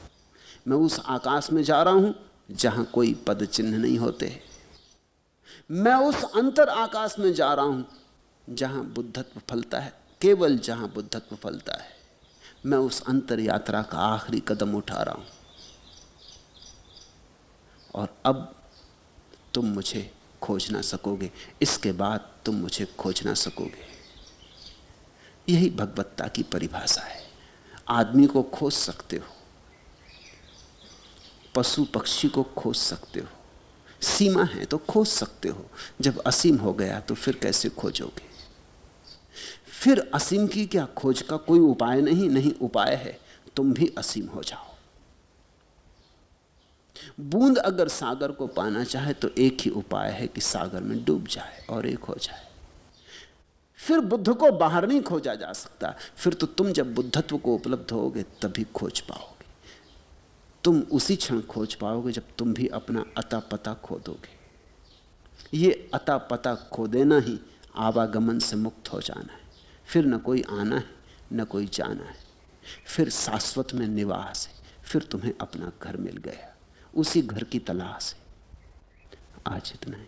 Speaker 3: मैं उस आकाश में जा रहा हूं जहां कोई पद चिन्ह नहीं होते। मैं उस अंतर आकाश में जा रहा हूं जहां बुद्धत्व फलता है, केवल जहां बुद्धत्व फलता है। मैं उस अंतर यात्रा का आखिरी कदम उठा रहा हूं, और अब तुम मुझे खोज ना सकोगे, इसके बाद तुम मुझे खोज ना सकोगे। यही भगवत्ता की परिभाषा है। आदमी को खोज सकते हो, पशु पक्षी को खोज सकते हो, सीमा है तो खोज सकते हो। जब असीम हो गया तो फिर कैसे खोजोगे? फिर असीम की क्या खोज का कोई उपाय नहीं? नहीं, उपाय है, तुम भी असीम हो जाओ। बूंद अगर सागर को पाना चाहे तो एक ही उपाय है कि सागर में डूब जाए और एक हो जाए। फिर बुद्ध को बाहर नहीं खोजा जा सकता। फिर तो तुम जब बुद्धत्व को उपलब्ध होगे तभी खोज पाओगे। तुम उसी क्षण खोज पाओगे जब तुम भी अपना अता पता खो दोगे। ये अता पता खो देना ही आवागमन से मुक्त हो जाना है। फिर न कोई आना है न कोई जाना है, फिर शाश्वत में निवास है। फिर तुम्हें अपना घर मिल गया, उसी घर की तलाश है। आज इतना ही।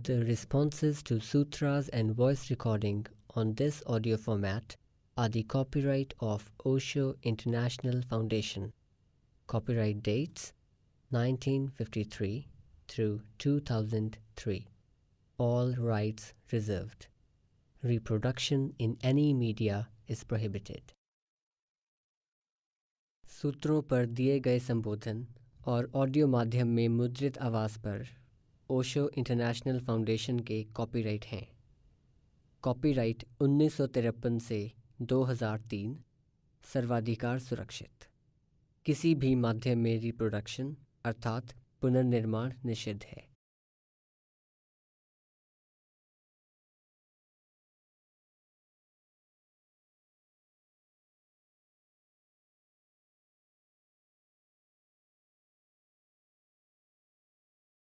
Speaker 1: The responses to sutras and voice recording on this audio format are the copyright of Osho International Foundation. Copyright dates 1953 through 2003. All rights reserved. Reproduction in any media is prohibited. सूत्रों पर दिए गए संबोधन और ऑडियो माध्यम में मुद्रित आवाज़ पर ओशो इंटरनेशनल फाउंडेशन के कॉपीराइट हैं। कॉपीराइट 1953 से 2003, सर्वाधिकार सुरक्षित। किसी भी माध्यम में रिप्रोडक्शन अर्थात पुनर्निर्माण निषिद्ध है।